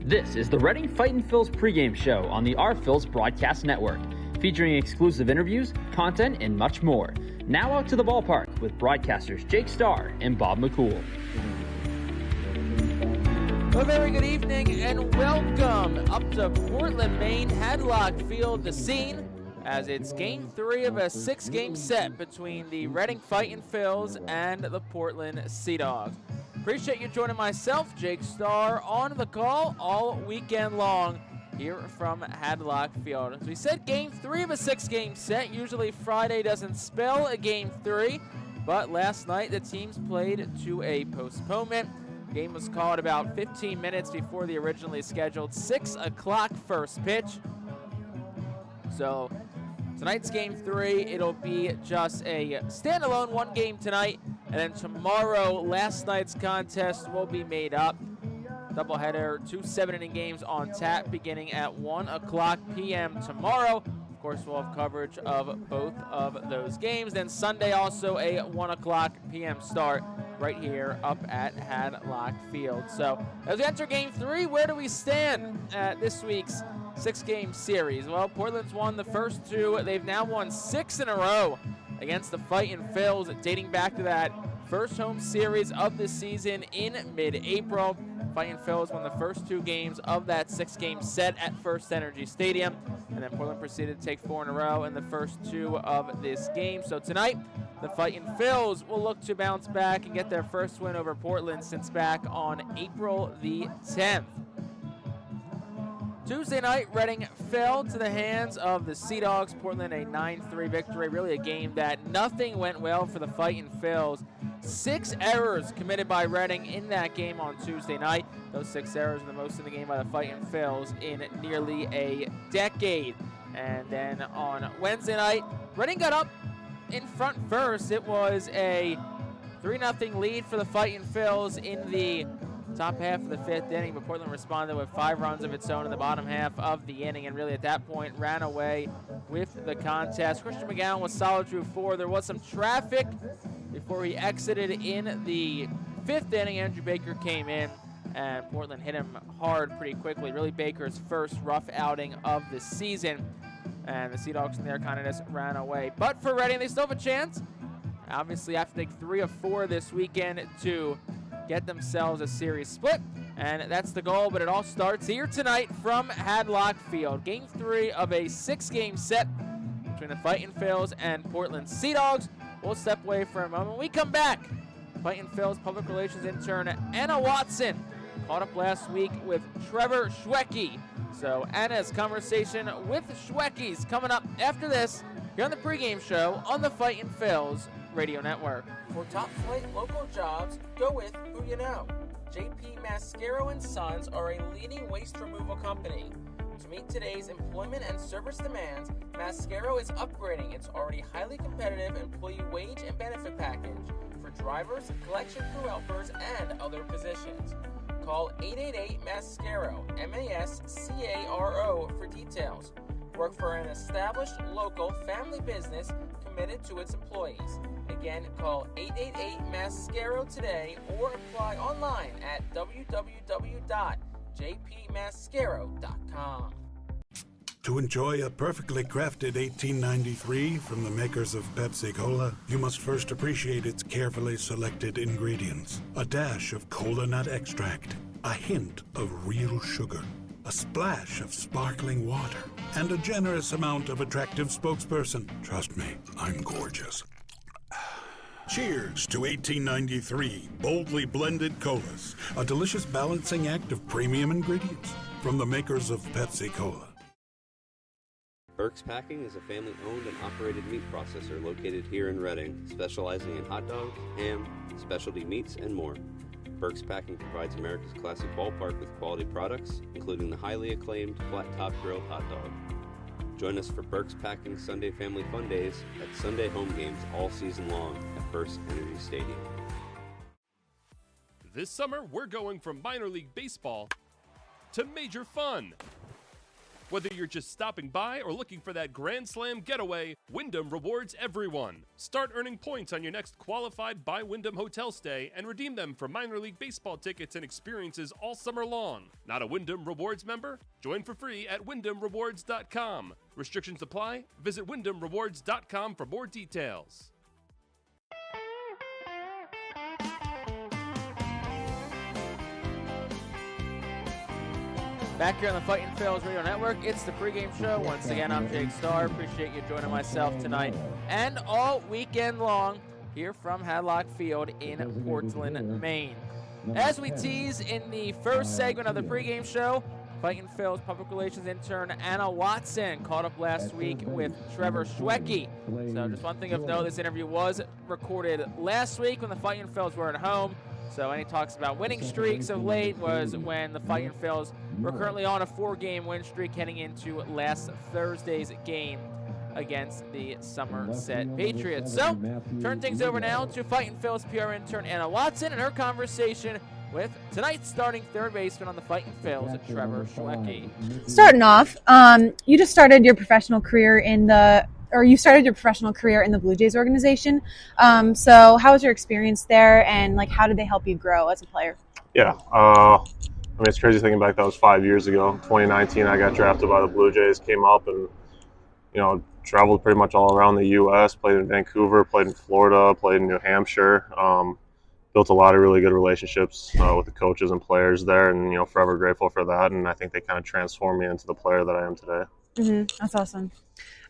This is the Reading Fightin' Phils pregame show on the Our Phils Broadcast Network, featuring exclusive interviews, content, and much more. Now out to the ballpark with broadcasters Jake Starr and Bob McCool. A very good evening and welcome up to Portland, Maine, Hadlock Field, the scene, as it's Game 3 of a 6-game set between the Reading Fightin' Phils and the Portland Sea Dogs. Appreciate you joining myself, Jake Starr, on the call all weekend long here from Hadlock Field. As we said, Game 3 of a 6-game set. Usually Friday doesn't spell a Game 3, but last night the teams played to a postponement. The game was called about 15 minutes before the originally scheduled 6 o'clock first pitch. So tonight's Game 3, it'll be just a standalone one game tonight. And then tomorrow, last night's contest will be made up. Doubleheader, 2 7-inning games on tap beginning at 1 o'clock p.m. tomorrow. Of course, we'll have coverage of both of those games. Then Sunday, also a 1 o'clock p.m. start right here up at Hadlock Field. So as we enter Game 3, where do we stand at this week's 6-game series? Well, Portland's won the first 2. They've now won 6 in a row against the Fightin' Phils, dating back to that first home series of the season in mid-April. Fightin' Phils won the first 2 games of that 6-game set at First Energy Stadium, and then Portland proceeded to take 4 in a row in the first 2 of this game. So tonight, the Fightin' Phils will look to bounce back and get their first win over Portland since back on April the 10th. Tuesday night, Reading fell to the hands of the Sea Dogs. Portland a 9-3 victory. Really a game that nothing went well for the Fightin' Phils. 6 errors committed by Reading in that game on Tuesday night. Those 6 errors are the most in the game by the Fightin' Phils in nearly a decade. And then on Wednesday night, Reading got up in front first. It was a 3-0 lead for the Fightin' Phils in the top half of the 5th inning, but Portland responded with 5 runs of its own in the bottom half of the inning, and really at that point ran away with the contest. Christian McGowan was solid through 4. There was some traffic before he exited in the 5th inning. Andrew Baker came in, and Portland hit him hard pretty quickly. Really Baker's first rough outing of the season, and the Sea Dogs from there kind of just ran away. But for Reading, they still have a chance. Obviously, have to take 3 of 4 this weekend to get themselves a series split, and that's the goal. But it all starts here tonight from Hadlock Field. Game 3 of a 6-game set between the Fightin' Phils and Portland Sea Dogs. We'll step away for a moment. When we come back, Fightin' Phils public relations intern Anna Watson caught up last week with Trevor Schwecke. So Anna's conversation with Schwecke's coming up after this here on the pregame show on the Fightin' Phils Radio Network. For top flight local jobs, go with who you know. JP Mascaro & Sons are a leading waste removal company. To meet today's employment and service demands, Mascaro is upgrading its already highly competitive employee wage and benefit package for drivers, collection crew helpers, and other positions. Call 888-MASCARO, MASCARO, for details. Work for an established local family business committed to its employees. Again, call 888-MASCARO today or apply online at www.jpmascaro.com. To enjoy a perfectly crafted 1893 from the makers of Pepsi Cola, you must first appreciate its carefully selected ingredients. A dash of cola nut extract, a hint of real sugar, a splash of sparkling water, and a generous amount of attractive spokesperson. Trust me, I'm gorgeous. Cheers to 1893 boldly blended colas, a delicious balancing act of premium ingredients from the makers of Pepsi Cola. Burke's Packing is a family-owned and operated meat processor located here in Reading, specializing in hot dogs, ham, specialty meats, and more. Burke's Packing provides America's classic ballpark with quality products, including the highly acclaimed flat-top grilled hot dog. Join us for Burke's Packing Sunday Family Fun Days at Sunday home games all season long at First Energy Stadium. This summer, we're going from minor league baseball to major fun. Whether you're just stopping by or looking for that Grand Slam getaway, Wyndham rewards everyone. Start earning points on your next qualified by Wyndham hotel stay and redeem them for minor league baseball tickets and experiences all summer long. Not a Wyndham Rewards member? Join for free at WyndhamRewards.com. Restrictions apply. Visit WyndhamRewards.com for more details. Back here on the Fightin Phillies Radio Network, it's the pregame show. Once again, I'm Jake Starr. Appreciate you joining myself tonight and all weekend long here from Hadlock Field in Portland, Maine. As we tease in the first segment of the pregame show, Fightin Phillies public relations intern Anna Watson caught up last week with Trevor Schwecke. So just one thing of note, this interview was recorded last week when the Fightin Phillies were at home. So any talks about winning streaks of late was when the Fightin Phillies were currently on a 4-game win streak heading into last Thursday's game against the Somerset Patriots. So turn things over now to Fightin Phillies PR intern Anna Watson and her conversation with tonight's starting third baseman on the Fightin Phillies, Trevor Schwecke. Starting off, you just started your professional career in the Blue Jays organization. So how was your experience there, and how did they help you grow as a player? Yeah, it's crazy thinking back. That was 5 years ago. 2019, I got drafted by the Blue Jays, came up and, traveled pretty much all around the U.S., played in Vancouver, played in Florida, played in New Hampshire. Built a lot of really good relationships with the coaches and players there, and, forever grateful for that. And I think they kind of transformed me into the player that I am today. Mm-hmm. That's awesome.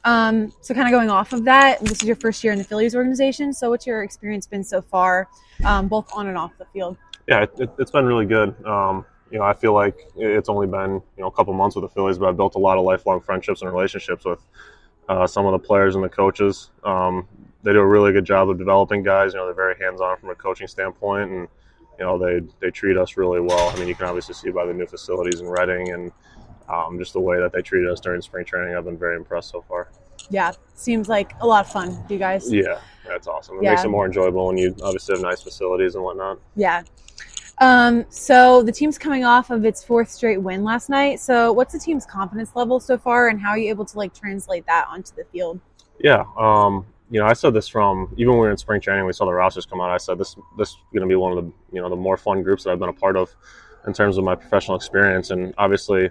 So kind of going off of that, this is your first year in the Phillies organization. So what's your experience been so far, both on and off the field? Yeah, it's been really good. I feel like it's only been, a couple months with the Phillies, but I've built a lot of lifelong friendships and relationships with some of the players and the coaches. They do a really good job of developing guys. They're very hands-on from a coaching standpoint, and, they treat us really well. You can obviously see by the new facilities in Reading and just the way that they treated us during spring training. I've been very impressed so far. Yeah, seems like a lot of fun, you guys. Yeah, that's awesome. It makes it more enjoyable when you obviously have nice facilities and whatnot. Yeah. So the team's coming off of its 4th straight win last night. So what's the team's confidence level so far, and how are you able to translate that onto the field? Yeah, I said this from even when we were in spring training. We saw the rosters come out. I said this is going to be one of the the more fun groups that I've been a part of in terms of my professional experience. And obviously,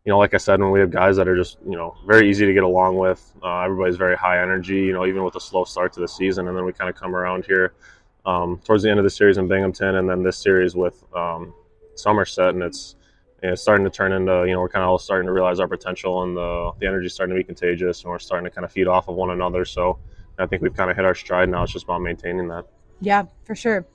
like I said, when we have guys that are just very easy to get along with, everybody's very high energy. Even with a slow start to the season, and then we kind of come around here towards the end of the series in Binghamton, and then this series with Somerset, and it's starting to turn into we're kind of all starting to realize our potential, and the energy's starting to be contagious, and we're starting to kind of feed off of one another. So I think we've kind of hit our stride now. It's just about maintaining that. Yeah, for sure.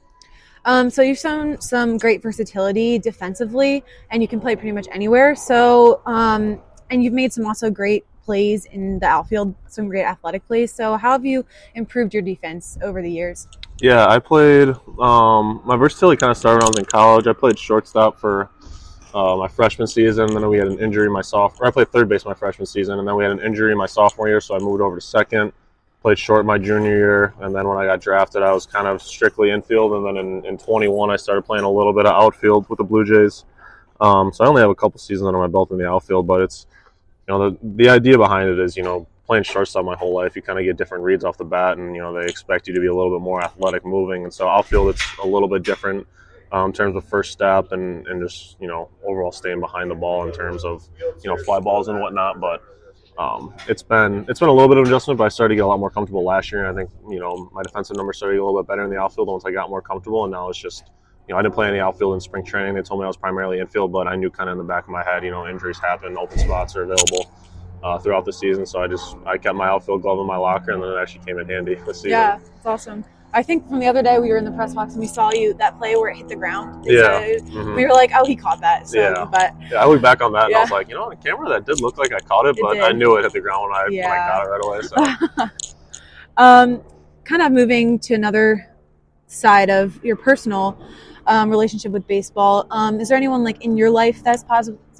So you've shown some great versatility defensively, and you can play pretty much anywhere. So, and you've made some also great plays in the outfield, some great athletic plays. So how have you improved your defense over the years? Yeah, I played, my versatility kind of started when I was in college. I played shortstop for my freshman season, and then we had an injury I played third base my freshman season, and then we had an injury my sophomore year, so I moved over to second. Played short my junior year, and then when I got drafted, I was kind of strictly infield, and then in 21, I started playing a little bit of outfield with the Blue Jays. So I only have a couple seasons under my belt in the outfield, but it's, the idea behind it is, playing shortstop my whole life, you kind of get different reads off the bat, and, they expect you to be a little bit more athletic moving, and so outfield, it's a little bit different in terms of first step and just, overall staying behind the ball in terms of, fly balls and whatnot, but it's been a little bit of an adjustment, but I started to get a lot more comfortable last year. And I think, my defensive numbers started to get a little bit better in the outfield once I got more comfortable. And now it's just, I didn't play any outfield in spring training. They told me I was primarily infield, but I knew kind of in the back of my head, injuries happen, open spots are available throughout the season. So I kept my outfield glove in my locker, and then it actually came in handy this season. Yeah, it's awesome. I think from the other day we were in the press box and we saw you that play where it hit the ground. Yeah. We were like, oh, he caught that. So, yeah. But I looked back on that and I was like, on the camera that did look like I caught it, but I knew it hit the ground when I got it right away. So. Kind of moving to another side of your personal relationship with baseball. Is there anyone in your life that's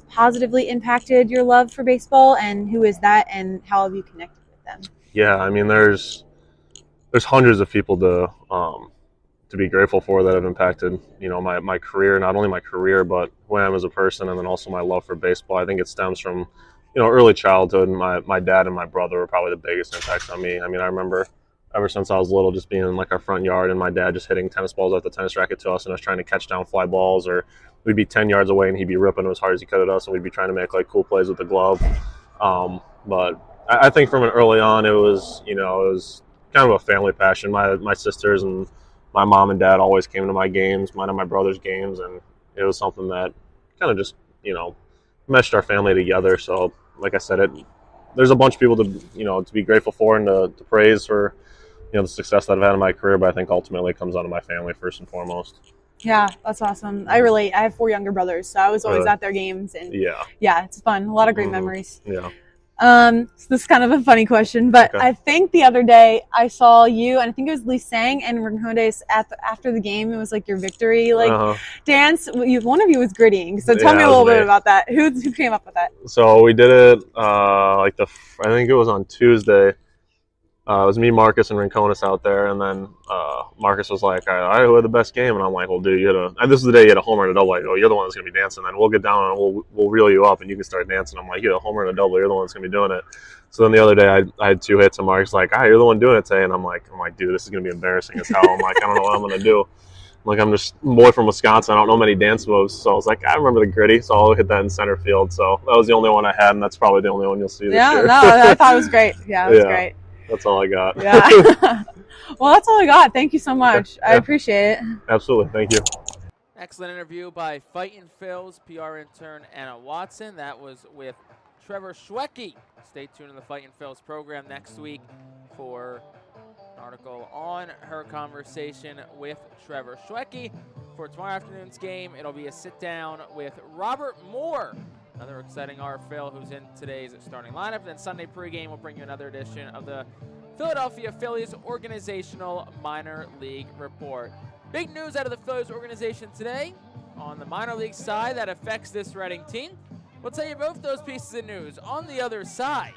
positively impacted your love for baseball, and who is that, and how have you connected with them? Yeah, there's hundreds of people to be grateful for that have impacted, my career, not only my career, but who I am as a person, and then also my love for baseball. I think it stems from, early childhood, my dad and my brother were probably the biggest impacts on me. I mean, I remember ever since I was little just being in like our front yard and my dad just hitting tennis balls off the tennis racket to us and us trying to catch down fly balls, or we'd be 10 yards away and he'd be ripping them as hard as he could at us and we'd be trying to make like cool plays with the glove. But I think from an early on, it was kind of a family passion. My sisters and my mom and dad always came to my games, mine and my brother's games, and it was something that kind of just, meshed our family together. So, like I said, there's a bunch of people to be grateful for and to praise for, the success that I've had in my career, but I think ultimately it comes out of my family first and foremost. Yeah, that's awesome. I relate. I have 4 younger brothers, so I was always at their games, and yeah, it's fun. A lot of great memories. Yeah. So this is kind of a funny question, but okay. I think the other day I saw you, and I think it was Lee Sang and Rincondes after the game. It was like your victory dance. One of you was grittying. So tell me a little bit about that. Who came up with that? So we did it I think it was on Tuesday. It was me, Marcus, and Rincondes out there, and then Marcus was like, all right, who had the best game? And I'm like, well, dude, this is the day you had a homer and a double. Like, oh, you're the one that's going to be dancing. Then we'll get down and we'll reel you up and you can start dancing. I'm like, you had a homer and a double. You're the one that's going to be doing it. So then the other day I had 2 hits and Marcus like, you're the one doing it today. And I'm like, dude, this is going to be embarrassing as hell. I'm like, I don't know what I'm going to do. I'm just a boy from Wisconsin. I don't know many dance moves. So I was like, I remember the gritty, so I'll hit that in center field. So that was the only one I had, and that's probably the only one you'll see this year. Yeah, no, I thought it was great. Yeah, it was great. That's all I got. Yeah. Well, that's all I got. Thank you so much. I appreciate it. Absolutely. Thank you. Excellent interview by Fightin Phil's PR intern Anna Watson. That was with Trevor Schwecke. Stay tuned in the Fightin Phil's program next week for an article on her conversation with Trevor Schwecke. For tomorrow afternoon's game, it'll be a sit-down with Robert Moore, another exciting RFL who's in today's starting lineup. And then Sunday pregame will bring you another edition of the Philadelphia Phillies Organizational Minor League Report. Big news out of the Phillies organization today on the minor league side that affects this Reading team. We'll tell you both those pieces of news on the other side.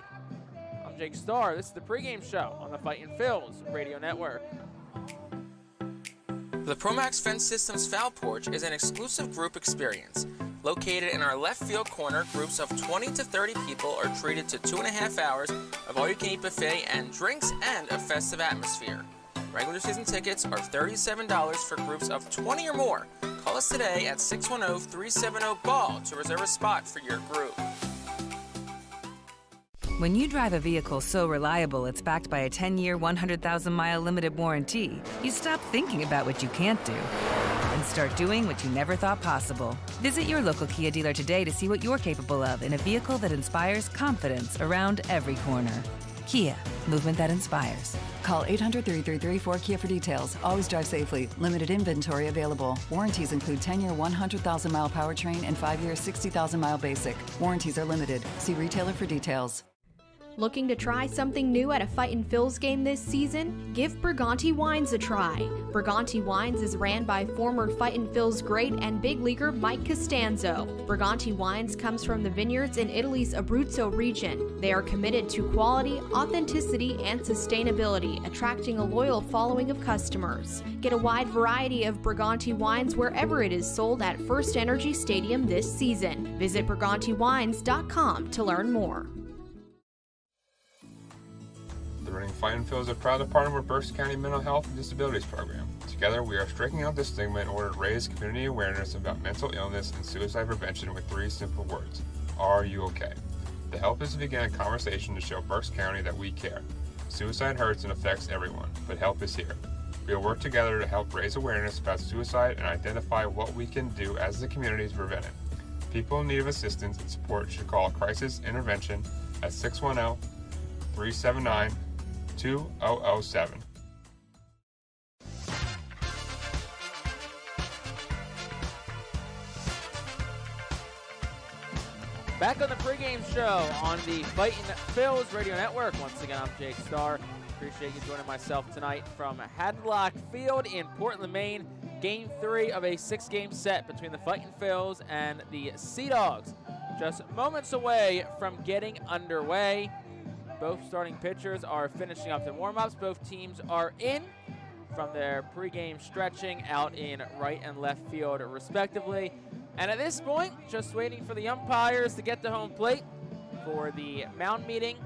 I'm Jake Starr. This is the pregame show on the Fightin Phil's Radio Network. The Promax Fence Systems Foul Porch is an exclusive group experience. Located in our left field corner, groups of 20 to 30 people are treated to 2.5 hours of all-you-can-eat buffet and drinks and a festive atmosphere. Regular season tickets are $37 for groups of 20 or more. Call us today at 610-370-BALL to reserve a spot for your group. When you drive a vehicle so reliable it's backed by a 10-year, 100,000-mile limited warranty, you stop thinking about what you can't do and start doing what you never thought possible. Visit your local Kia dealer today to see what you're capable of in a vehicle that inspires confidence around every corner. Kia, movement that inspires. Call 800-333-4KIA for details. Always drive safely. Limited inventory available. Warranties include 10-year 100,000-mile powertrain and 5-year 60,000-mile basic. Warranties are limited. See retailer for details. Looking to try something new at a Fightin Phil's game this season? Give Briganti Wines a try. Briganti Wines is ran by former Fightin Phil's great and big leaguer Mike Costanzo. Briganti Wines comes from the vineyards in Italy's Abruzzo region. They are committed to quality, authenticity, and sustainability, attracting a loyal following of customers. Get a wide variety of Briganti Wines wherever it is sold at First Energy Stadium this season. Visit BrigantiWines.com to learn more. The Reading Fightin Phil's are proud to partner with Berks County Mental Health and Disabilities Program. Together, we are striking out the stigma in order to raise community awareness about mental illness and suicide prevention with 3 simple words. Are you okay? The help is to begin a conversation to show Berks County that we care. Suicide hurts and affects everyone, but help is here. We will work together to help raise awareness about suicide and identify what we can do as a community to prevent it. People in need of assistance and support should call Crisis Intervention at 610-379-2007. Back on the pregame show on the Fightin Phil's Radio Network. Once again, I'm Jake Starr. Appreciate you joining myself tonight from Hadlock Field in Portland, Maine. Game 3 of a 6-game set between the Fightin Phil's and the Sea Dogs. Just moments away from getting underway. Both starting pitchers are finishing up the warm-ups. Both teams are in from their pregame stretching out in right and left field respectively. And at this point, just waiting for the umpires to get to home plate for the mound meeting,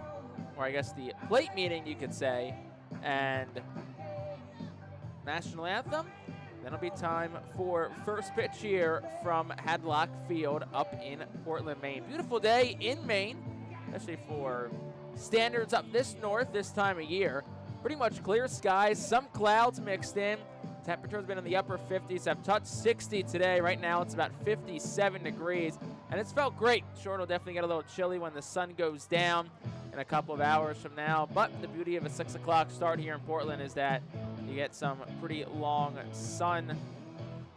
or I guess the plate meeting, you could say, and national anthem. Then it'll be time for first pitch here from Hadlock Field up in Portland, Maine. Beautiful day in Maine, especially for standards up this north this time of year. Pretty much clear skies, some clouds mixed in. Temperature's been in the upper 50s. I've touched 60 today. Right now it's about 57 degrees, and it's felt great. Sure, it'll definitely get a little chilly when the sun goes down in a couple of hours from now, but the beauty of a 6 o'clock start here in Portland is that you get some pretty long sun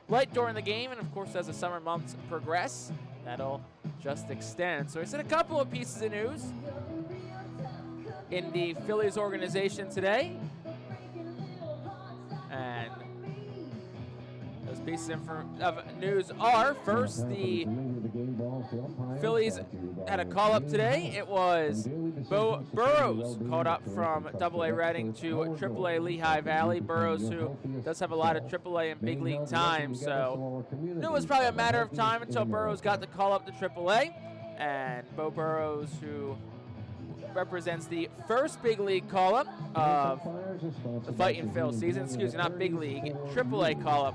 light during the game, and of course as the summer months progress, that'll just extend. So I said a couple of pieces of news in the Phillies organization today, and those pieces of news are, first, the Phillies had a call-up today. It was Bo Burrows called up from AA Reading to AAA Lehigh Valley. Burrows, who does have a lot of AAA and big league time, so knew it was probably a matter of time until Burrows got the call up to AAA. And Bo Burrows, who represents the first big league call-up of the Fightin Phil season. Excuse me, not big league, AAA call-up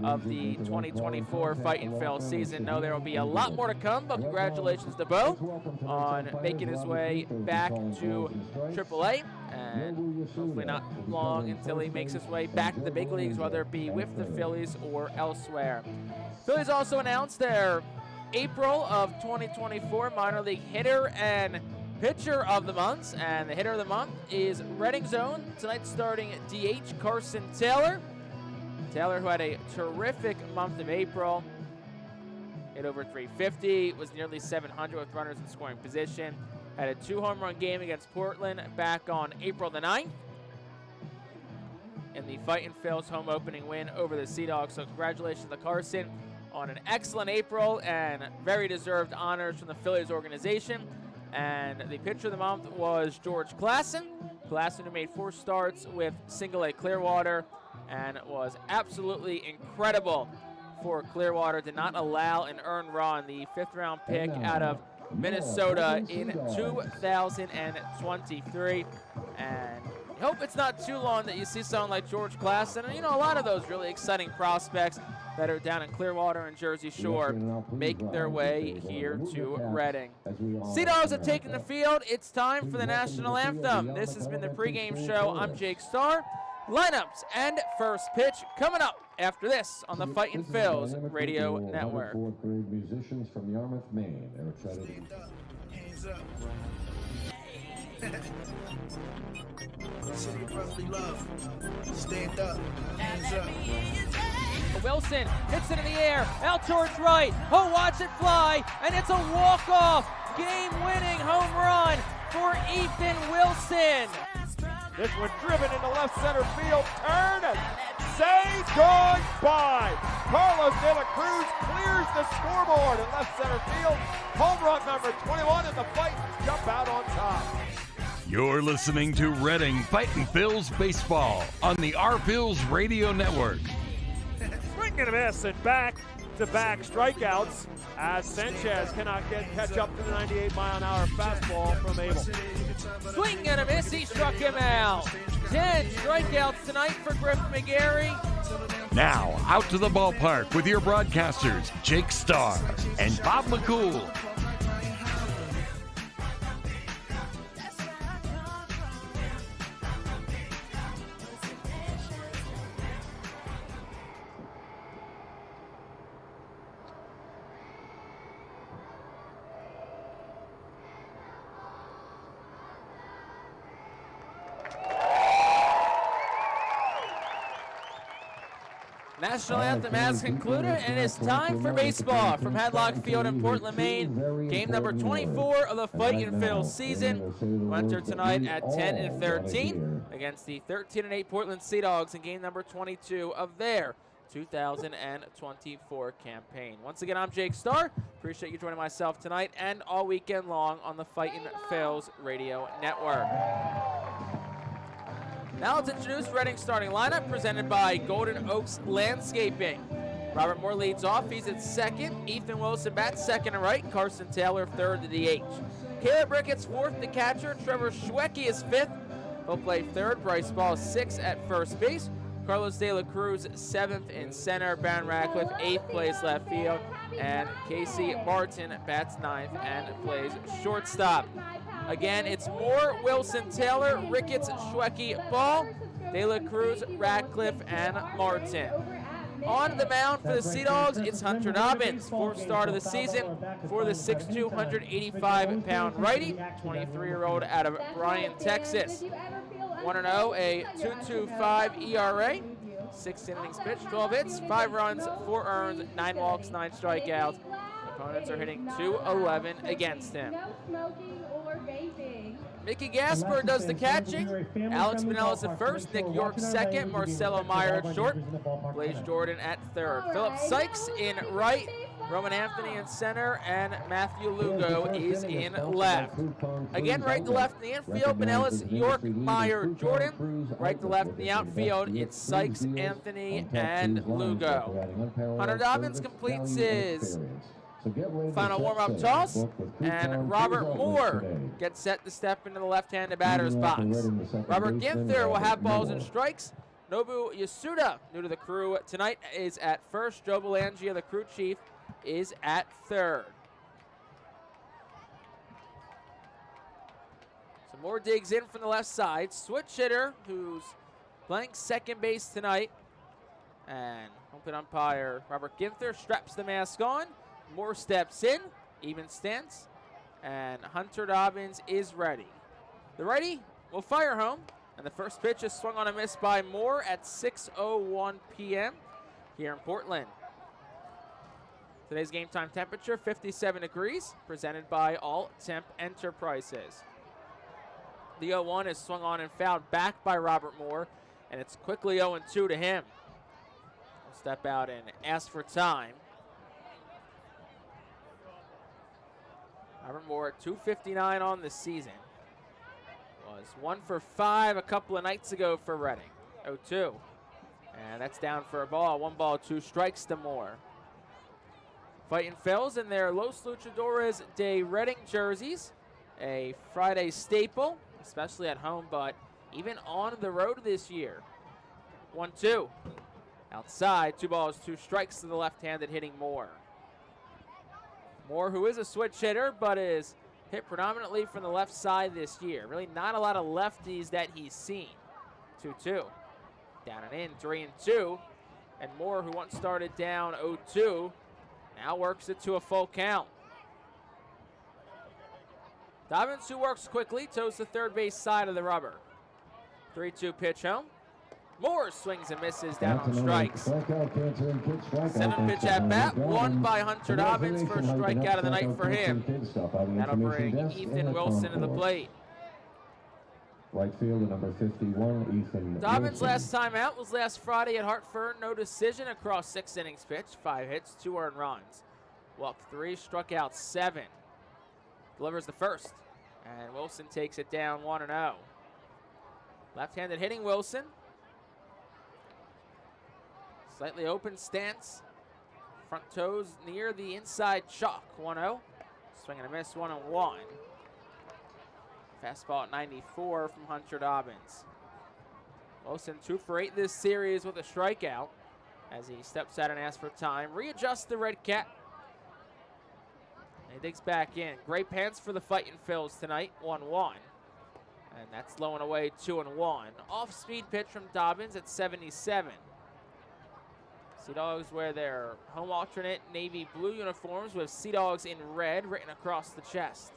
of the 2024 Fightin Phil season. No, there will be a lot more to come, but congratulations to Bo on making his way back to AAA, and hopefully not long until he makes his way back to the big leagues, whether it be with the Phillies or elsewhere. Phillies also announced their April of 2024 minor league hitter and pitcher of the month, and the hitter of the month is Reading's own, tonight starting DH Carson Taylor. Taylor, who had a terrific month of April, hit over 350, was nearly 700 with runners in scoring position, had a 2-home run game against Portland back on April the 9th in the Fightin Phil's home opening win over the Sea Dogs. So congratulations to Carson on an excellent April and very deserved honors from the Phillies organization. And the pitcher of the month was George Klassen. Klassen, who made 4 starts with Single A Clearwater and was absolutely incredible for Clearwater. Did not allow an earned run. The 5th-round pick out of Minnesota in 2023. And I hope it's not too long that you see someone like George Klassen. And, you know, a lot of those really exciting prospects that are down in Clearwater and Jersey Shore make their way here to Reading. Sea Dogs have taken the field. It's time for the national anthem. This has been the pregame show. I'm Jake Starr. Lineups and first pitch coming up after this on the Fightin Phil's Radio Network. 4th grade musicians from Yarmouth, Maine. They're excited. Hands up. City of brotherly love. Stand up. Hands up. Wilson hits it in the air, out towards right. Oh, watch it fly, and it's a walk-off, game-winning home run for Ethan Wilson. This one driven into left center field, turn and say goodbye. Carlos De La Cruz clears the scoreboard in left center field. Home run number 21, and the Fightins jump out on top. You're listening to Reading Fightin Phil's Baseball on the R Phil's Radio Network. Swing and a miss, and back-to-back strikeouts as Sanchez cannot catch up to the 98-mile-an-hour fastball from Abel. Swing and a miss, he struck him out. 10 strikeouts tonight for Griff McGarry. Now, out to the ballpark with your broadcasters, Jake Starr and Bob McCool. National anthem has concluded, and it's time for baseball from Hadlock Field in Portland, Maine. Game number 24 of the Fightin Phil season. We'll enter tonight at 10 and 13 against the 13-8 Portland Sea Dogs in game number 22 of their 2024 campaign. Once again, I'm Jake Starr. Appreciate you joining myself tonight and all weekend long on the Fightin Phil's Radio Network. Now let's introduce Reading's starting lineup presented by Golden Oaks Landscaping. Robert Moore leads off. He's at second. Ethan Wilson bats second and right. Carson Taylor third to DH. Caleb Ricketts fourth, the catcher. Trevor Schwecke is fifth. He'll play third. Bryce Ball sixth at first base. Carlos De La Cruz seventh in center. Baron Radcliffe eighth, plays left field. And Casey Martin bats ninth and plays shortstop. Again, it's Moore, Wilson, Taylor, Ricketts, Schwecke, Ball, De La Cruz, Radcliffe, and Martin. On the mound for the Sea Dogs, it's Hunter Dobbins, fourth start of the season for the 6'2", 185-pound righty, 23-year-old out of Bryan, Texas. 1-0, a 2.25 ERA, 6 innings pitched, 12 hits, 5 runs, 4 earned, 9 walks, 9 strikeouts. Opponents are hitting .211 against him. Mickey Gasper does the catching. Alex Pinellas at first, Nick York second, Marcelo Meyer at short, Blaze Jordan at third. Philip Sykes in right, Roman Anthony in center, and Matthew Lugo is in left. Again, right to left in the infield, Pinellas, York, Meyer, Jordan. Right to left in the outfield, it's Sykes, Anthony, and Lugo. Hunter Dobbins completes his final warm-up toss, and Robert Moore gets set to step into the left-handed batter's box. Robert Ginther will have balls and strikes. Nobu Yasuda, new to the crew tonight, is at first. Joe Belangia, the crew chief, is at third. So Moore digs in from the left side. Switch hitter, who's playing second base tonight, and open umpire Robert Ginther straps the mask on. Moore steps in, even stance, and Hunter Dobbins is ready. The righty will fire home, and the first pitch is swung on a miss by Moore at 6:01 p.m. here in Portland. Today's game time temperature, 57 degrees, presented by All Temp Enterprises. The 0-1 is swung on and fouled back by Robert Moore, and it's quickly 0-2 to him. He'll step out and ask for time. Robert Moore at .259 on the season. Was 1 for 5 a couple of nights ago for Reading. 0-2. And that's down for a ball. 1 ball, 2 strikes to Moore. Fightin' Phillies in their Los Luchadores de Reading jerseys. A Friday staple, especially at home, but even on the road this year. 1-2. Outside, 2 balls, 2 strikes to the left-handed hitting Moore. Moore, who is a switch hitter, but is hit predominantly from the left side this year. Really not a lot of lefties that he's seen. 2-2. Down and in, 3-2. And Moore, who once started down 0-2, now works it to a full count. Dobbins, who works quickly, toes the third base side of the rubber. 3-2 pitch home. Moore swings and misses down on strikes. 7 pitch at bat, 1 by Hunter Dobbins. First strikeout of the night for him. That'll bring Ethan Wilson to the plate. Right fielder number 51, Ethan Dobbins' last time out was last Friday at Hartford. No decision across 6 innings pitched, 5 hits, 2 earned runs. Walked 3, struck out 7. Delivers the first, and Wilson takes it down 1-0. Left-handed hitting Wilson. Slightly open stance. Front toes near the inside chalk. 1-0. Swing and a miss, 1-1. Fastball at 94 from Hunter Dobbins. Wilson 2 for 8 this series with a strikeout as he steps out and asks for time. Readjusts the red cap. And he digs back in. Great pants for the Fightin' Phillies tonight. 1-1. And that's low and away, 2-1. Off-speed pitch from Dobbins at 77. Sea Dogs wear their home alternate navy blue uniforms with Sea Dogs in red written across the chest.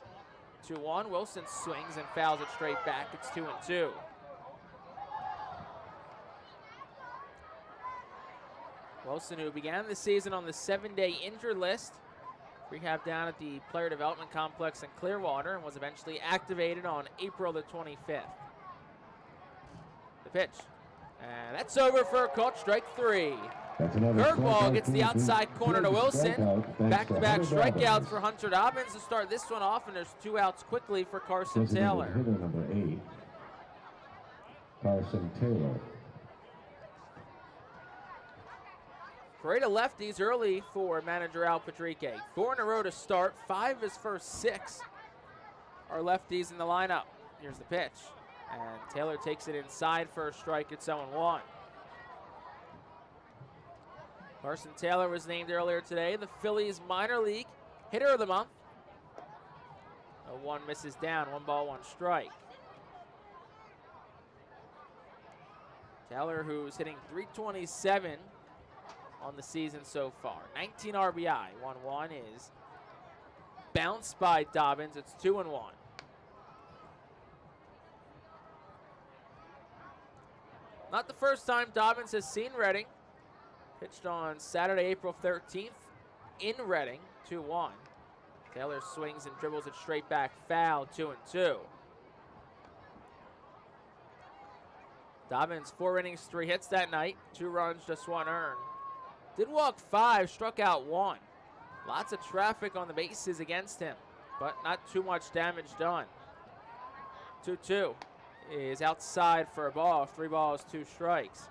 2-1. Wilson swings and fouls it straight back. It's 2-2. Wilson, who began the season on the 7-day injured list, rehab down at the Player Development Complex in Clearwater, and was eventually activated on April the 25th. The pitch. And that's over for a caught strike 3. Curveball gets the outside corner to Wilson. Back-to-back strikeouts for Hunter Dobbins to start this one off, and there's 2 outs quickly for Carson Taylor. Hitter number 8, Carson Taylor. Parade of lefties early for manager Al Patrique. 4 in a row to start, 5 his first 6. are lefties in the lineup. Here's the pitch. And Taylor takes it inside for a strike. It's 0-1. Carson Taylor was named earlier today the Phillies minor league hitter of the month. 0-1 misses down. 1 ball, 1 strike. Taylor, who's hitting .327 on the season so far. 19 RBI. 1-1 is bounced by Dobbins. It's 2-1. Not the first time Dobbins has seen Reading. Pitched on Saturday, April 13th in Reading, 2-1. Taylor swings and dribbles it straight back, foul, 2-2. Dobbins, 4 innings, 3 hits that night, 2 runs, just 1 earned. Did walk 5, struck out 1. Lots of traffic on the bases against him, but not too much damage done. 2-2 is outside for a ball, 3 balls, 2 strikes.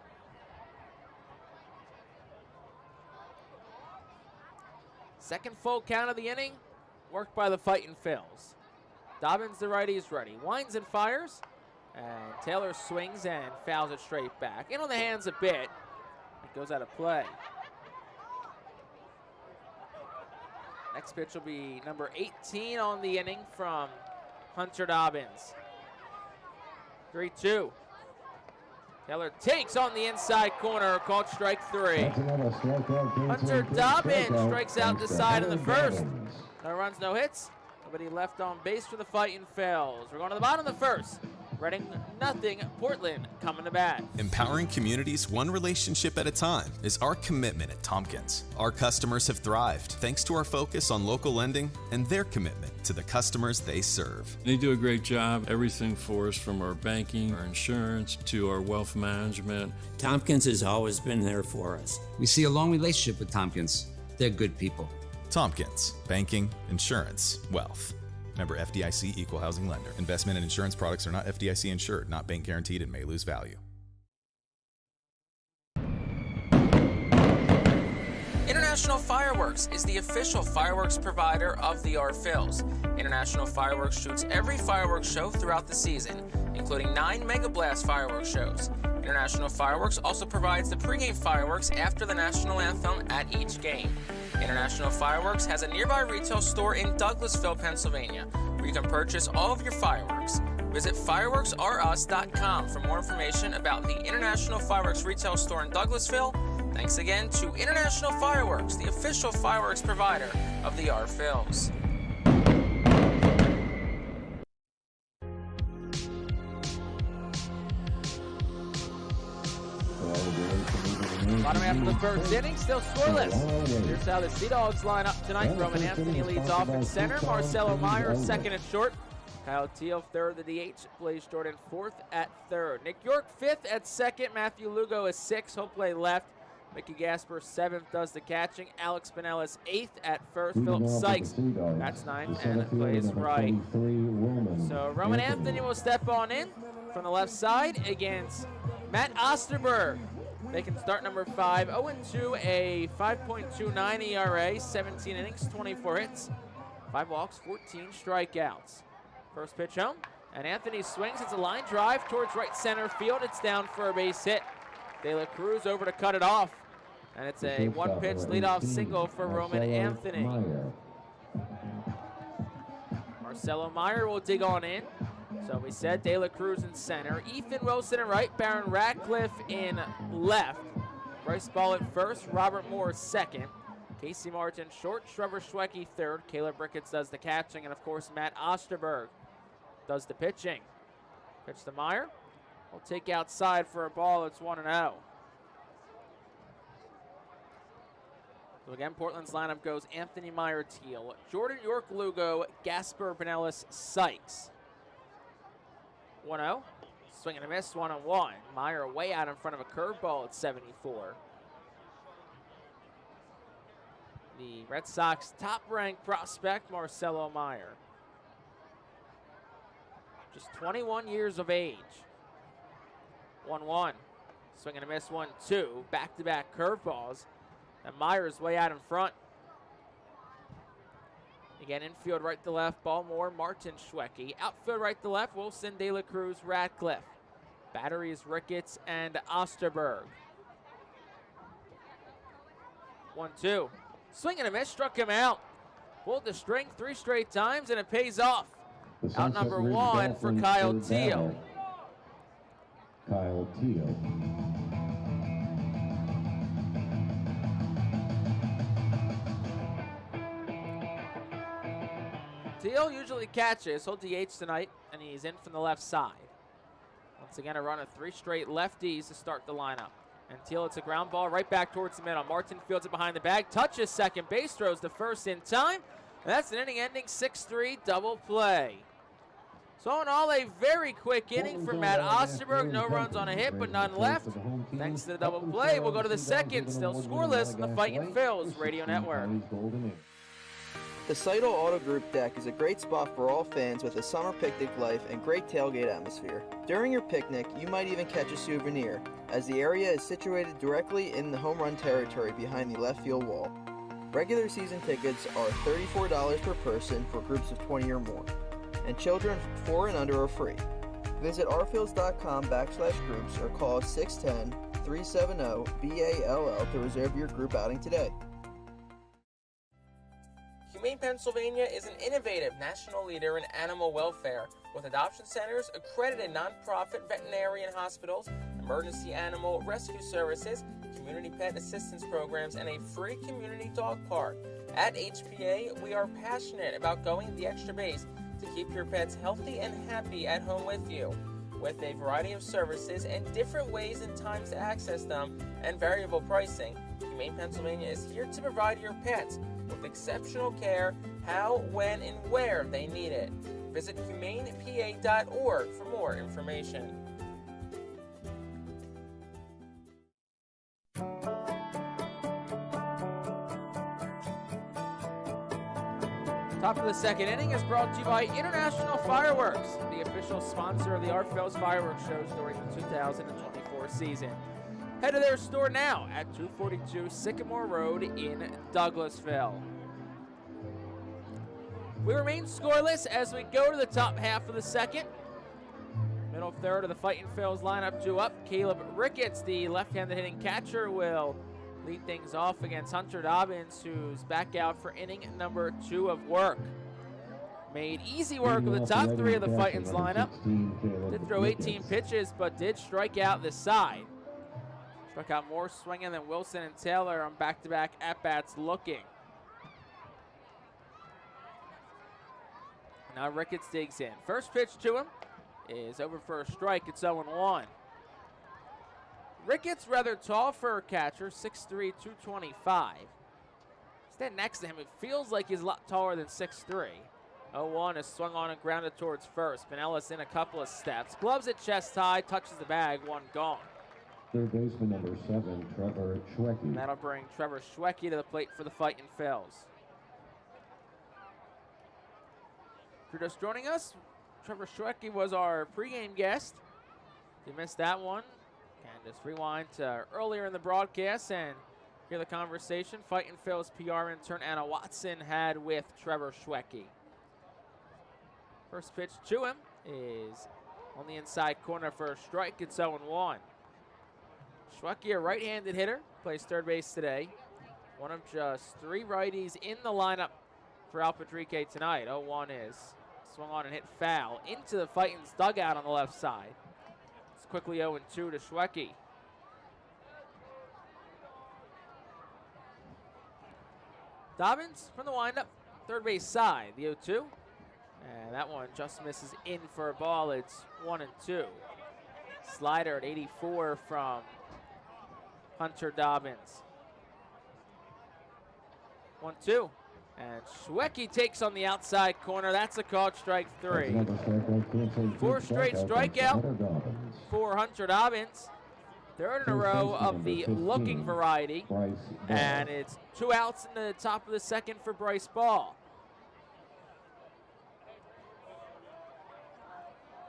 Second full count of the inning, worked by the Fightin' Phils. Dobbins, the righty, is ready. Winds and fires, and Taylor swings and fouls it straight back. In on the hands a bit. It goes out of play. Next pitch will be number 18 on the inning from Hunter Dobbins. 3-2. Taylor takes on the inside corner, called strike 3. Hunter Dobbins strikes out the side in the first. No runs, no hits. Nobody left on base for the Fightin' Phils. We're going to the bottom of the first. Reading nothing, Portland coming to bat. Empowering communities one relationship at a time is our commitment at Tompkins. Our customers have thrived thanks to our focus on local lending and their commitment to the customers they serve. They do a great job. Everything for us, from our banking, our insurance, to our wealth management. Tompkins has always been there for us. We see a long relationship with Tompkins. They're good people. Tompkins, banking, insurance, wealth. Member FDIC, equal housing lender. Investment and insurance products are not FDIC insured, not bank guaranteed, and may lose value. International Fireworks is the official fireworks provider of the R Phils. International Fireworks shoots every fireworks show throughout the season, including 9 Mega Blast fireworks shows. International Fireworks also provides the pregame fireworks after the national anthem at each game. International Fireworks has a nearby retail store in Douglasville, Pennsylvania, where you can purchase all of your fireworks. Visit fireworksrus.com for more information about the International Fireworks retail store in Douglasville. Thanks again to International Fireworks, the official fireworks provider of the R Phils. Bottom half of the first inning, still scoreless. Here's how the Sea Dogs line up tonight. Roman Anthony leads off in center. Marcelo Meyer second and short. Kyle Teal third, the DH. Blaze Jordan fourth at third. Nick York fifth at second. Matthew Lugo is sixth. He'll play left. Mickey Gasper seventh, does the catching. Alex Pinellas eighth at first. Philip Sykes, that's ninth, and plays right. So Roman Anthony will step on in from the left side against Matt Osterberg. They can start number 5, 0-2, a 5.29 ERA, 17 innings, 24 hits, 5 walks, 14 strikeouts. First pitch home, and Anthony swings. It's a line drive towards right center field. It's down for a base hit. De La Cruz over to cut it off, and it's a one-pitch leadoff single for Roman Anthony. Marcelo Meyer will dig on in. So we said De La Cruz in center, Ethan Wilson in right, Baron Ratcliffe in left, Bryce Ball at first, Robert Moore second, Casey Martin short, Trevor Schwecke third, Caleb Ricketts does the catching, and of course Matt Osterberg does the pitching. Pitch to Meyer, will take outside for a ball. It's 1-0. So again, Portland's lineup goes Anthony Meyer Teal, Jordan York Lugo, Gasper Pinellas Sykes. 1-0, swing and a miss, 1-1. Meyer way out in front of a curveball at 74. The Red Sox top-ranked prospect, Marcelo Meyer. Just 21 years of age. 1-1, swing and a miss, 1-2. Back-to-back curveballs, and Meyer's way out in front. You Again, infield right to left, Ballmore, Martin, Schwecke. Outfield right to left, Wilson, De La Cruz, Radcliffe. Batteries, Ricketts, and Osterberg. 1-2. Swing and a miss, struck him out. Pulled the string 3 straight times, and it pays off. Out number 1 for Kyle Teal. Kyle Teal. Teal usually catches. He'll DH tonight, and he's in from the left side. Once again, a run of 3 straight lefties to start the lineup. And Teal, it's a ground ball right back towards the middle. Martin fields it behind the bag, touches second base, throws the first in time. And that's an inning-ending 6-3 double play. So in all, a very quick inning for Matt Osterberg. No runs on a hit, but none left. Thanks to the double play, we'll go to the second. Still scoreless on the Fightin' Phils Radio Network. The Seidel Auto Group deck is a great spot for all fans with a summer picnic life and great tailgate atmosphere. During your picnic, you might even catch a souvenir, as the area is situated directly in the home run territory behind the left field wall. Regular season tickets are $34 per person for groups of 20 or more, and children 4 and under are free. Visit rphils.com/groups or call 610-370-BALL to reserve your group outing today. Humane Pennsylvania is an innovative national leader in animal welfare with adoption centers, accredited nonprofit veterinarian hospitals, emergency animal rescue services, community pet assistance programs, and a free community dog park. At HPA, we are passionate about going the extra base to keep your pets healthy and happy at home with you. With a variety of services and different ways and times to access them and variable pricing, Humane Pennsylvania is here to provide your pets with exceptional care, how, when, and where they need it. Visit humanepa.org for more information. Top of the second inning is brought to you by International Fireworks, the official sponsor of the Art Phil's fireworks shows during the 2024 season. Head to their store now at 242 Sycamore Road in Douglasville. We remain scoreless as we go to the top half of the second. Middle third of the Fightin' Phil's lineup, 2 up. Caleb Ricketts, the left-handed hitting catcher, will lead things off against Hunter Dobbins, who's back out for inning number 2 of work. Made easy work of the top 3 of the Fightin's lineup. Did throw 18 pitches, but did strike out this side. Struck out more swinging than Wilson and Taylor on back-to-back at-bats looking. Now Ricketts digs in. First pitch to him is over for a strike. It's 0-1. Ricketts rather tall for a catcher, 6'3", 225. Stand next to him, it feels like he's a lot taller than 6'3". 0-1 is swung on and grounded towards first. Pinellas in a couple of steps. Gloves at chest high, touches the bag, 1 gone. Third baseman number 7, Trevor Schwecke. And that'll bring Trevor Schwecke to the plate for the Fightin' Phils. If you're just joining us, Trevor Schwecke was our pregame guest. If you missed that one, can just rewind to earlier in the broadcast and hear the conversation Fightin' Phil's PR intern Anna Watson had with Trevor Schwecke. First pitch to him is on the inside corner for a strike. It's 0-1. Schwecke, a right-handed hitter, plays third base today. One of just 3 righties in the lineup for Al Patrique tonight. 0-1 is swung on and hit foul into the Fightin's dugout on the left side. It's quickly 0-2 to Schwecke. Dobbins from the windup, third base side, the 0-2. And that one just misses in for a ball. It's 1-2. Slider at 84 from Hunter Dobbins. 1-2. And Schwecke takes on the outside corner. That's a called strike 3. 4 straight strikeout for Hunter Dobbins. Third in a row of the looking variety. And it's 2 outs in the top of the second for Bryce Ball.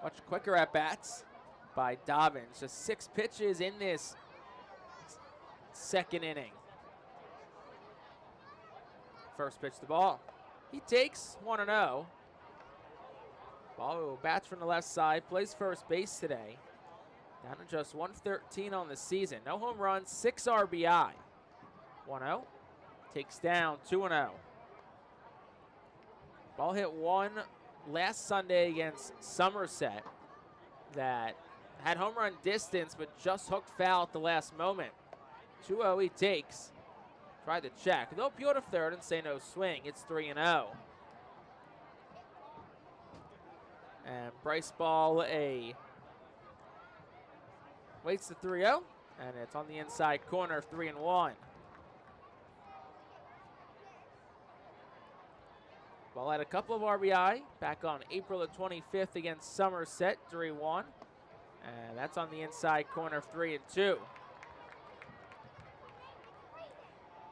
Much quicker at bats by Dobbins. Just 6 pitches in this second inning. First pitch to ball. He takes 1-0. Ball bats from the left side, plays first base today. Down to just 113 on the season. No home runs, 6 RBI. 1-0. Takes down 2-0. Ball hit one last Sunday against Somerset that had home run distance but just hooked foul at the last moment. 2-0 he takes. Tried to check. They'll appeal to third and say no swing. It's 3-0. And Bryce Ball waits the 3-0, and it's on the inside corner, 3-1. Ball had a couple of RBI back on April the 25th against Somerset, 3-1. And that's on the inside corner, 3-2.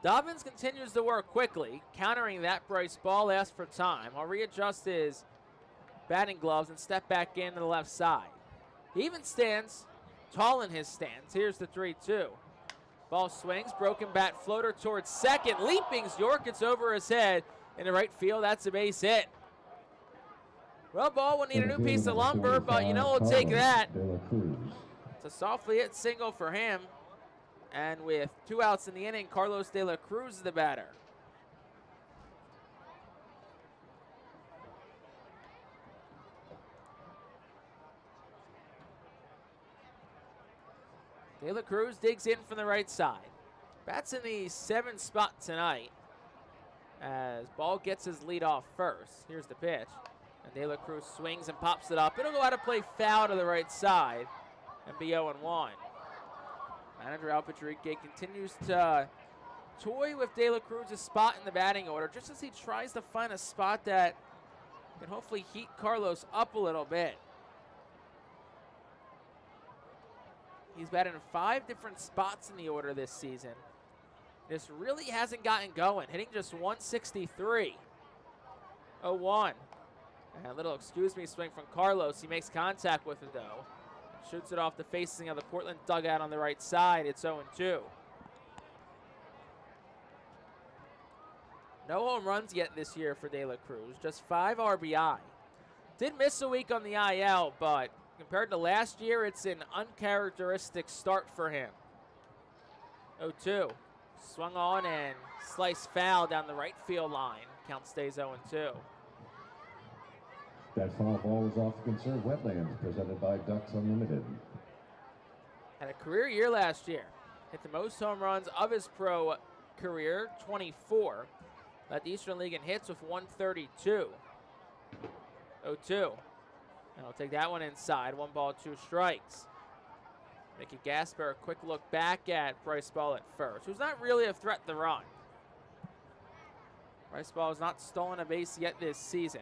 Dobbins continues to work quickly, countering that Bryce Ball asks for time. I'll readjust his batting gloves and step back into the left side. He even stands tall in his stance. Here's the 3-2. Ball swings, broken bat floater towards second. Leaping York, it's over his head in the right field. That's a base hit. Well, Ball will need a new piece of lumber, but you know we'll take that. It's a softly hit single for him. And with 2 outs in the inning, Carlos De La Cruz is the batter. De La Cruz digs in from the right side. Bats in the 7th spot tonight as Ball gets his lead off first. Here's the pitch. And De La Cruz swings and pops it up. It'll go out of play foul to the right side and be 0-1. Manager Al Patrique continues to toy with De La Cruz's spot in the batting order just as he tries to find a spot that can hopefully heat Carlos up a little bit. He's batted in 5 different spots in the order this season. This really hasn't gotten going, hitting just 163. 0-1. And a little excuse me swing from Carlos. He makes contact with it though. Shoots it off the facing of the Portland dugout on the right side. It's 0-2. No home runs yet this year for De La Cruz. Just 5 RBI. Did miss a week on the IL, but compared to last year, it's an uncharacteristic start for him. 0-2. Swung on and sliced foul down the right field line. Count stays 0-2. That foul ball is off the conserved wetlands, presented by Ducks Unlimited. Had a career year last year. Hit the most home runs of his pro career, 24. Led the Eastern League in hits with 132. 0-2. And I'll take that one inside. 1 ball, 2 strikes. Mickey Gasper, a quick look back at Bryce Ball at first, who's not really a threat to run. Bryce Ball has not stolen a base yet this season.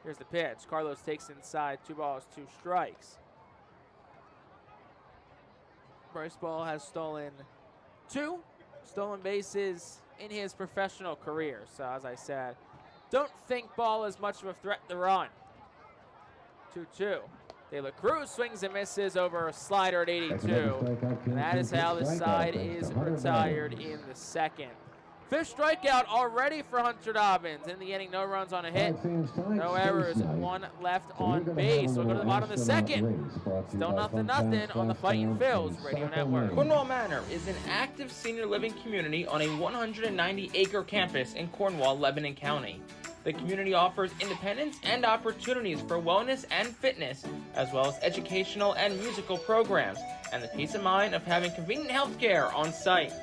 Here's the pitch. Carlos takes inside. 2 balls, 2 strikes. Bryce Ball has stolen 2 stolen bases in his professional career. So as I said, don't think Ball is much of a threat to run. 2-2. De La Cruz swings and misses over a slider at 82. And that is how the side is retired in the 2nd. 5th strikeout already for Hunter Dobbins. In the inning, no runs on a hit. No errors, 1 left on base. We'll go to the bottom of the 2nd. Still 0-0 on the Fightin Phillies Radio Network. Cornwall Manor is an active senior living community on a 190-acre campus in Cornwall, Lebanon County. The community offers independence and opportunities for wellness and fitness, as well as educational and musical programs, and the peace of mind of having convenient health care on site.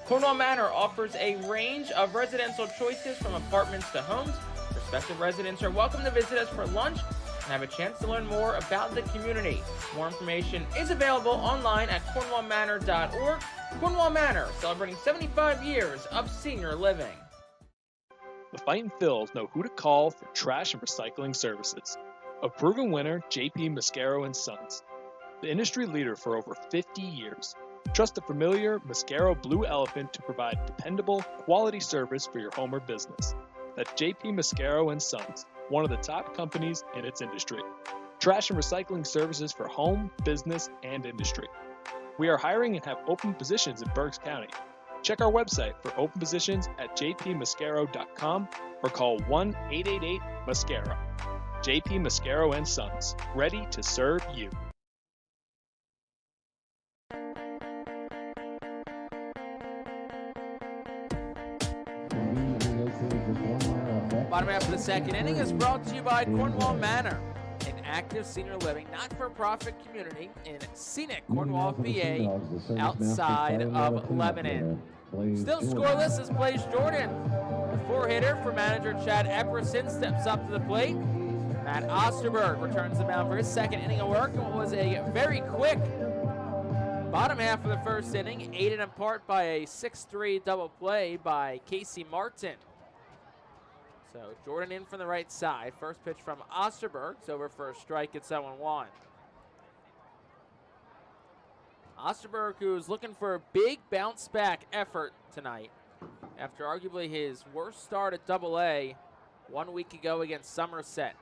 Cornwall Manor offers a range of residential choices from apartments to homes. Prospective residents are welcome to visit us for lunch and have a chance to learn more about the community. More information is available online at cornwallmanor.org. Cornwall Manor, celebrating 75 years of senior living. The Fightin Phils know who to call for trash and recycling services. A proven winner, JP Mascaro & Sons. The industry leader for over 50 years. Trust the familiar Mascaro Blue Elephant to provide dependable, quality service for your home or business. That's JP Mascaro & Sons, one of the top companies in its industry. Trash and recycling services for home, business, and industry. We are hiring and have open positions in Berks County. Check our website for open positions at jpmascaro.com or call 1-888-MASCARO. JP Mascaro and Sons, ready to serve you. Bottom half of the second inning is brought to you by Cornwall Manor, an active senior living not-for-profit community in scenic Cornwall, PA, outside of Lebanon. Still scoreless is Blaze Jordan. The four-hitter for manager Chad Epperson steps up to the plate. Matt Osterberg returns the mound for his second inning of work. It was a very quick bottom half of the first inning, aided in part by a 6-3 double play by Casey Martin. So Jordan in from the right side. First pitch from Osterberg. It's over for a strike. It's 0-1. Osterberg, who's looking for a big bounce-back effort tonight after arguably his worst start at Double-A 1 week ago against Somerset.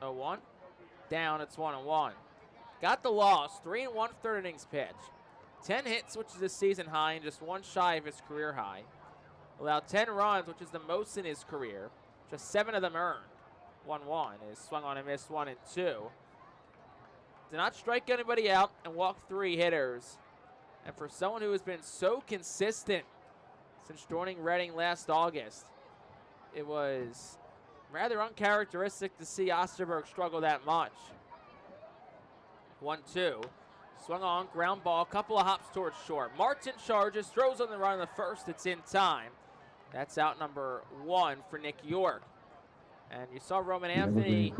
0-1. Down, it's 1-1. Got the loss. 3 1/3 innings pitch. 10 hits, which is his season high, and just one shy of his career high. Allowed 10 runs, which is the most in his career. Just 7 of them earned. 1-1 is swung on and missed 1 and 2. Did not strike anybody out and walk 3 hitters. And for someone who has been so consistent since joining Reading last August, it was rather uncharacteristic to see Osterberg struggle that much. 1-2. Swung on, ground ball, couple of hops towards short. Martin charges, throws on the run on the first. It's in time. That's out number 1 for Nick York. And you saw Roman Anthony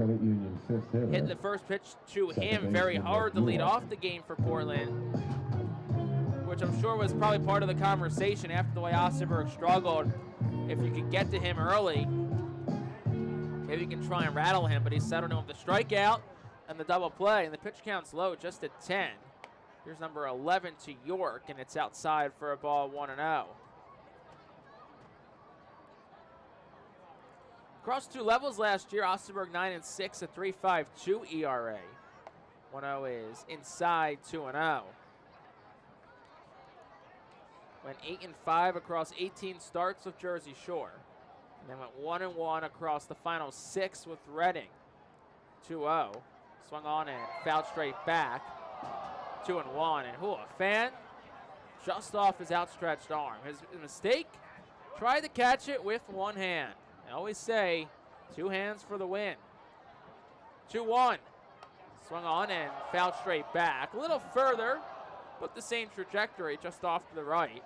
hit the first pitch to him very hard to lead off the game for Portland, which I'm sure was probably part of the conversation after the way Osterberg struggled. If you could get to him early, maybe you can try and rattle him, but he settled him with the strikeout and the double play, and the pitch count's low, just at 10. Here's number 11 to York, and it's outside for a ball, 1-0. Across 2 levels last year, Osterberg 9-6, a 3.52 ERA. 1-0 is inside 2-0. Went 8-5 across 18 starts with Jersey Shore. And then went 1-1 across the final 6 with Reading. 2-0. Swung on and fouled straight back. 2-1. And a fan just off his outstretched arm. His mistake, tried to catch it with one hand. I always say 2 hands for the win. 2-1. Swung on and fouled straight back. A little further, but the same trajectory, just off to the right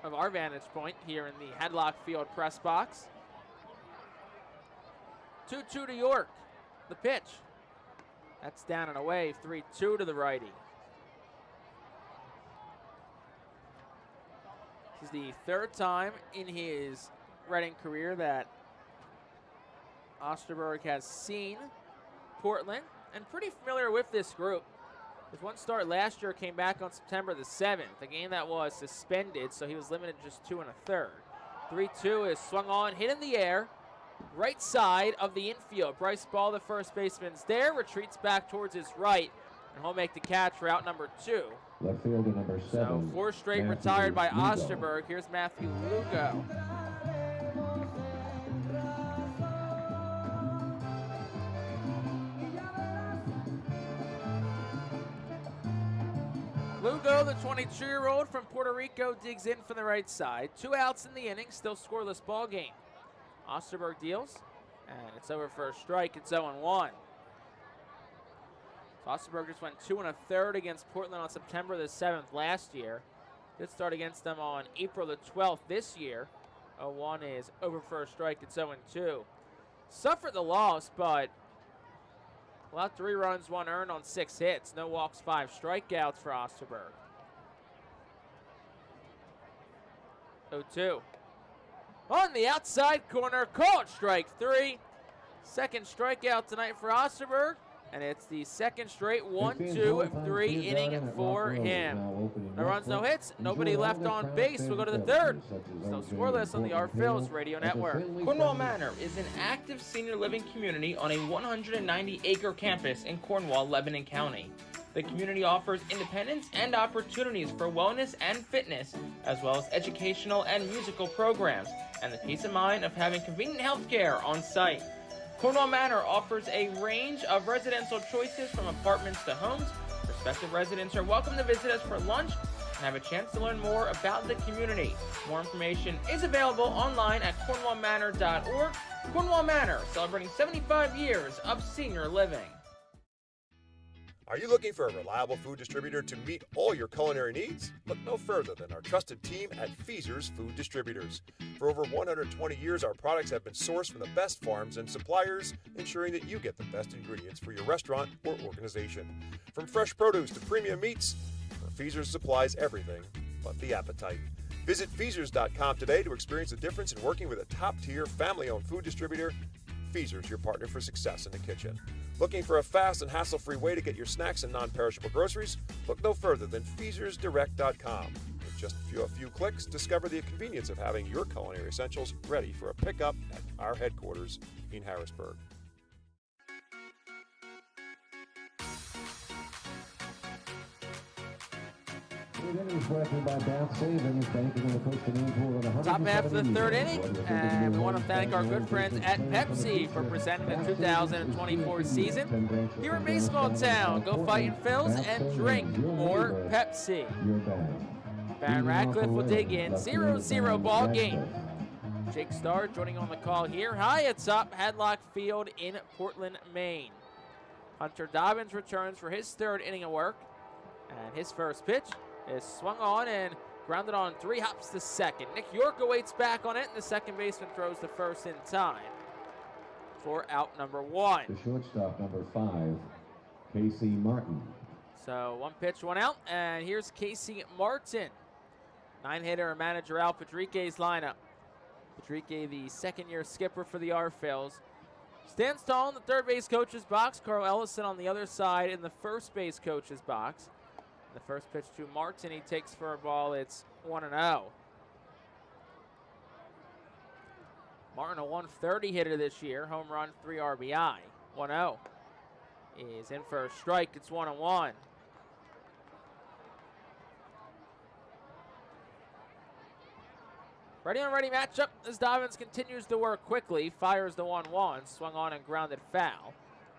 of our vantage point here in the Hadlock Field press box. 2-2 to York. The pitch. That's down and away. 3-2 to the righty. This is the 3rd time in his Reading career that Osterberg has seen Portland, and pretty familiar with this group. His one start last year came back on September the 7th, a game that was suspended, so he was limited to just 2 1/3. 3-2 is swung on, hit in the air, right side of the infield. Bryce Ball, the first baseman's there, retreats back towards his right, and he'll make the catch for out number 2. Left fielder number 7. So 4 straight retired by Osterberg. Here's Matthew Lugo. Lugo, the 22-year-old from Puerto Rico, digs in from the right side. 2 outs in the inning, still scoreless ball game. Osterberg deals, and it's over for a strike. It's 0-1. So Osterberg just went 2 1/3 against Portland on September the 7th last year. Did start against them on April the 12th this year. 0-1 is over for a strike. It's 0-2. Suffered the loss, but allowed 3 runs, 1 earned on 6 hits. No walks, 5 strikeouts for Osterberg. 0-2. On the outside corner, called strike 3. Second strikeout tonight for Osterberg, and it's the second straight 1-2-3 inning for him. No runs, no hits, nobody left on base. We'll go to the 3rd. Still scoreless on the Our Phillies Radio Network. Cornwall Manor is an active senior living community on a 190-acre campus in Cornwall, Lebanon County. The community offers independence and opportunities for wellness and fitness, as well as educational and musical programs, and the peace of mind of having convenient health care on site. Cornwall Manor offers a range of residential choices from apartments to homes. Prospective residents are welcome to visit us for lunch and have a chance to learn more about the community. More information is available online at cornwallmanor.org. Cornwall Manor, celebrating 75 years of senior living. Are you looking for a reliable food distributor to meet all your culinary needs? Look no further than our trusted team at Feaser's Food Distributors. For over 120 years, our products have been sourced from the best farms and suppliers, ensuring that you get the best ingredients for your restaurant or organization. From fresh produce to premium meats, Feaser's supplies everything but the appetite. Visit Feasers.com today to experience the difference in working with a top-tier, family-owned food distributor. Feaser's, your partner for success in the kitchen. Looking for a fast and hassle-free way to get your snacks and non-perishable groceries? Look no further than FeasersDirect.com. With just a few clicks, discover the convenience of having your culinary essentials ready for a pickup at our headquarters in Harrisburg. Top half of the third inning, and we want to thank our good friends at Pepsi for presenting the 2024 season here in Baseball Town. Go Fightin' Phils and drink more Pepsi. Baron Radcliffe will dig in. 0-0 ball game. Jake Starr joining on the call here. High atop Hadlock Field in Portland, Maine. Hunter Dobbins returns for his third inning of work, and his first pitch is swung on and grounded on 3 hops to second. Nick York awaits back on it, and the second baseman throws the first in time for out number 1. The shortstop, number 5, Casey Martin. So 1 pitch, 1 out, and here's Casey Martin. 9-hitter manager Al Padrique's lineup. Padrique, the second-year skipper for the R-Phils, stands tall in the third base coach's box. Carl Ellison on the other side in the first base coach's box. The first pitch to Martin, he takes for a ball. It's 1-0. Martin, a 130 hitter this year, home run, 3 RBI. 1-0 is in for a strike. It's 1-1. Ready on ready matchup as Dobbins continues to work quickly. Fires the 1-1, swung on and grounded foul.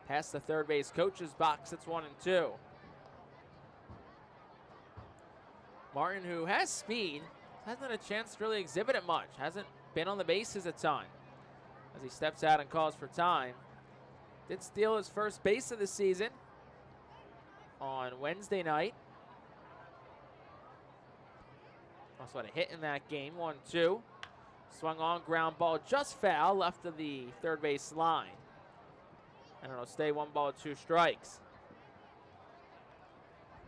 Past the third base coach's box, it's 1-2. Martin, who has speed, hasn't had a chance to really exhibit it much. Hasn't been on the bases a ton. As he steps out and calls for time. Did steal his first base of the season on Wednesday night. Also had a hit in that game, 1-2. Swung on, ground ball, just foul, left of the third base line. And it'll stay 1 ball, 2 strikes.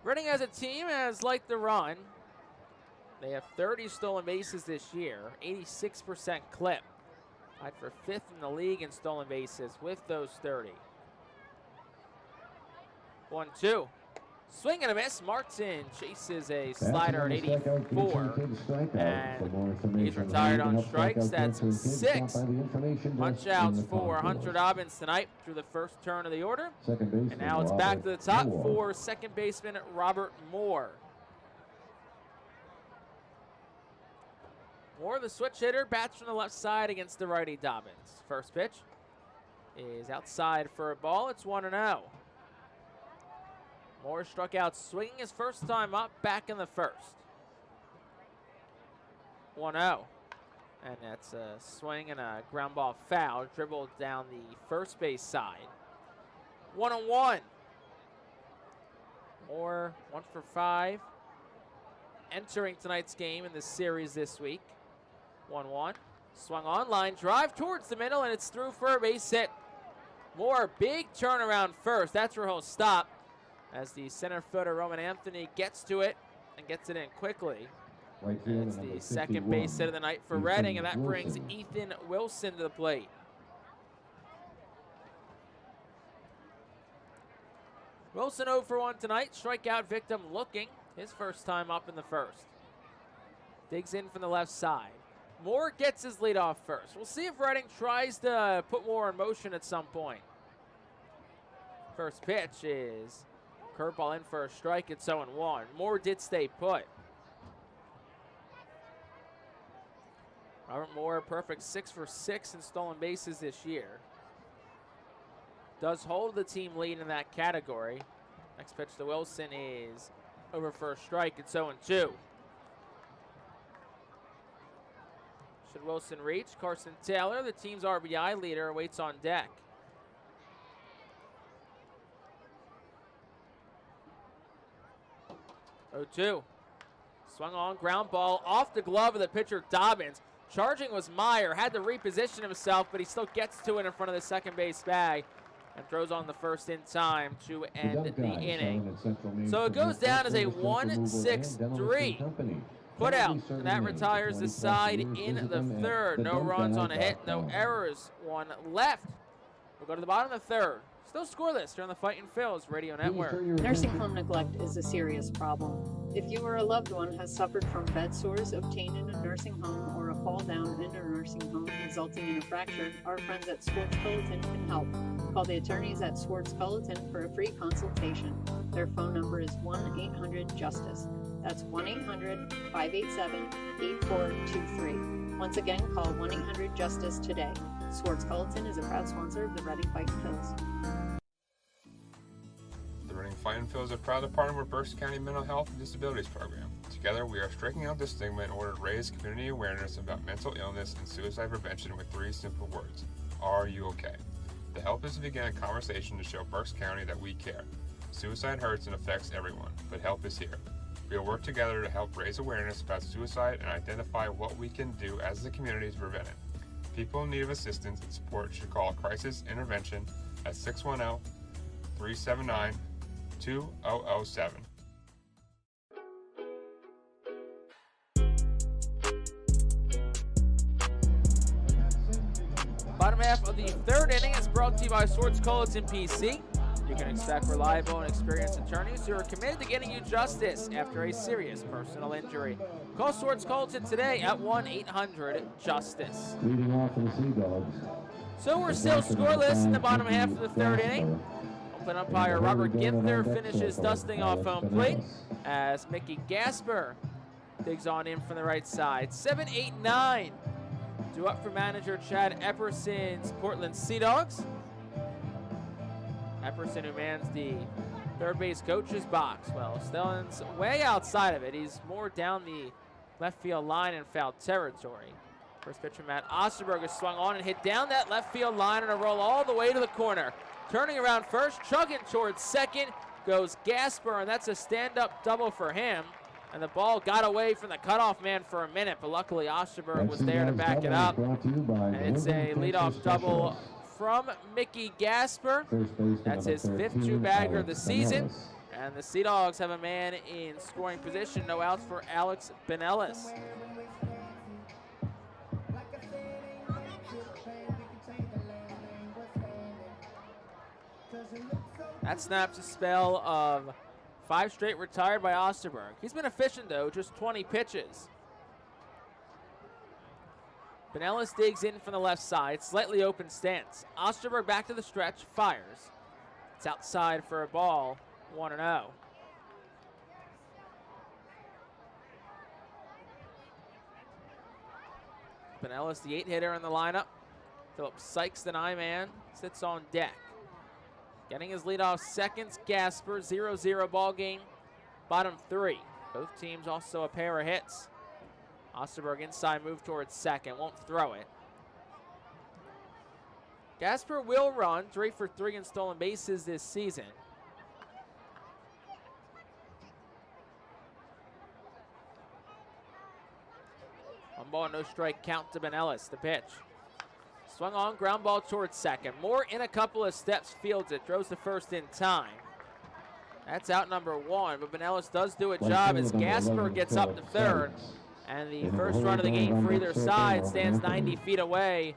Reading as a team has liked the run. They have 30 stolen bases this year, 86% clip. Tied for 5th in the league in stolen bases with those 30. 1-2. Swing and a miss. Martin chases a slider at 84. And he's retired on strikes. That's 6 punch outs for Hunter Dobbins tonight through the first turn of the order. And now it's back to the top for second baseman Robert Moore. Moore, the switch hitter, bats from the left side against the righty Dobbins. First pitch is outside for a ball. It's 1-0. Moore struck out swinging his first time up back in the first. 1-0. And that's a swing and a ground ball foul, dribbled down the first base side. 1-1. Moore 1 for 5. Entering tonight's game in the series this week. 1-1. Swung on, line drive towards the middle, and it's through for a base hit. Moore, big turnaround first. That's where he'll stop as the center fielder Roman Anthony gets to it and gets it in quickly. It's the second base hit of the night for Reading, and that brings Ethan Wilson to the plate. Wilson 0 for 1 tonight. Strikeout victim looking. His first time up in the first. Digs in from the left side. Moore gets his lead off first. We'll see if Reading tries to put Moore in motion at some point. First pitch is Curveball in for a strike. It's 0-1. Moore did stay put. Robert Moore, perfect 6 for 6 in stolen bases this year. Does hold the team lead in that category. Next pitch to Wilson is over for a strike. It's 0-2. Should Wilson reach? Carson Taylor, the team's RBI leader, waits on deck. Oh, 2. Swung on, ground ball off the glove of the pitcher Dobbins. Charging was Meyer, had to reposition himself, but he still gets to it in front of the second base bag and throws on the first in time to end the inning. So it goes down as a 1-6-3 put out, and that retires the side in the third. No runs on a hit, no errors, 1 left. We'll go to the bottom of the third. Still scoreless here on the Fightin' Phillies Radio Network. Nursing home neglect is a serious problem. If you or a loved one has suffered from bed sores obtained in a nursing home or a fall down in a nursing home resulting in a fracture, our friends at Swartz Culleton can help. Call the attorneys at Swartz Culleton for a free consultation. Their phone number is 1-800-JUSTICE. That's 1-800-587-8423. Once again, call 1-800-JUSTICE today. Swartz Culleton is a proud sponsor of the Reading Fightin' Phils. The Reading Fightin' Phils are proud to partner with Berks County Mental Health and Disabilities Program. Together, we are striking out the stigma in order to raise community awareness about mental illness and suicide prevention with 3 simple words. Are you okay? The help is to begin a conversation to show Berks County that we care. Suicide hurts and affects everyone, but help is here. We will work together to help raise awareness about suicide and identify what we can do as a community to prevent it. People in need of assistance and support should call Crisis Intervention at 610-379-2007. Bottom half of the third inning is brought to you by Swartz Culleton PC. You can expect reliable and experienced attorneys who are committed to getting you justice after a serious personal injury. Call Swartz Culleton today at 1-800-JUSTICE. Leading off for the Sea Dogs. So we're still scoreless in the bottom half of the third inning. Open umpire Robert Ginther finishes dusting off home plate as Mickey Gasper digs on in from the right side. 7-8-9. Due up for manager Chad Epperson's Portland Sea Dogs. Epperson, who mans the third base coach's box. Well, Stellan's way outside of it. He's more down the left field line in foul territory. First pitch from Matt Osterberg is swung on and hit down that left field line and a roll all the way to the corner. Turning around first, chugging towards second, goes Gasper, and that's a stand-up double for him. And the ball got away from the cutoff man for a minute, but luckily Osterberg was there to back it up. And it's a leadoff double from Mickey Gasper. That's his 5th two-bagger of the season. And the Sea Dogs have a man in scoring position. No outs for Alex Benellis. That snaps a spell of 5 straight retired by Osterberg. He's been efficient, though, just 20 pitches. Benellis digs in from the left side, slightly open stance. Osterberg back to the stretch, fires. It's outside for a ball, 1-0. Benellis, the 8-hitter in the lineup. Philip Sykes, the 9-man, sits on deck. Getting his leadoff seconds, Gasper, 0-0 ball game. Bottom 3. Both teams also a pair of hits. Osterberg inside move towards second, won't throw it. Gasper will run, 3 for 3 in stolen bases this season. One ball, no strike count to Benellis, the pitch. Swung on, ground ball towards second. Moore in a couple of steps, fields it, throws the first in time. That's out number 1, but Benellis does do a job as Gasper gets up to third. And the first run of the game for either side stands 90 feet away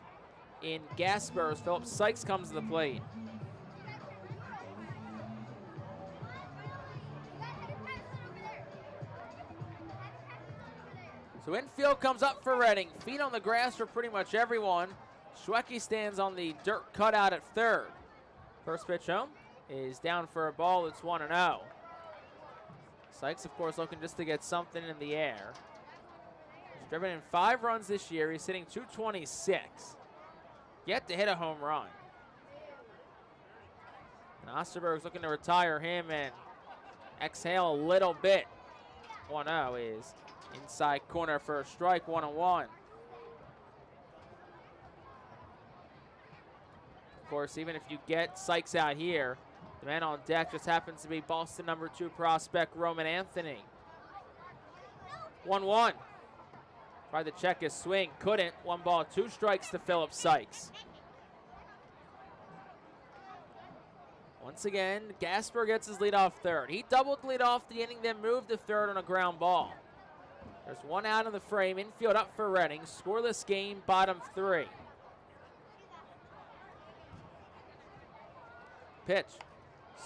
in Gasper as Philip Sykes comes to the plate. So infield comes up for Reading. Feet on the grass for pretty much everyone. Schwecke stands on the dirt cutout at third. First pitch home is down for a ball. It's 1-0. Sykes, of course, looking just to get something in the air. He's driven in 5 runs this year. He's hitting .226. Yet to hit a home run. And Osterberg's looking to retire him and exhale a little bit. 1-0 is inside corner for a strike, 1-1. Of course, even if you get Sykes out here, the man on deck just happens to be Boston number 2 prospect Roman Anthony. 1-1. Tried to check his swing, couldn't. 1 ball, 2 strikes to Philip Sykes. Once again, Gasper gets his leadoff third. He doubled lead off the inning, then moved to third on a ground ball. There's 1 out in the frame. Infield up for Reading. Scoreless game, bottom 3. Pitch.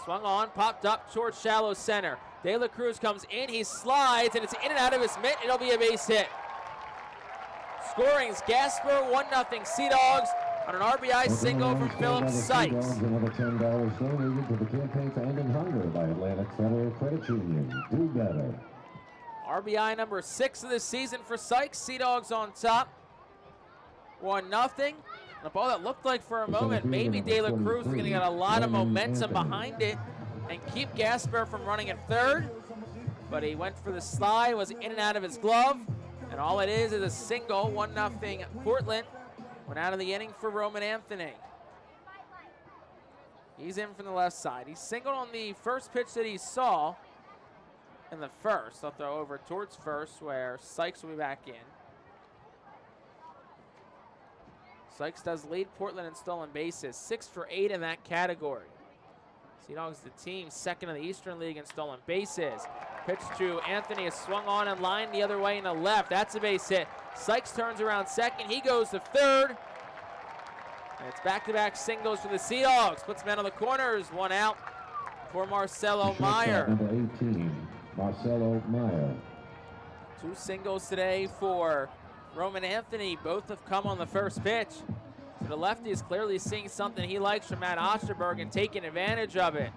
Swung on, popped up towards shallow center. De La Cruz comes in, he slides, and it's in and out of his mitt. It'll be a base hit. Scoring is Gasper, 1-0 Sea Dogs on an RBI single from Philip Sykes. Another $10 donated to the campaign to ending hunger by Atlantic Federal Credit Union. Do better. RBI number 6 of the season for Sykes. Sea Dogs on top. 1-0. A ball that looked like for a moment maybe De La Cruz was going to get a lot of momentum behind it and keep Gasper from running at third. But he went for the slide, was in and out of his glove. And all it is a single, 1-0 Portland. Went out of the inning for Roman Anthony. He's in from the left side. He singled on the first pitch that he saw in the first. They'll throw over towards first where Sykes will be back in. Sykes does lead Portland in stolen bases, 6 for 8 in that category. Sea Dogs the team, second in the Eastern League in stolen bases. Pitch to Anthony is swung on and lined the other way in the left. That's a base hit. Sykes turns around second. He goes to third. And it's back-to-back singles for the Sea Dogs. Puts men on the corners. 1 out for Marcelo Meyer. Number 18, Marcelo Meyer. 2 singles today for Roman Anthony. Both have come on the first pitch. So the lefty is clearly seeing something he likes from Matt Osterberg and taking advantage of it.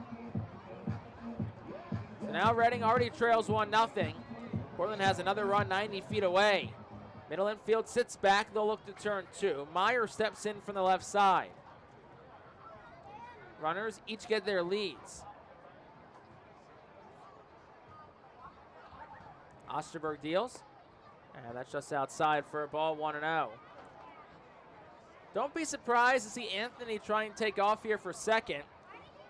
So now Reading already trails 1-0. Portland has another run 90 feet away. Middle infield sits back. They'll look to turn 2. Meyer steps in from the left side. Runners each get their leads. Osterberg deals. And that's just outside for a ball, 1-0. Don't be surprised to see Anthony try and take off here for second.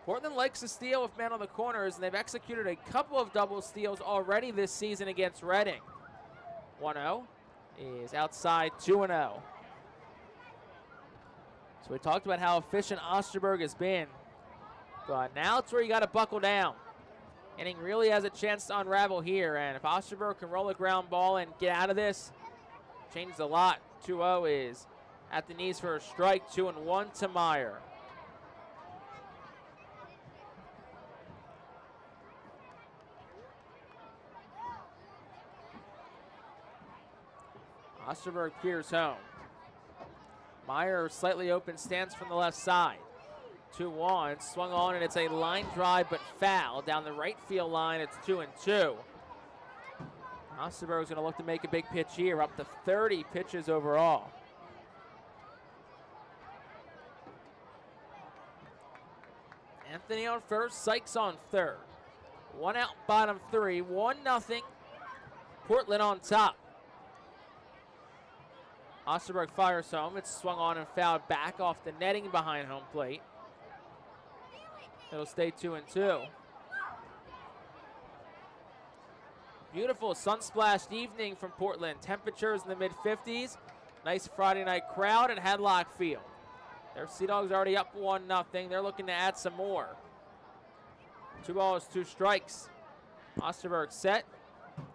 Portland likes to steal with men on the corners, and they've executed a couple of double steals already this season against Reading. 1-0 is outside, 2-0. So we talked about how efficient Osterberg has been, but now it's where you got to buckle down. Inning really has a chance to unravel here, and if Osterberg can roll a ground ball and get out of this, changes a lot. 2-0 is at the knees for a strike, 2-1 to Meyer. Osterberg peers home. Meyer slightly open stance from the left side. 2-1, swung on, and it's a line drive, but foul down the right field line. It's 2-2. Osterberg's going to look to make a big pitch here, up to 30 pitches overall. Anthony on first, Sykes on third. 1 out, bottom 3, 1-0. Portland on top. Osterberg fires home. It's swung on and fouled back off the netting behind home plate. It'll stay 2-2. Beautiful sun-splashed evening from Portland. Temperatures in the mid-50s. Nice Friday night crowd at Hadlock Field. Their Sea Dogs already up 1-0. They're looking to add some more. 2 balls, 2 strikes. Osterberg set.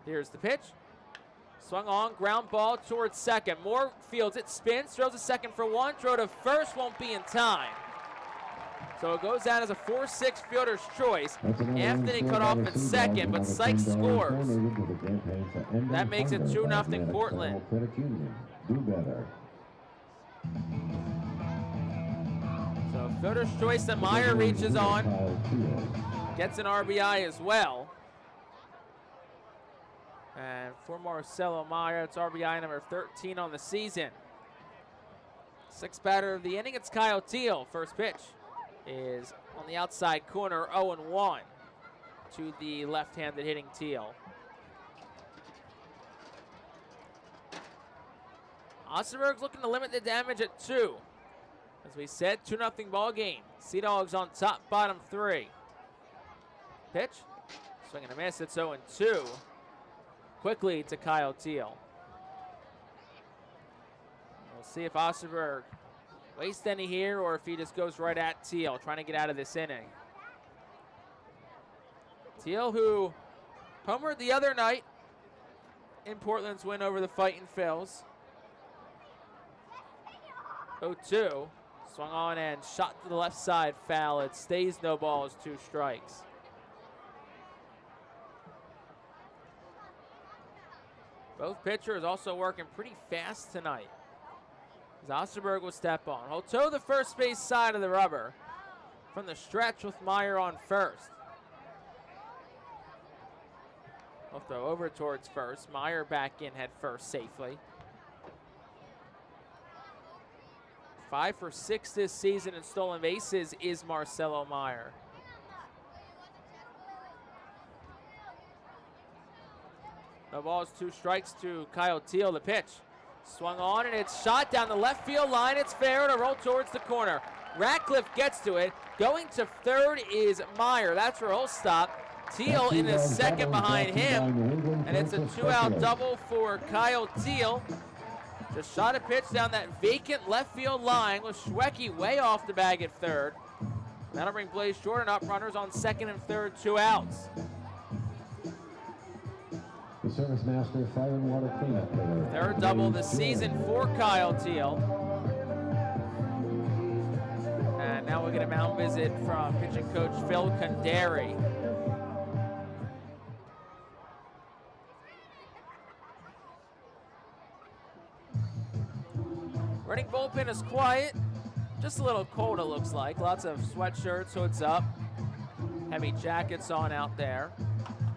Here's the pitch. Swung on, ground ball towards second. Moore fields it, spins, throws a second for 1. Throw to first, won't be in time. So it goes out as a 4-6 fielder's choice. Anthony cut off at second, but Sykes scores. That makes it 2-0 Portland. Do better. So Fielder's choice that Meyer reaches on. Gets an RBI as well. And for Marcelo Meyer, it's RBI number 13 on the season. Sixth batter of the inning, it's Kyle Teal. First pitch is on the outside corner, 0-1 to the left-handed hitting Teal. Osterberg's looking to limit the damage at 2. As we said, 2-0 ball game. Sea Dogs on top, bottom 3. Pitch, swing and a miss, it's 0-2. Quickly to Kyle Teal. We'll see if Osterberg wastes any here or if he just goes right at Teal, trying to get out of this inning. Teal, who homered the other night in Portland's win over the Fightin Phillies. 0-2. Swung on and shot to the left side, foul. It stays no balls, 2 strikes. Both pitchers also working pretty fast tonight. As Osterberg will step on. He'll toe the first base side of the rubber from the stretch with Meyer on first. He'll throw over towards first. Meyer back in head first safely. 5 for 6 this season in stolen bases is Marcelo Meyer. No balls, 2 strikes to Kyle Teal. The pitch swung on and it's shot down the left field line. It's fair to roll towards the corner. Ratcliffe gets to it. Going to third is Meyer. That's where he'll stop. Teal in the second behind him. And it's a 2-out double for Kyle Teal. Just shot a pitch down that vacant left field line with Schwecke way off the bag at third. That'll bring Blaze Jordan up. Runners on second and third, 2 outs. The Service Master Fire and Water Cleanup. Third double this season for Kyle Teal. And now we'll get a mound visit from pitching coach Phil Condary. Reading bullpen is quiet. Just a little cold, it looks like. Lots of sweatshirts, hoods up. Heavy jackets on out there.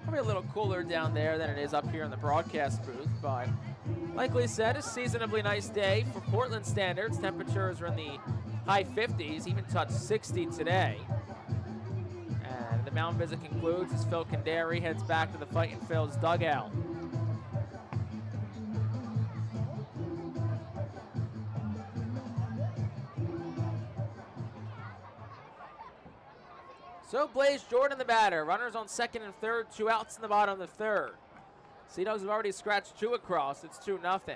Probably a little cooler down there than it is up here in the broadcast booth, but like we said, a seasonably nice day for Portland standards. Temperatures are in the high 50s, even touched 60 today. And the mound visit concludes as Phil Condary heads back to the Fightin Phillies dugout. So Blaze Jordan the batter. Runners on second and third, 2 outs in the bottom of the third. Sea Dogs have already scratched 2 across. It's 2-0.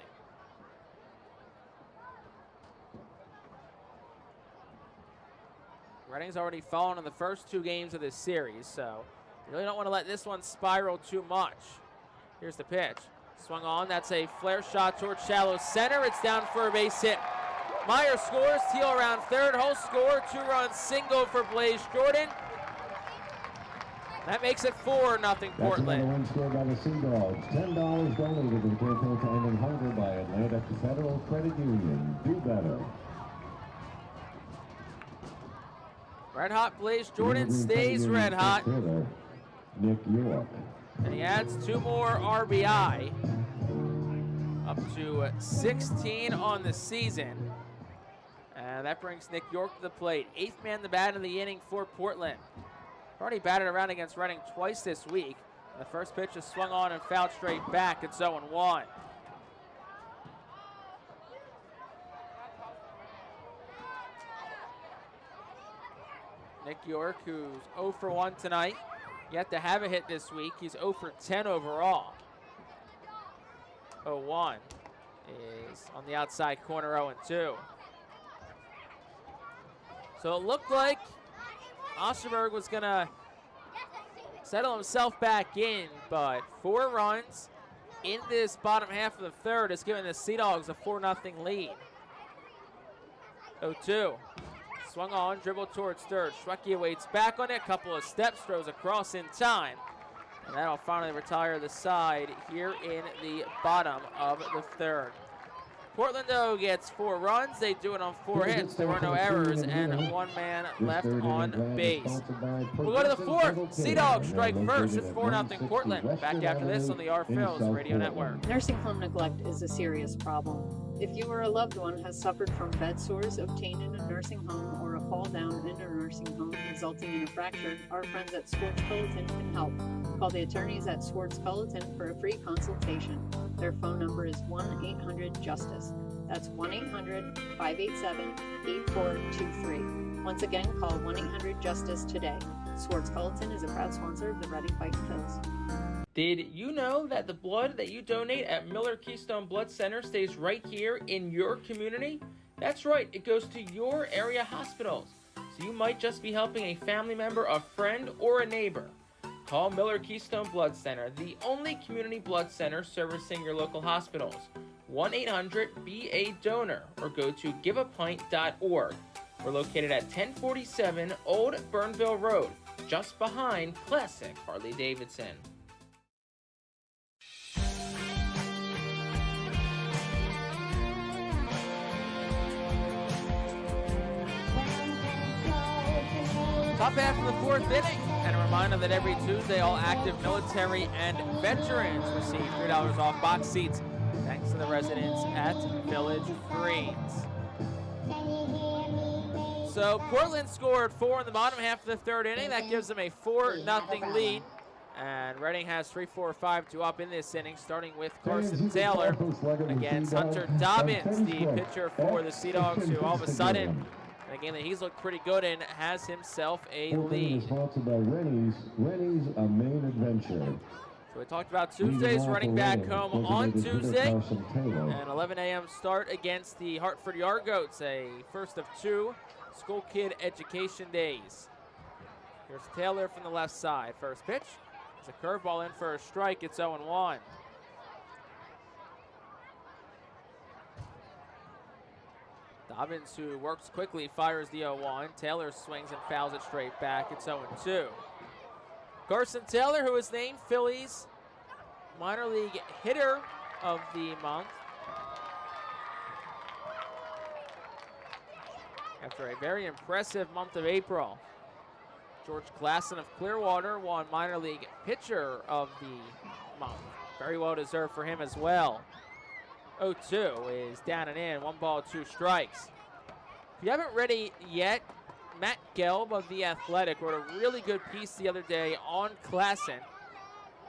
Reading's already fallen in the first 2 games of this series, so you really don't want to let this one spiral too much. Here's the pitch. Swung on. That's a flare shot towards shallow center. It's down for a base hit. Meyer scores. Teal around third. He'll score. 2-run single for Blaze Jordan. That makes it 4-0 Portland. One scored by the Sea Dogs. $10 donated to the campaign to ending hunger by Atlantic Federal Credit Union. Do better. Red hot Blaze Jordan stays red hot. Nick York. And he adds 2 more RBI. Up to 16 on the season. And that brings Nick York to the plate. 8th man to bat in the inning for Portland. Already batted around against Reading twice this week. The first pitch is swung on and fouled straight back. It's 0-1. Nick York, who's 0 for 1 tonight, yet to have a hit this week. He's 0 for 10 overall. 0-1 is on the outside corner, 0-2. So it looked like Osterberg was going to settle himself back in, but 4 runs in this bottom half of the third has given the Sea Dogs a 4-0 lead. 0-2. Swung on, dribbled towards third. Schwecke waits back on it, a couple of steps, throws across in time. And that'll finally retire the side here in the bottom of the third. Portland, though, gets 4 runs. They do it on 4 hits. There were no errors, and 1 man left on base. We'll go to the 4th. Sea Dogs strike first. It's 4-0 Portland. Back after this on the R Phillies Radio Network. Nursing home neglect is a serious problem. If you or a loved one has suffered from bed sores obtained in a nursing home or a fall down in a nursing home resulting in a fracture, our friends at Swartz Culleton can help. Call the attorneys at Swartz Culleton for a free consultation. Their phone number is 1-800-JUSTICE. That's 1-800-587-8423. Once again, call 1-800-JUSTICE today. Swartz Culleton is a proud sponsor of the Reading Fightin Phillies. Did you know that the blood that you donate at Miller Keystone Blood Center stays right here in your community? That's right, it goes to your area hospitals. So you might just be helping a family member, a friend, or a neighbor. Call Miller Keystone Blood Center, the only community blood center servicing your local hospitals. 1-800-BA-DONOR or go to giveapint.org. We're located at 1047 Old Burnville Road, just behind classic Harley-Davidson. Top half of the 4th inning, and a reminder that every Tuesday, all active military and veterans receive $3 off box seats, thanks to the residents at Village Greens. So Portland scored 4 in the bottom half of the 3rd inning. That gives them a 4-0 lead. And Reading has 3-4-5 up in this inning, starting with Carson Taylor against Hunter Dobbins, the pitcher for the Sea Dogs, who all of a sudden, in a game that he's looked pretty good in, has himself a lead. Sponsored by Rennie's A Main Adventure. So we talked about Tuesdays, running back home on Tuesday. An 11 a.m. start against the Hartford Yargoats, a first of 2 school kid education days. Here's Taylor from the left side. First pitch. It's a curveball in for a strike. It's 0-1. Dobbins, who works quickly, fires the 0-1. Taylor swings and fouls it straight back. It's 0-2. Carson Taylor, who is named Phillies minor league hitter of the month after a very impressive month of April. George Klassen of Clearwater won minor league pitcher of the month. Very well deserved for him as well. 0-2 is down and in, 1 ball, 2 strikes. If you haven't read it yet, Matt Gelb of The Athletic wrote a really good piece the other day on Klassen.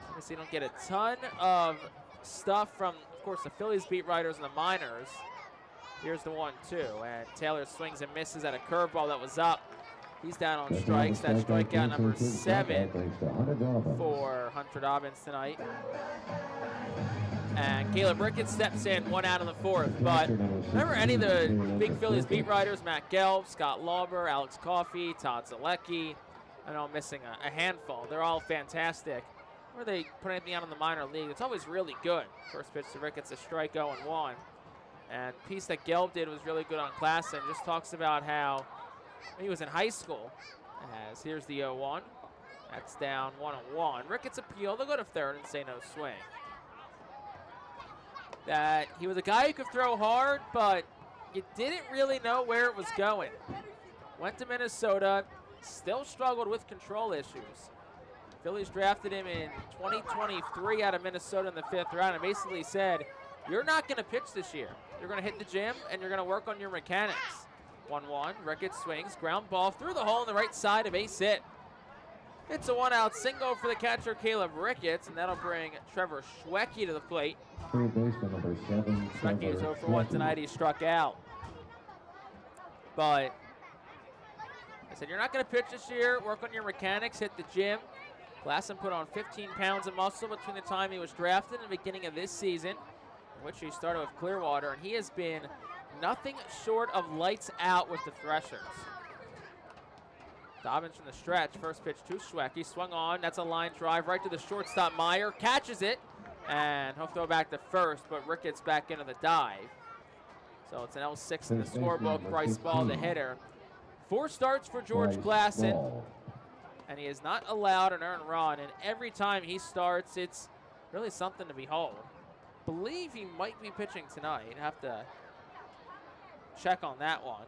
Obviously, you don't get a ton of stuff from, of course, the Phillies beat writers and the minors. Here's the 1-2, and Taylor swings and misses at a curveball that was up. He's down on strikes. That's strikeout number 7 for Hunter Dobbins tonight. And Caleb Ricketts steps in, 1 out in the 4th. But remember any of the big Phillies beat writers, Matt Gelb, Scott Lauber, Alex Coffey, Todd Zalecki. I know I'm missing a handful. They're all fantastic. Where they put anything out in the minor league, it's always really good. First pitch to Ricketts, a strike, 0-1. And the piece that Gelb did was really good on Klassen. Just talks about how he was in high school. As here's the 0-1. That's down 1-1. Ricketts appeal. They'll go to 3rd and say no swing. That he was a guy who could throw hard, but you didn't really know where it was going. Went to Minnesota, still struggled with control issues. Phillies drafted him in 2023 out of Minnesota in the 5th round and basically said, you're not going to pitch this year. You're going to hit the gym, and you're going to work on your mechanics. 1-1, Ricketts swings, ground ball through the hole on the right side, a base hit. It's a 1-out single for the catcher, Caleb Ricketts, and that'll bring Trevor Schwecke to the plate. Third baseman number 7. Schwecke is 0 for 1 tonight. He struck out. But I said, you're not going to pitch this year. Work on your mechanics, hit the gym. Klassen put on 15 pounds of muscle between the time he was drafted and the beginning of this season, in which he started with Clearwater, and he has been nothing short of lights out with the Threshers. Dobbins from the stretch. First pitch to Schwecke. Swung on. That's a line drive right to the shortstop. Meyer catches it, and he'll throw back to first, but Ricketts back into the dive. So it's an L6 in the scorebook. Bryce Ball, the hitter. 4 starts for George Klassen, and he has not allowed an earned run, and every time he starts, it's really something to behold. Believe he might be pitching tonight. Have to check on that one.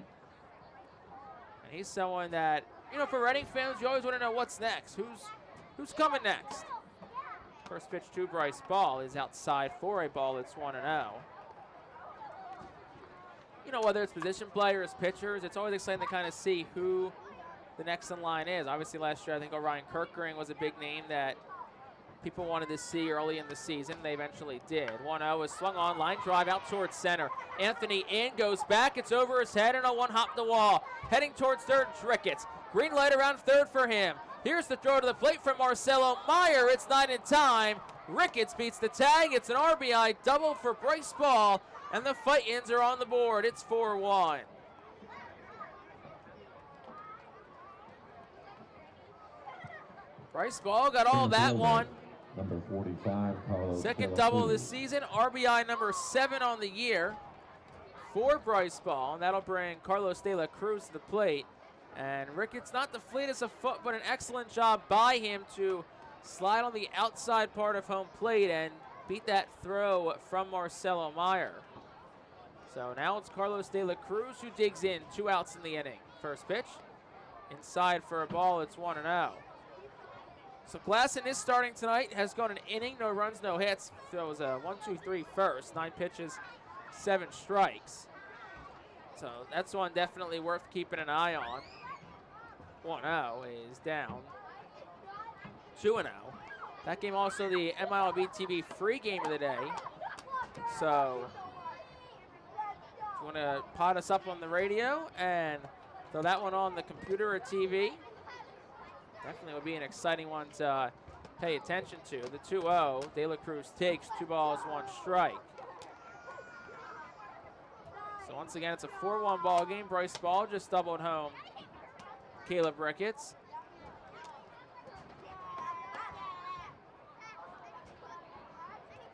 And he's someone that, for Reading fans, you always want to know what's next. Who's coming next? First pitch to Bryce Ball is outside for a ball. It's 1-0. Whether it's position players, pitchers, it's always exciting to kind of see who the next in line is. Obviously, last year, I think Orion Kirkering was a big name that people wanted to see early in the season. They eventually did. 1-0 is swung on, line drive out towards center. Anthony in, goes back, it's over his head, and a one-hop the wall. Heading towards third, Ricketts. Green light around third for him. Here's the throw to the plate from Marcelo Meyer. It's not in time. Ricketts beats the tag. It's an RBI double for Bryce Ball, and the Fight-Ins are on the board. It's 4-1. Bryce Ball got all that one. Number 45, Carlos. Second double this season, RBI number 7 on the year for Bryce Ball, and that'll bring Carlos De La Cruz to the plate. And Ricketts, not the fleetest of foot, but an excellent job by him to slide on the outside part of home plate and beat that throw from Marcelo Meyer. So now it's Carlos De La Cruz who digs in. 2 outs in the inning. First pitch, inside for a ball. It's 1-0. So Glasson is starting tonight, has gone an inning, no runs, no hits. Throws a 1-2-3 first, 9 pitches, 7 strikes. So that's one definitely worth keeping an eye on. 1-0 is down. 2-0. That game also the MILB TV free game of the day. So if you want to pot us up on the radio and throw that one on the computer or TV, definitely would be an exciting one to pay attention to. The 2-0, De La Cruz takes 2 balls, 1 strike. So once again, it's a 4-1 ball game. Bryce Ball just doubled home Caleb Ricketts.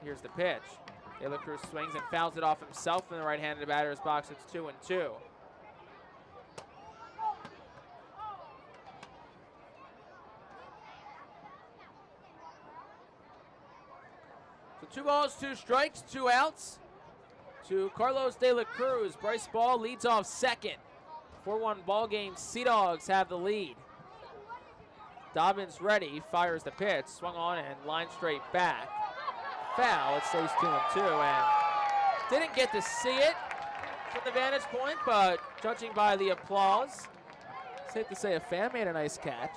Here's the pitch. De La Cruz swings and fouls it off himself in the right-handed batter's box. It's 2-2. So 2 balls, 2 strikes, 2 outs to Carlos De La Cruz. Bryce Ball leads off second. 4-1 ball game. Sea Dogs have the lead. Dobbins ready, fires the pitch, swung on and line straight back. Foul, it stays 2-2, and didn't get to see it from the vantage point, but judging by the applause, safe to say a fan made a nice catch.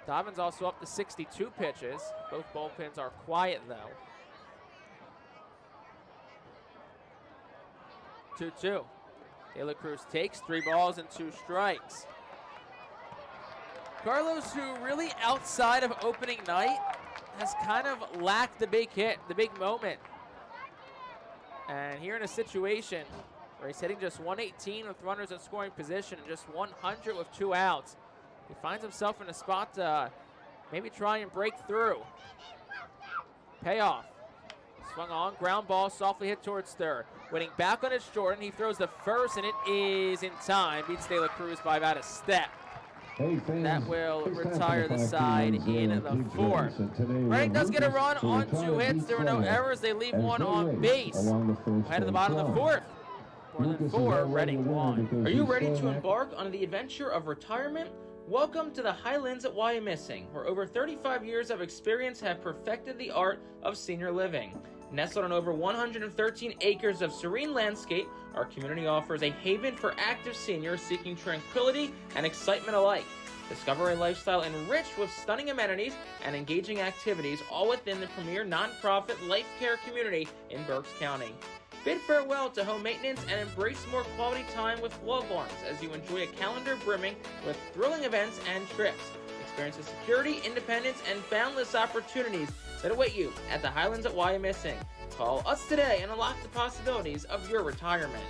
Dobbins also up to 62 pitches. Both bullpens are quiet though. 2-2. De La Cruz takes 3 balls and 2 strikes. Carlos, who really outside of opening night has kind of lacked the big hit, the big moment. And here in a situation where he's hitting just 118 with runners in scoring position and just 100 with 2 outs, he finds himself in a spot to maybe try and break through. Payoff. Swung on, ground ball, softly hit towards third. Waiting back on his Jordan, he throws the first, and it is in time. Beats De La Cruz by about a step. That will retire the side in the 4th. Reading does get a run on 2 hits. There were no errors. They leave 1 on base. Ahead of the bottom of the 4th. Portland 4, Reading 1. Are you ready to embark on the adventure of retirement? Welcome to the Highlands at Wyomissing, where over 35 years of experience have perfected the art of senior living. Nestled on over 113 acres of serene landscape, our community offers a haven for active seniors seeking tranquility and excitement alike. Discover a lifestyle enriched with stunning amenities and engaging activities, all within the premier nonprofit life care community in Berks County. Bid farewell to home maintenance and embrace more quality time with loved ones as you enjoy a calendar brimming with thrilling events and trips. Experience the security, independence, and boundless opportunities that await you at the Highlands at Wyomissing. Call us today and unlock the possibilities of your retirement.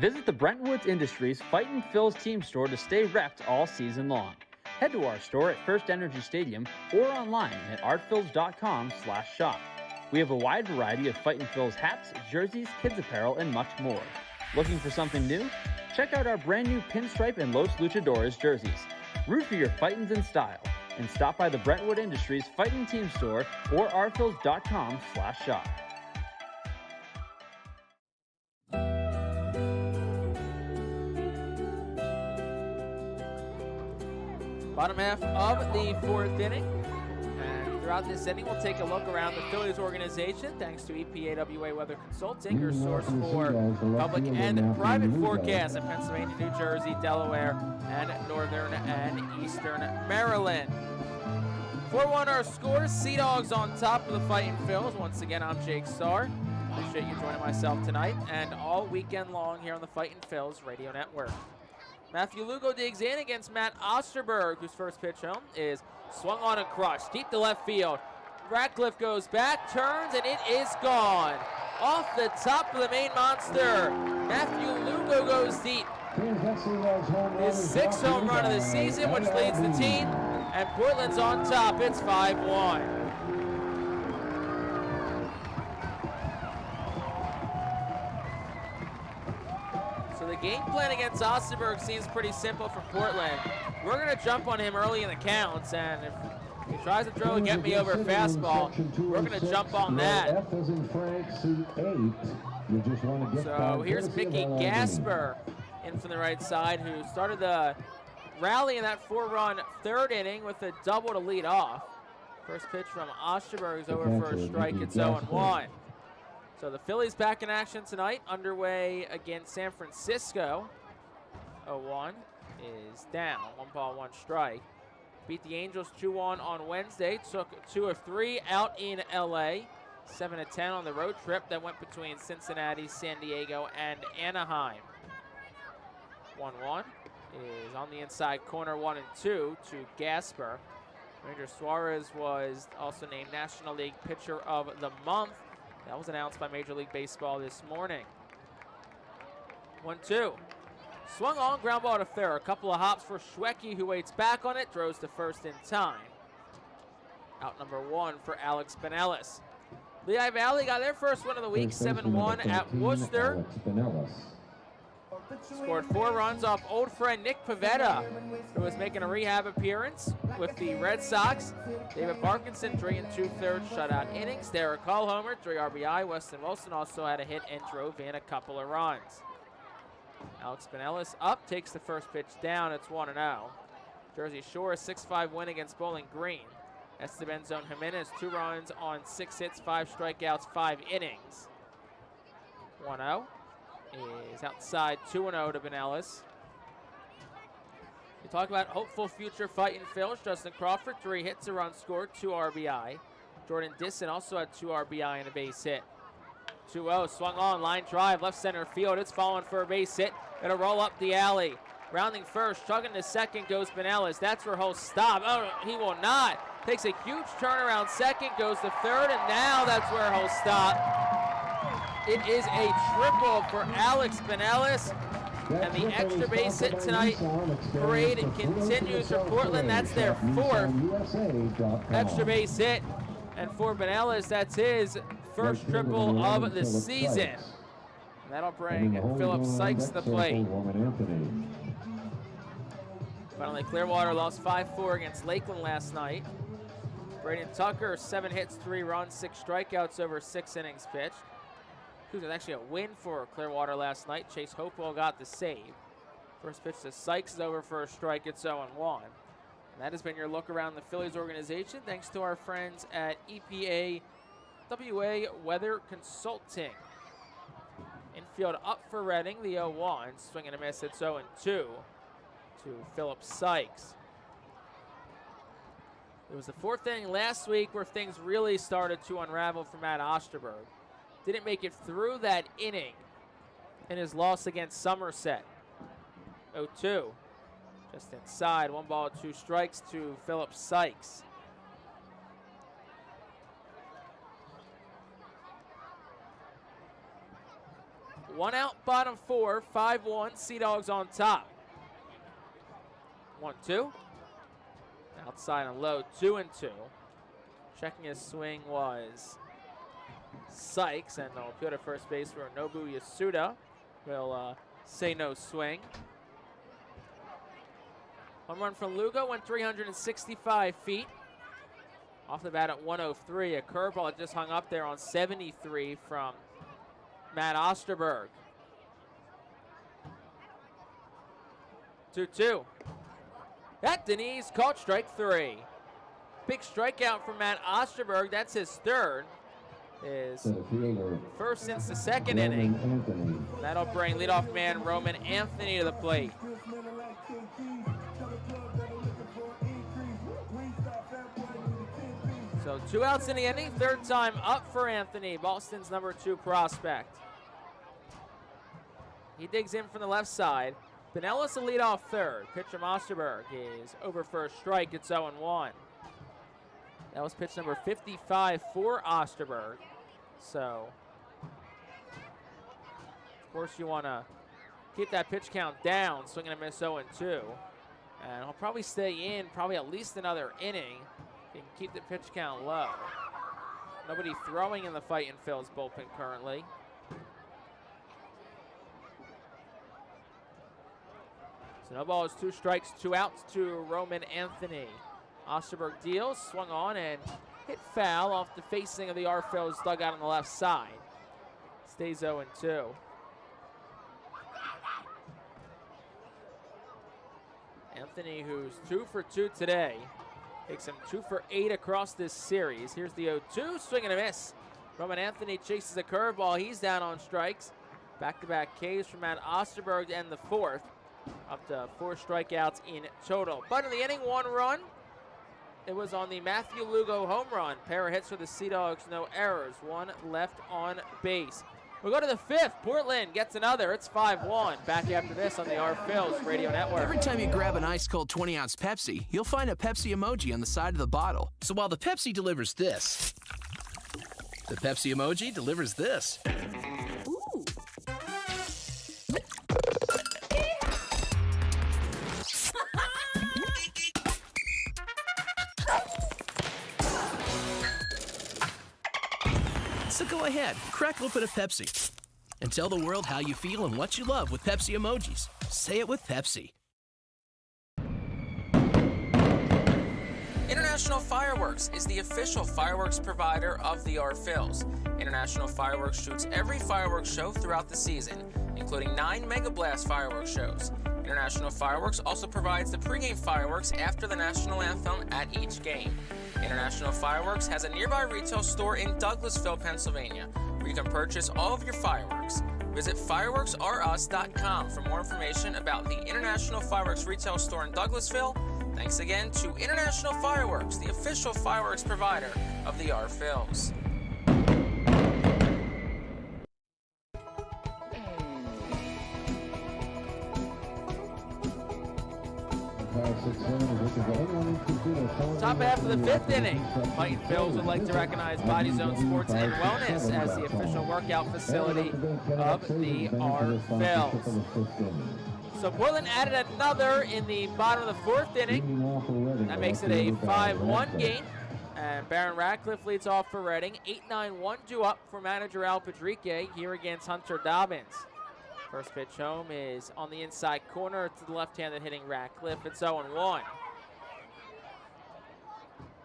Visit the Brentwoods Industries Fightin' Phil's team store to stay repped all season long. Head to our store at First Energy Stadium or online at artphils.com/shop. We have a wide variety of Fightin' Phil's hats, jerseys, kids apparel, and much more. Looking for something new? Check out our brand new Pinstripe and Los Luchadores jerseys. Root for your Fightins in style and stop by the Brentwood Industries Fightin' team store or artphils.com/shop. Bottom half of the fourth inning. And throughout this inning, we'll take a look around the Phillies organization thanks to EPAWA Weather Consulting, your source for public and private forecasts in Pennsylvania, New Jersey, Delaware, and Northern and Eastern Maryland. 4-1 our scores. Sea Dogs on top of the Fightin' Phils. Once again, I'm Jake Starr. Appreciate you joining myself tonight and all weekend long here on the Fightin' Phils Radio Network. Matthew Lugo digs in against Matt Osterberg, whose first pitch home is swung on and crushed deep to left field. Ratcliffe goes back, turns, and it is gone. Off the top of the main monster, Matthew Lugo goes deep. His sixth home run of the season, which leads the team, and Portland's on top. It's 5-1. So the game plan against Osterberg seems pretty simple for Portland. We're going to jump on him early in the counts, and if he tries to throw a get-me-over fastball, we're going to jump on that. So here's Mickey Gasper in from the right side, who started the rally in that 4-run third inning with a double to lead off. First pitch from Osterberg is over for a strike. It's 0-1. So the Phillies back in action tonight, underway against San Francisco. 0-1 is down, 1 ball, 1 strike. Beat the Angels 2-1 on Wednesday, took 2 of 3 out in LA. 7-10 on the road trip that went between Cincinnati, San Diego, and Anaheim. 1-1 is on the inside corner, 1-2 to Gasper. Ranger Suarez was also named National League Pitcher of the Month. That was announced by Major League Baseball this morning. 1-2. Swung on, ground ball to fair. A couple of hops for Schwecke, who waits back on it, throws to first in time. Out number 1 for Alex Pinellas. Lehigh Valley got their first win of the week, 7-1 at Worcester. Scored 4 runs off old friend Nick Pivetta, who was making a rehab appearance with the Red Sox. David Parkinson, 3 2/3 shutout innings. Derek Hall homered, 3 RBI. Weston Wilson also had a hit and drove in a couple of runs. Alex Pinellas up, takes the first pitch down. It's 1-0. Jersey Shore, a 6-5 win against Bowling Green. Esteban Jimenez, 2 runs on 6 hits, 5 strikeouts, 5 innings. 1-0 is outside, 2-0 to Pinellas. We talk about hopeful future Fightin' Phils. Justin Crawford, 3 hits, a run scored, 2 RBI. Jordan Disson also had 2 RBI and a base hit. 2-0, swung on, line drive, left center field. It's falling for a base hit. It'll roll up the alley. Rounding first, chugging to second goes Pinellas. That's where he'll stop. Oh, he will not. Takes a huge turnaround second, goes to third, and now that's where he'll stop. It is a triple for Alex Pinellas. And the extra base hit tonight parade continues for Portland. That's their 4th extra base hit. And for Pinellas, that's his first triple of the season. And that'll bring Philip Sykes to the plate. Finally, Clearwater lost 5-4 against Lakeland last night. Braden Tucker, 7 hits, 3 runs, 6 strikeouts over 6 innings pitched. It was actually a win for Clearwater last night. Chase Hopewell got the save. First pitch to Sykes is over for a strike. It's 0-1. And that has been your look around the Phillies organization, thanks to our friends at EPA WA Weather Consulting. Infield up for Redding, the 0-1. Swing and a miss, it's 0-2 to Philip Sykes. It was the 4th inning last week where things really started to unravel for Matt Osterberg. Didn't make it through that inning in his loss against Somerset. 0-2. Just inside, 1 ball, 2 strikes to Philip Sykes. One out, bottom 4, 5-1, Sea Dogs on top. 1-2. Outside and low, 2-2. Checking his swing was Sykes, and they'll put at first base for Nobu Yasuda. Will say no swing. Home run from Lugo went 365 feet. Off the bat at 103. A curveball that just hung up there on 73 from Matt At the knees, caught strike 3. Big strikeout from Matt Osterberg. That's his third. His first since the second inning. That'll bring leadoff man Roman Anthony to the plate. So 2 outs in the inning, third time up for Anthony, Boston's number 2 prospect. He digs in from the left side. Pinellas will lead off third. Pitch from Osterberg is over for a strike. It's 0-1. That was pitch number 55 for Osterberg. So, of course, you want to keep that pitch count down, swinging a miss 0-2. And he'll probably stay in probably at least another inning. He can keep the pitch count low. Nobody throwing in the Fightin Phil's bullpen currently. So no balls, 2 strikes, 2 outs to Roman Anthony. Osterberg deals, swung on and hit foul off the facing of the Phil's dugout on the left side. Stays 0-2. Anthony, who's 2 for 2 today, takes him 2 for 8 across this series. Here's the 0-2, swing and a miss. Roman Anthony chases a curveball. He's down on strikes. Back-to-back Ks from Matt Osterberg to end the 4th. Up to 4 strikeouts in total. But in the inning, 1 run. It was on the Matthew Lugo home run. Pair of hits for the Sea Dogs, no errors. 1 left on base. We'll go to the 5th. Portland gets another. It's 5-1. Back after this on the Phil's Radio Network. Every time you grab an ice-cold 20-ounce Pepsi, you'll find a Pepsi emoji on the side of the bottle. So while the Pepsi delivers this, the Pepsi emoji delivers this. Ooh. So go ahead, crack open a Pepsi, and tell the world how you feel and what you love with Pepsi emojis. Say it with Pepsi. International Fireworks is the official fireworks provider of the Phil's. International Fireworks shoots every fireworks show throughout the season, including 9 Mega Blast fireworks shows. International Fireworks also provides the pregame fireworks after the national anthem at each game. International Fireworks has a nearby retail store in Douglasville, Pennsylvania, where you can purchase all of your fireworks. Visit fireworksrus.com for more information about the International Fireworks retail store in Douglasville. Thanks again to International Fireworks, the official fireworks provider of the Phil's. Top half of the 5th inning. Fightin Phil's would like to recognize Body Zone Sports and Wellness as the official workout facility of the Phil's. So Portland added another in the bottom of the 4th inning. That makes it a 5-1 game. And Baron Ratcliffe leads off for Reading. 8-9, 1-2 up for manager Al Padrique here against Hunter Dobbins. First pitch home is on the inside corner to the left-handed hitting Ratcliffe. It's 0-1.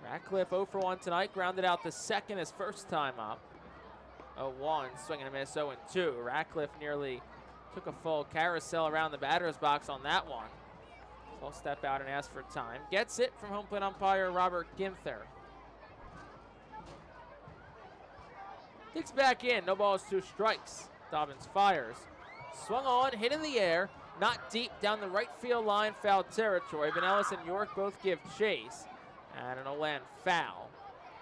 Ratcliffe 0 for 1 tonight. Grounded out the second his first time up. 0-1, swing and a miss, 0-2. Ratcliffe nearly took a full carousel around the batter's box on that one. So he'll step out and ask for time. Gets it from home plate umpire Robert Ginther. Kicks back in, no balls, 2 strikes. Dobbins fires. Swung on, hit in the air, not deep down the right field line, foul territory. Vanellis and York both give chase, and it'll land foul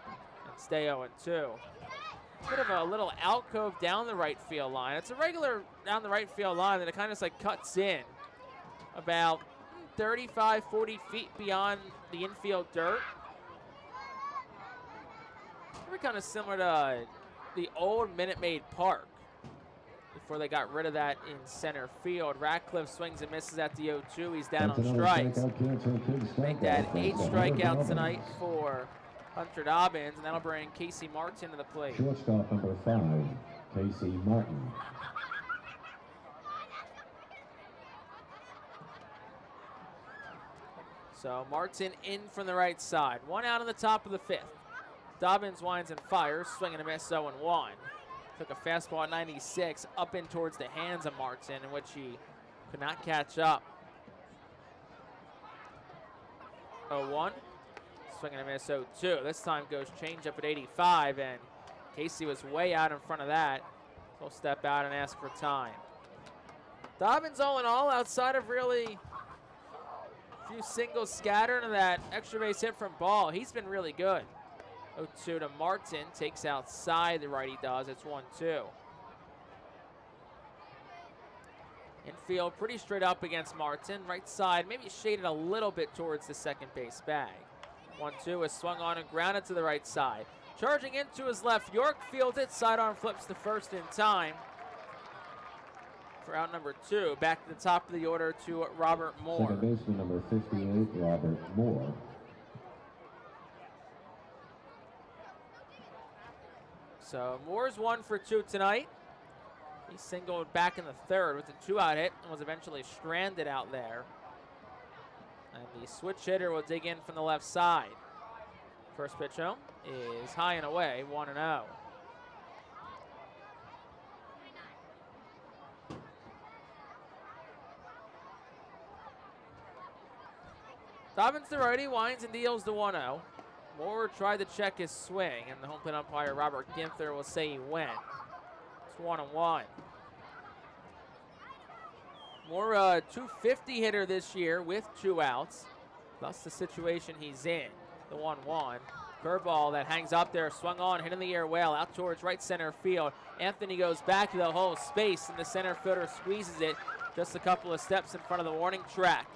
and stay 0-2. Bit of a little alcove down the right field line. It's a regular down the right field line that it kind of just like cuts in about 35, 40 feet beyond the infield dirt. We're kind of similar to the old Minute Maid Park before they got rid of that in center field. Ratcliffe swings and misses at the 0-2. He's down on strikes. Make that 8 strikeouts tonight for Hunter Dobbins, and that'll bring Casey Martin to the plate. Shortstop number 5, Casey Martin. So Martin in from the right side. 1 out on the top of the 5th. Dobbins winds and fires, swing and a miss, 0-1. Took a fastball at 96 up in towards the hands of Martin, in which he could not catch up. 0-1. Swing and a miss 0-2. This time goes changeup at 85, and Casey was way out in front of that. He'll step out and ask for time. Dobbins, all in all, outside of really a few singles scattered and that extra base hit from Ball, he's been really good. 0-2 to Martin. Takes outside, the righty does. It's 1-2. Infield pretty straight up against Martin. Right side, maybe shaded a little bit towards the second base bag. 1-2 is swung on and grounded to the right side. Charging into his left, York fields it. Sidearm flips to first in time for out number 2. Back to the top of the order to Robert Moore. Second baseman number 58, Robert Moore. So Moore's 1 for 2 tonight. He singled back in the third with a 2-out hit and was eventually stranded out there. And the switch hitter will dig in from the left side. First pitch home is high and away, 1-0. Dobbins, the righty, winds and deals the 1-0. Moore tried to check his swing, and the home plate umpire, Robert Ginther, will say he went. It's 1-1. Moore, a 250 hitter this year with 2 outs. That's the situation he's in. The 1-1. Curveball that hangs up there, swung on, hit in the air well, out towards right center field. Anthony goes back to the whole space, and the center fielder squeezes it just a couple of steps in front of the warning track.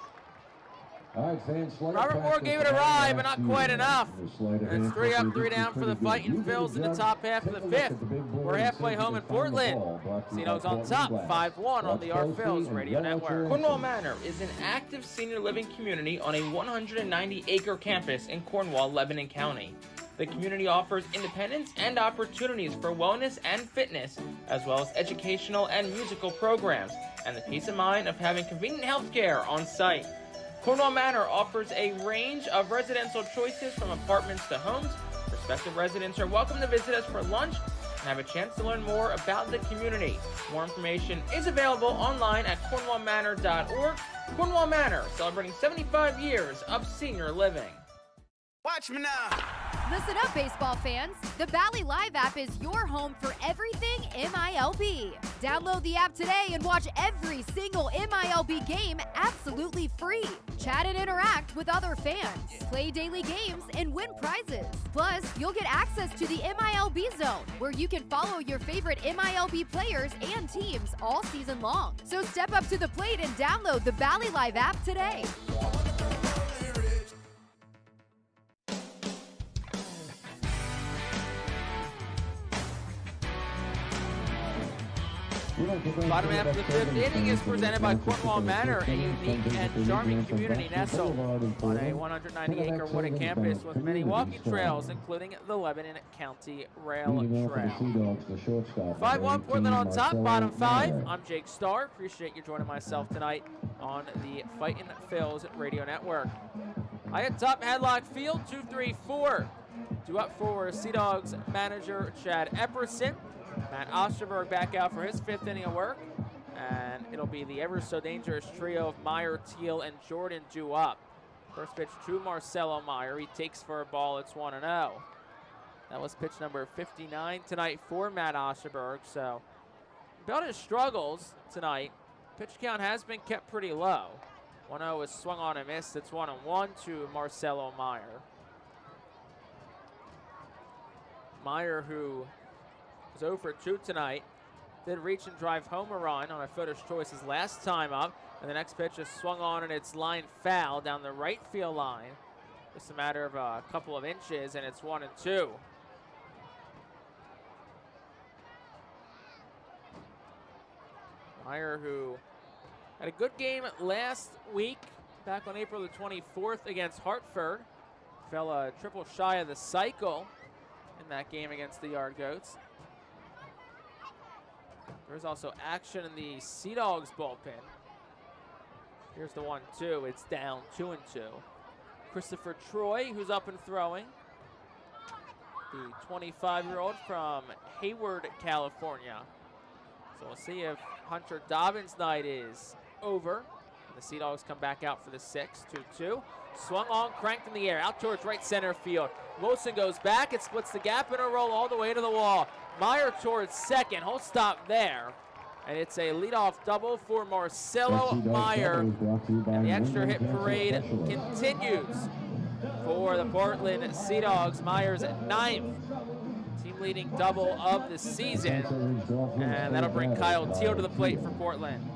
Robert Moore gave it a ride, but not quite enough. And it's 3 up, 3 down for the Fightin' Phils in the top half of the 5th. We're halfway home in Portland. Ceno's on top, 5-1 on the Our Phils Radio Network. Cornwall Manor is an active senior living community on a 190-acre campus in Cornwall, Lebanon County. The community offers independence and opportunities for wellness and fitness, as well as educational and musical programs, and the peace of mind of having convenient health care on site. Cornwall Manor offers a range of residential choices from apartments to homes. Prospective residents are welcome to visit us for lunch and have a chance to learn more about the community. More information is available online at cornwallmanor.org. Cornwall Manor, celebrating 75 years of senior living. Watch me now. Listen up, baseball fans. The Bally Live app is your home for everything MILB. Download the app today and watch every single MILB game absolutely free. Chat and interact with other fans. Play daily games and win prizes. Plus, you'll get access to the MILB Zone, where you can follow your favorite MILB players and teams all season long. So step up to the plate and download the Bally Live app today. Bottom half of the 5th inning is presented by Cornwall Manor, a unique and charming community nestled on a 190-acre wooded campus with many walking trails, including the Lebanon County Rail Trail. 5-1 Portland on top, bottom 5. I'm Jake Starr. Appreciate you joining myself tonight on the Fightin' Phils Radio Network. I at top Hadlock Field, 2-3-4. 2 up for Sea Dogs manager Chad Epperson. Matt Osterberg back out for his 5th inning of work. And it'll be the ever so dangerous trio of Meyer, Teal, and Jordan due up. First pitch to Marcelo Meyer. He takes for a ball. It's 1-0. That was pitch number 59 tonight for Matt Osterberg. So about his struggles tonight, pitch count has been kept pretty low. 1-0 is swung on and missed. It's 1-1 to Marcelo Meyer. Meyer, who was 0 for 2 tonight, did reach and drive home a run on a fielder's choice his last time up, and the next pitch is swung on and it's line foul down the right field line. Just a matter of a couple of inches, and it's 1-2. Meyer, who had a good game last week, back on April the 24th against Hartford, fell triple shy of the cycle in that game against the Yard Goats. There's also action in the Sea Dogs bullpen. Here's the 1-2. It's down 2-2. Christopher Troy, who's up and throwing. The 25-year-old from Hayward, California. So we'll see if Hunter Dobbins' night is over. And the Sea Dogs come back out for the 6th, 2-2. Swung on, cranked in the air, out towards right center field. Wilson goes back, it splits the gap in a roll all the way to the wall. Meyer towards second, whole stop there. And it's a leadoff double for Marcelo Meyer. And the extra hit parade continues for the Portland Sea Dogs. Meyer's 9th team-leading double of the season. And that'll bring Kyle Teal to the plate for Portland.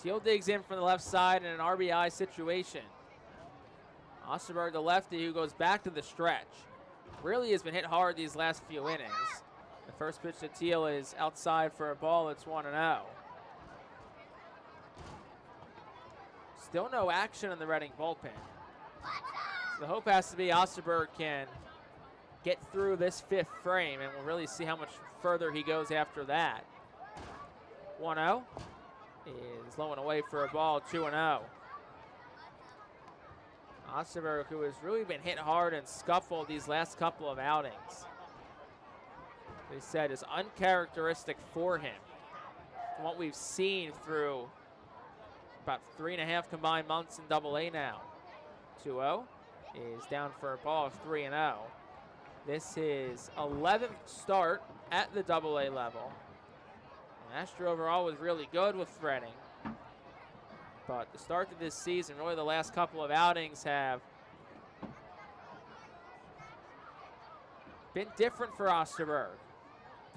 Teal digs in from the left side in an RBI situation. Osterberg, the lefty, who goes back to the stretch. Really has been hit hard these last few innings. The first pitch to Teal is outside for a ball. It's 1-0. Still no action in the Reading bullpen. So the hope has to be Osterberg can get through this 5th frame, and we'll really see how much further he goes after that. 1-0. Is low and away for a ball, 2-0. Osterberg, who has really been hit hard and scuffled these last couple of outings, they said is uncharacteristic for him. From what we've seen through about 3.5 combined months in Double-A now. 2-0 is down for a ball of 3-0. This is 11th start at the Double-A level. Last year overall was really good with Reading. But the start to this season, really the last couple of outings have been different for Osterberg.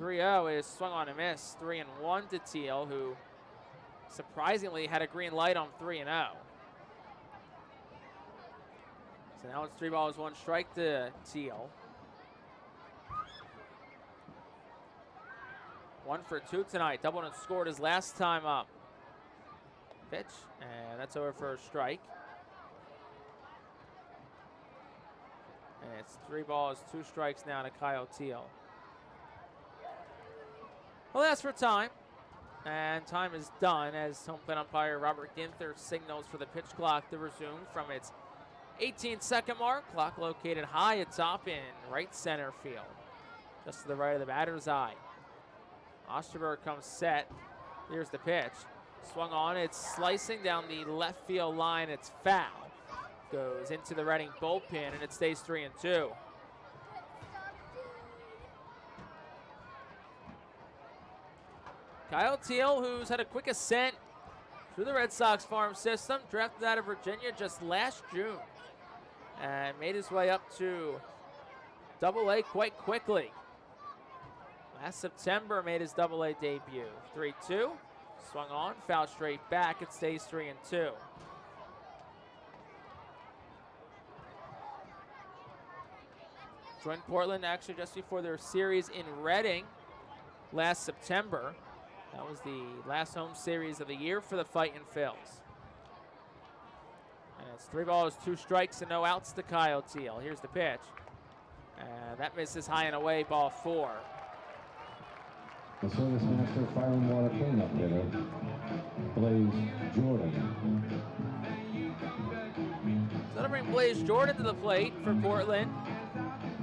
3-0 is swung on a miss. 3-1 to Teal, who surprisingly had a green light on 3-0. So now it's 3 balls, 1 strike to Teal. 1 for 2 tonight. Doubled and scored his last time up. Pitch, and that's over for a strike. And it's 3 balls, 2 strikes now to Kyle Teal. Well, that's for time. And time is done as home plate umpire Robert Ginther signals for the pitch clock to resume from its 18-second mark. Clock located high atop in right center field, just to the right of the batter's eye. Osterberg comes set. Here's the pitch. Swung on. It's slicing down the left field line. It's foul. Goes into the Reading bullpen, and it stays 3-2. Kyle Teal, who's had a quick ascent through the Red Sox farm system, drafted out of Virginia just last June, and made his way up to Double-A quite quickly. Last September made his Double-A debut. 3-2, swung on, foul straight back. It stays 3-2. Joined Portland actually just before their series in Reading last September. That was the last home series of the year for the Fightin' Phillies. And it's 3 balls, 2 strikes, and no outs to Kyle Teal. Here's the pitch. And that misses high and away, ball 4. The Service Master Fire and Water Cleanup hitter, Blaze Jordan. So that'll bring Blaze Jordan to the plate for Portland.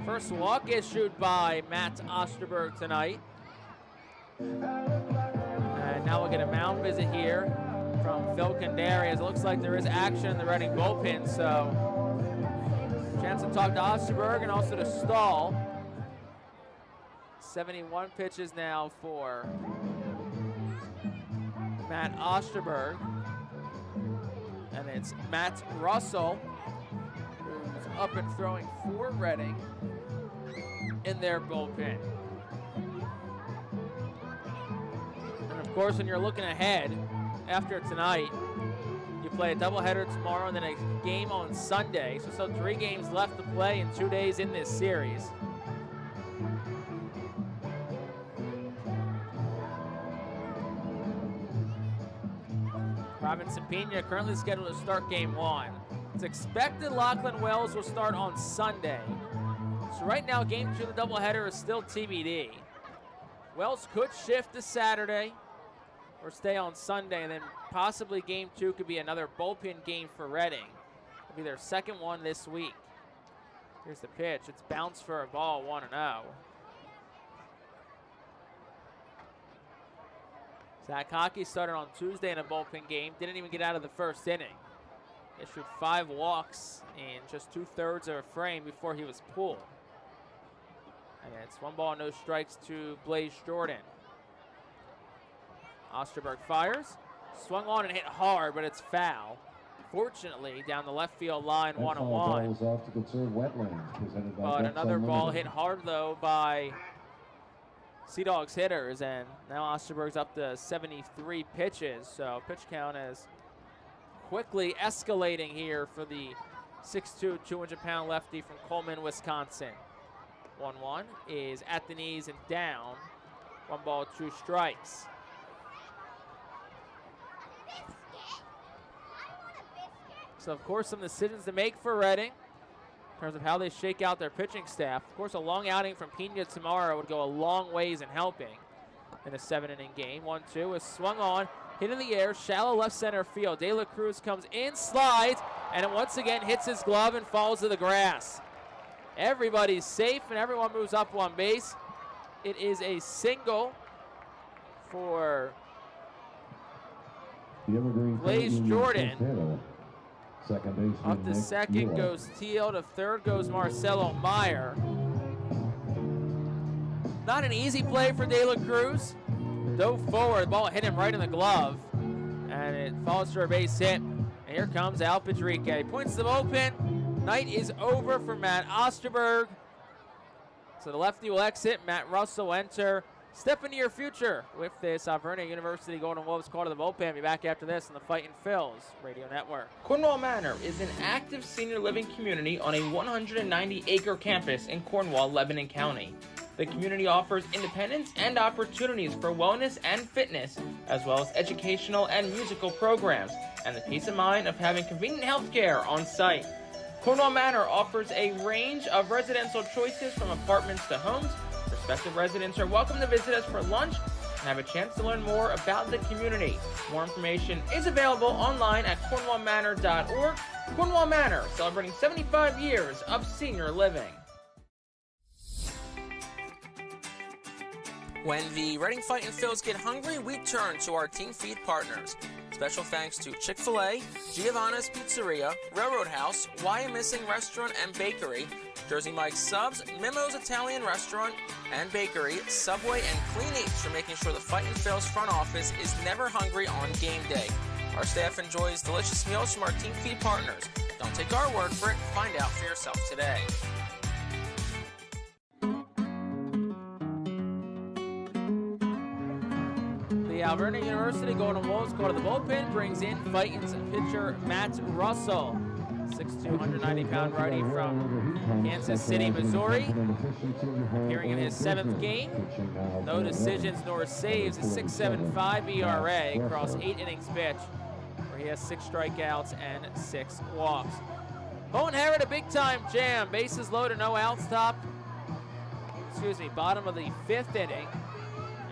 First walk issued by Matt Osterberg tonight. And now we'll get a mound visit here from Phil Candari, as it looks like there is action in the Reading bullpen. So chance to talk to Osterberg and also to Stahl. 71 pitches now for Matt Osterberg. And it's Matt Russell, who's up and throwing for Reading in their bullpen. And of course, when you're looking ahead after tonight, you play a doubleheader tomorrow and then a game on Sunday. So still 3 games left to play in 2 days in this series. Robinson Pena currently scheduled to start game 1. It's expected Lachlan Wells will start on Sunday. So right now, game 2 of the doubleheader is still TBD. Wells could shift to Saturday or stay on Sunday, and then possibly game 2 could be another bullpen game for Reading. It'll be their second one this week. Here's the pitch. It's bounced for a ball, 1-0. Zach Hockey started on Tuesday in a bullpen game. Didn't even get out of the first inning. Issued 5 walks in just 2/3 of a frame before he was pulled. And it's 1 ball, no strikes to Blaze Jordan. Osterberg fires. Swung on and hit hard, but it's foul. Fortunately, down the left field line, 1-1. Off to conserve wetlands, presented by But Ducks another ball Unlimited. hit hard, though, by Sea Dogs hitters, and now Osterberg's up to 73 pitches, so pitch count is quickly escalating here for the 6'2", 200-pound lefty from Coleman, Wisconsin. 1-1 is at the knees and down. 1 ball, 2 strikes. So, of course, some decisions to make for Reading in terms of how they shake out their pitching staff. Of course, a long outing from Pena tomorrow would go a long ways in helping in a 7-inning game. 1-2 is swung on, hit in the air, shallow left center field. De La Cruz comes in, slides, and it once again hits his glove and falls to the grass. Everybody's safe, and everyone moves up 1 base. It is a single for Blaze Jordan. Second baseman Up to second goes Teal. To third goes Marcelo Meyer. Not an easy play for De La Cruz. Dove forward, the ball hit him right in the glove, and it falls for a base hit. And here comes Al Pedrique. He points to the bullpen. Night is over for Matt Osterberg. So the lefty will exit. Matt Russell will enter. Step into your future with this Alvernia University Golden Wolves call to the bullpen. Be back after this on the Fightin' Phil's Radio Network. Cornwall Manor is an active senior living community on a 190-acre campus in Cornwall, Lebanon County. The community offers independence and opportunities for wellness and fitness, as well as educational and musical programs, and the peace of mind of having convenient health care on site. Cornwall Manor offers a range of residential choices from apartments to homes. Prospective residents are welcome to visit us for lunch and have a chance to learn more about the community. More information is available online at cornwallmanor.org. Cornwall Manor, celebrating 75 years of senior living. When the Reading Fightin' Phils get hungry, we turn to our team feed partners. Special thanks to Chick-fil-A, Giovanna's Pizzeria, Railroad House, Why Missing Restaurant and Bakery, Jersey Mike's Subs, Mimo's Italian Restaurant and Bakery, Subway, and Clean Eats for making sure the Fightin' Phils front office is never hungry on game day. Our staff enjoys delicious meals from our team feed partners. Don't take our word for it. Find out for yourself today. The Alvernia University Golden Wolves go to the bullpen, brings in Fightin's pitcher Matt Russell. 6'2", 190-pound righty from Kansas City, Missouri. Appearing in his 7th game. No decisions nor saves, a 6.75 ERA across 8 innings pitched, where he has 6 strikeouts and 6 walks. Bowen Herod, a big-time jam. Bases loaded, no outs, bottom of the 5th inning.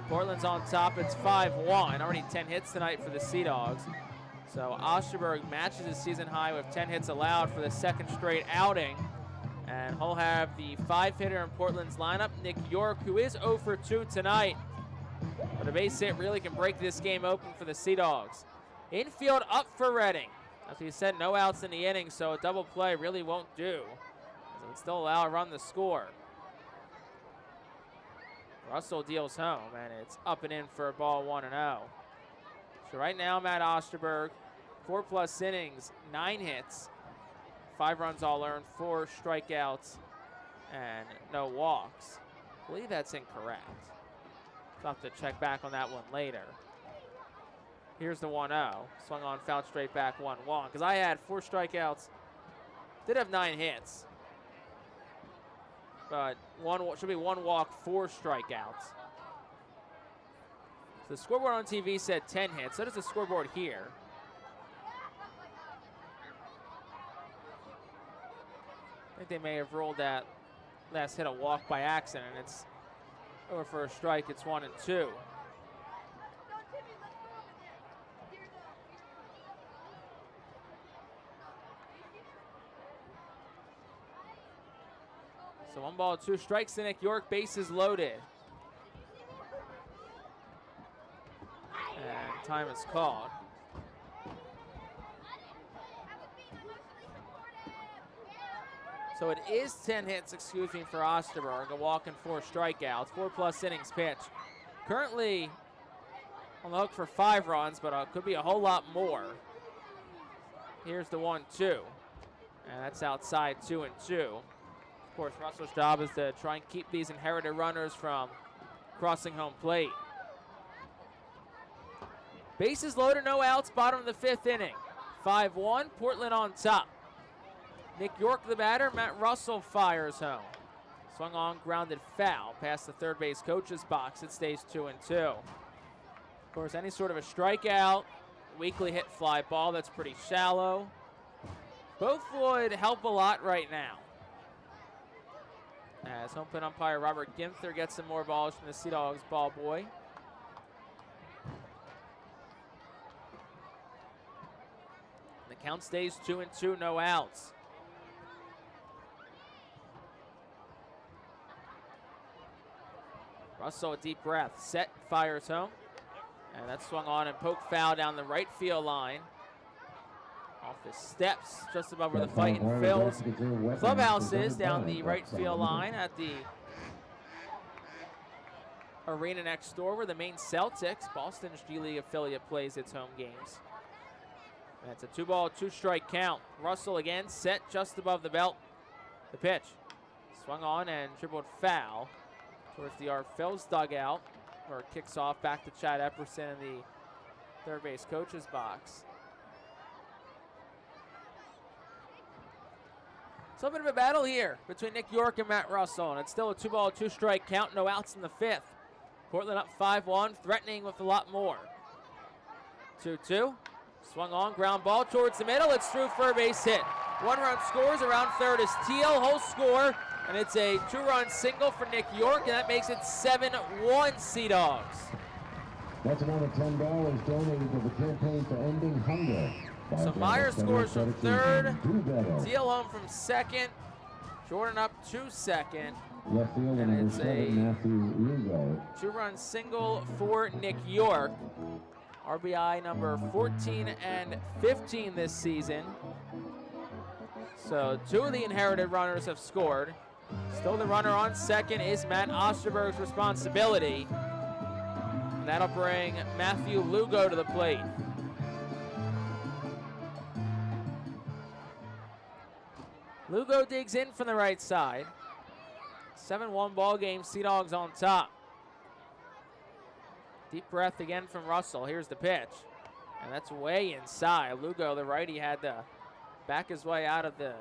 Portland's on top. It's 5-1. Already 10 hits tonight for the Sea Dogs. So Osterberg matches his season high with 10 hits allowed for the 2nd straight outing. And he'll have the 5-hitter in Portland's lineup, Nick York, who is 0 for 2 tonight. But a base hit really can break this game open for the Sea Dogs. Infield up for Reading. As we said, no outs in the inning, so a double play really won't do, as it would still allow a run to score. Russell deals home, and it's up and in for a ball, 1-0. So right now, Matt Osterberg, 4+ innings, 9 hits, 5 runs all earned, 4 strikeouts, and no walks. I believe that's incorrect. I'll have to check back on that one later. Here's the 1-0. Swung on, fouled straight back, 1-1. Because I had 4 strikeouts, did have 9 hits. But should be 1 walk, 4 strikeouts. So the scoreboard on TV said 10 hits. So does the scoreboard here. I think they may have ruled that last hit a walk by accident. It's over for a strike. It's 1-2. So 1 ball, 2 strikes to Nick York, bases loaded. And time is called. So it is 10 hits, for Osterberg, a walk and 4 strikeouts, 4+ innings pitched. Currently on the hook for 5 runs, but could be a whole lot more. Here's the 1-2, and that's outside 2-2. Of course, Russell's job is to try and keep these inherited runners from crossing home plate. Bases loaded, no outs, bottom of the 5th inning. 5-1, Portland on top. Nick York, the batter. Matt Russell fires home. Swung on, grounded foul past the third base coach's box. It stays 2-2. Of course, any sort of a strikeout, weakly hit fly ball that's pretty shallow. Both would help a lot right now. As home plate umpire Robert Ginther gets some more balls from the Sea Dogs ball boy. The count stays 2-2, no outs. Russell, a deep breath, set, fires home. And that's swung on and poked foul down the right field line. Off the steps, just above where the Fightin' Phils clubhouse is, down the right field line at the arena next door where the Maine Celtics, Boston's G League affiliate, plays its home games. That's a 2 ball, 2 strike count. Russell again, set just above the belt. The pitch, swung on and dribbled foul towards the Phils dugout, where it kicks off back to Chad Epperson in the third base coach's box. So a bit of a battle here between Nick York and Matt Russell, and it's still a 2 ball, 2 strike count, no outs in the 5th. Portland up 5-1, threatening with a lot more. 2-2, swung on, ground ball towards the middle. It's through for a base hit. 1 run scores, around third is Teal, whole score, and it's a 2-run single for Nick York, and that makes it 7-1 Sea Dogs. That's another $10 donated to the campaign for ending hunger. So Meyer scores from third, Teal home from second, Jordan up to second, and it's a 2-run single for Nick York. RBI number 14 and 15 this season. So 2 of the inherited runners have scored. Still the runner on second is Matt Osterberg's responsibility. And that'll bring Matthew Lugo to the plate. Lugo digs in from the right side. 7-1 ball game, Sea Dogs on top. Deep breath again from Russell. Here's the pitch. And that's way inside. Lugo, the righty, had to back his way out of the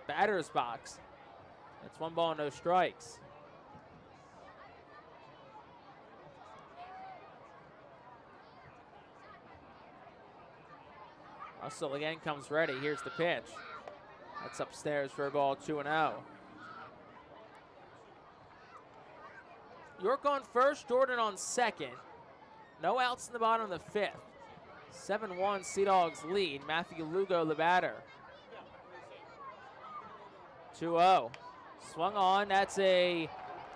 batter's box. It's 1 ball, no strikes. Russell again comes ready. Here's the pitch. That's upstairs for a ball, 2-0. York on first, Jordan on second. No outs in the bottom of the 5th. 7-1 Sea Dogs lead. Matthew Lugo, the batter. 2-0. Swung on. That's a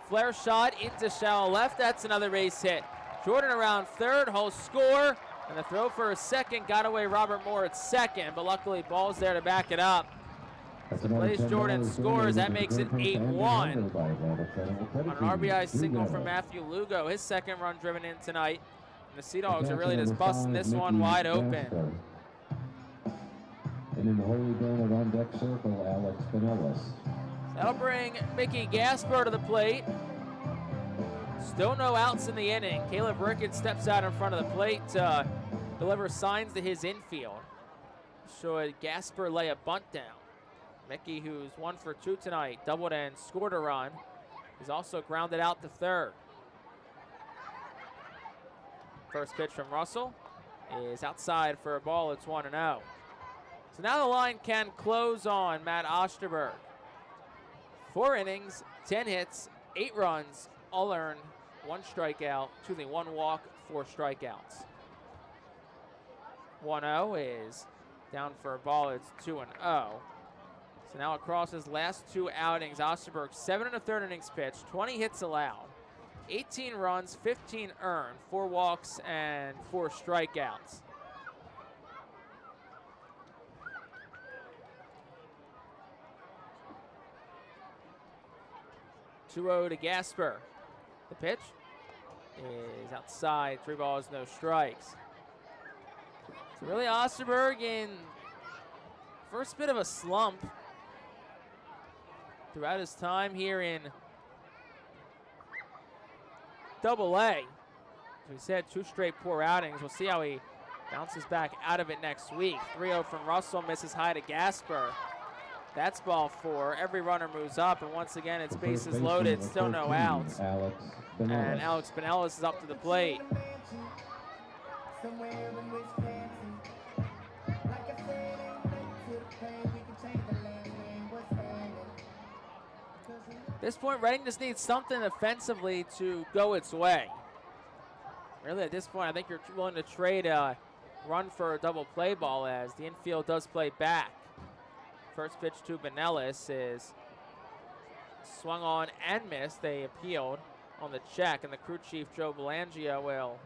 flare shot into shallow left. That's another base hit. Jordan around third, whole score. And the throw for a second got away Robert Moore at second, but luckily ball's there to back it up. Blaze Jordan scores. That makes it 8-1 on an RBI single from Matthew Lugo. His second run driven in tonight. And the Sea Dogs are really just busting this one wide open. And in the holy donut on deck circle, Alex Pinellas. That'll bring Mickey Gasper to the plate. Still no outs in the inning. Caleb Ricketts steps out in front of the plate to deliver signs to his infield. Should Gasper lay a bunt down. Mickey, who's 1 for 2 tonight, doubled and scored a run. He's also grounded out to third. First pitch from Russell is outside for a ball. It's 1-0. So now the line can close on Matt Osterberg. 4 innings, 10 hits, 8 runs, all earned, 1 strikeout, 1 walk, 4 strikeouts. 1-0 is down for a ball. It's 2-0. So So now across his last 2 outings, Osterberg 7 1/3 innings pitched, 20 hits allowed, 18 runs, 15 earned, 4 walks, and 4 strikeouts. To Gasper. The pitch is outside, 3 balls, no strikes. So really Osterberg in first bit of a slump throughout his time here in Double-A. As we said, 2 straight poor outings. We'll see how he bounces back out of it next week. 3-0 from Russell, misses high to Gasper. That's ball 4. Every runner moves up, and once again, it's bases loaded, still no outs. And Alex Pinellas is up to the plate. At this point, Reading just needs something offensively to go its way. Really, at this point, I think you're willing to trade a run for a double play ball, as the infield does play back. First pitch to Pinellas is swung on and missed. They appealed on the check, and the crew chief, Joe Belangia, will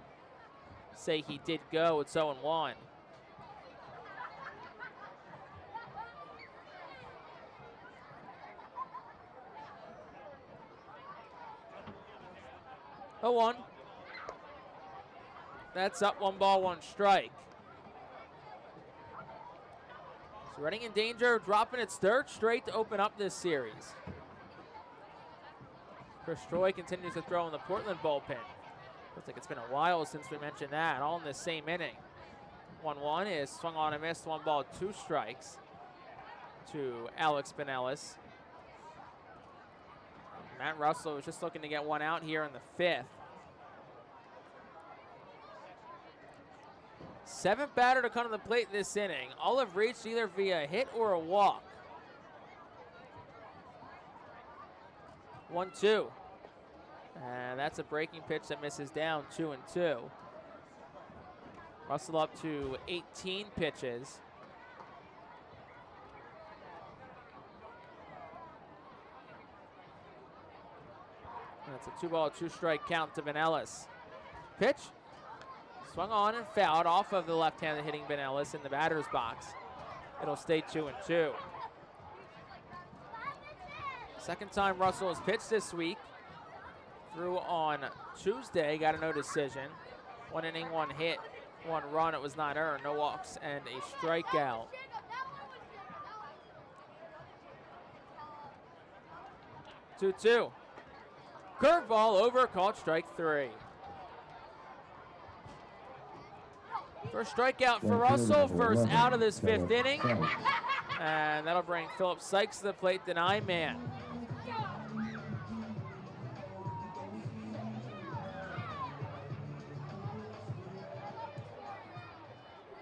say he did go. It's 0-1. That's up, 1 ball, 1 strike. So Reading in danger of dropping its 3rd straight to open up this series. Chris Troy continues to throw in the Portland bullpen. Looks like it's been a while since we mentioned that, all in the same inning. 1-1 is swung on and missed, 1 ball, 2 strikes to Alex Pinellas. Matt Russell was just looking to get 1 out here in the 5th. 7th batter to come to the plate this inning. All have reached either via a hit or a walk. 1-2. And that's a breaking pitch that misses down, 2-2. Russell up to 18 pitches. And it's a 2 ball, 2 strike count to Pinellas. Pitch. Swung on and fouled off of the left-handed hitting Pinellas in the batter's box. It'll stay 2-2. Second time Russell has pitched this week. Threw on Tuesday, got a no decision. 1 inning, 1 hit, 1 run. It was not earned. No walks and a strikeout. Two. Curveball over, called strike 3. First strikeout for Russell, first out of this 5th inning. And that'll bring Philip Sykes to the plate, deny man.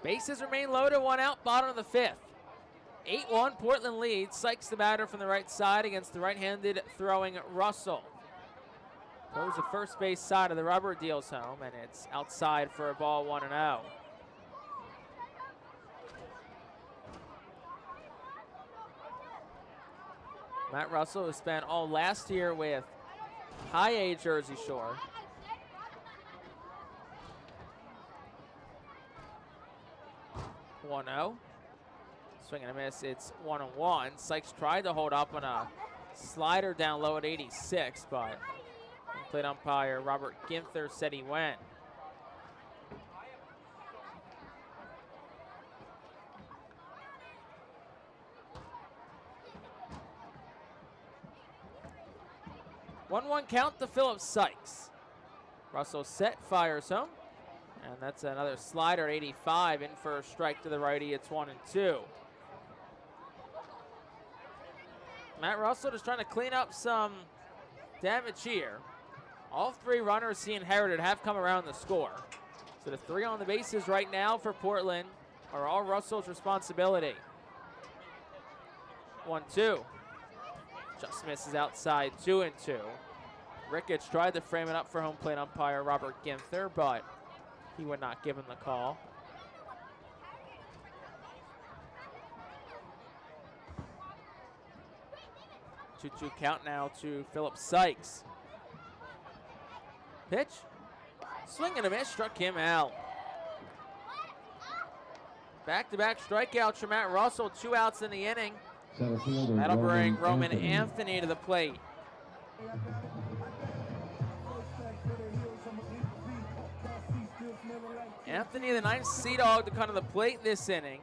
Bases remain loaded, 1 out, bottom of the 5th. 8-1, Portland leads. Sykes the batter from the right side against the right-handed throwing Russell. Goes the first base side of the rubber, deals home, and it's outside for a ball, 1-0. Matt Russell has spent all last year with High A Jersey Shore. One-0. Swing and a miss, it's 1-1. Sykes tried to hold up on a slider down low at 86, but plate umpire Robert Ginther said he went. One count to Philip Sykes. Russell set, fires home. And that's another slider at 85, in for a strike to the righty. It's 1-2. Matt Russell just trying to clean up some damage here. All 3 runners he inherited have come around the score. So the 3 on the bases right now for Portland are all Russell's responsibility. 1-2. Just misses outside, 2-2. Ricketts tried to frame it up for home plate umpire Robert Ginther, but he would not give him the call. 2-2 count now to Philip Sykes. Pitch. Swing and a miss, struck him out. Back-to-back strikeouts for Matt Russell, 2 outs in the inning. That'll bring Roman Anthony to the plate. Anthony, the 9th Sea Dog, to come to the plate this inning.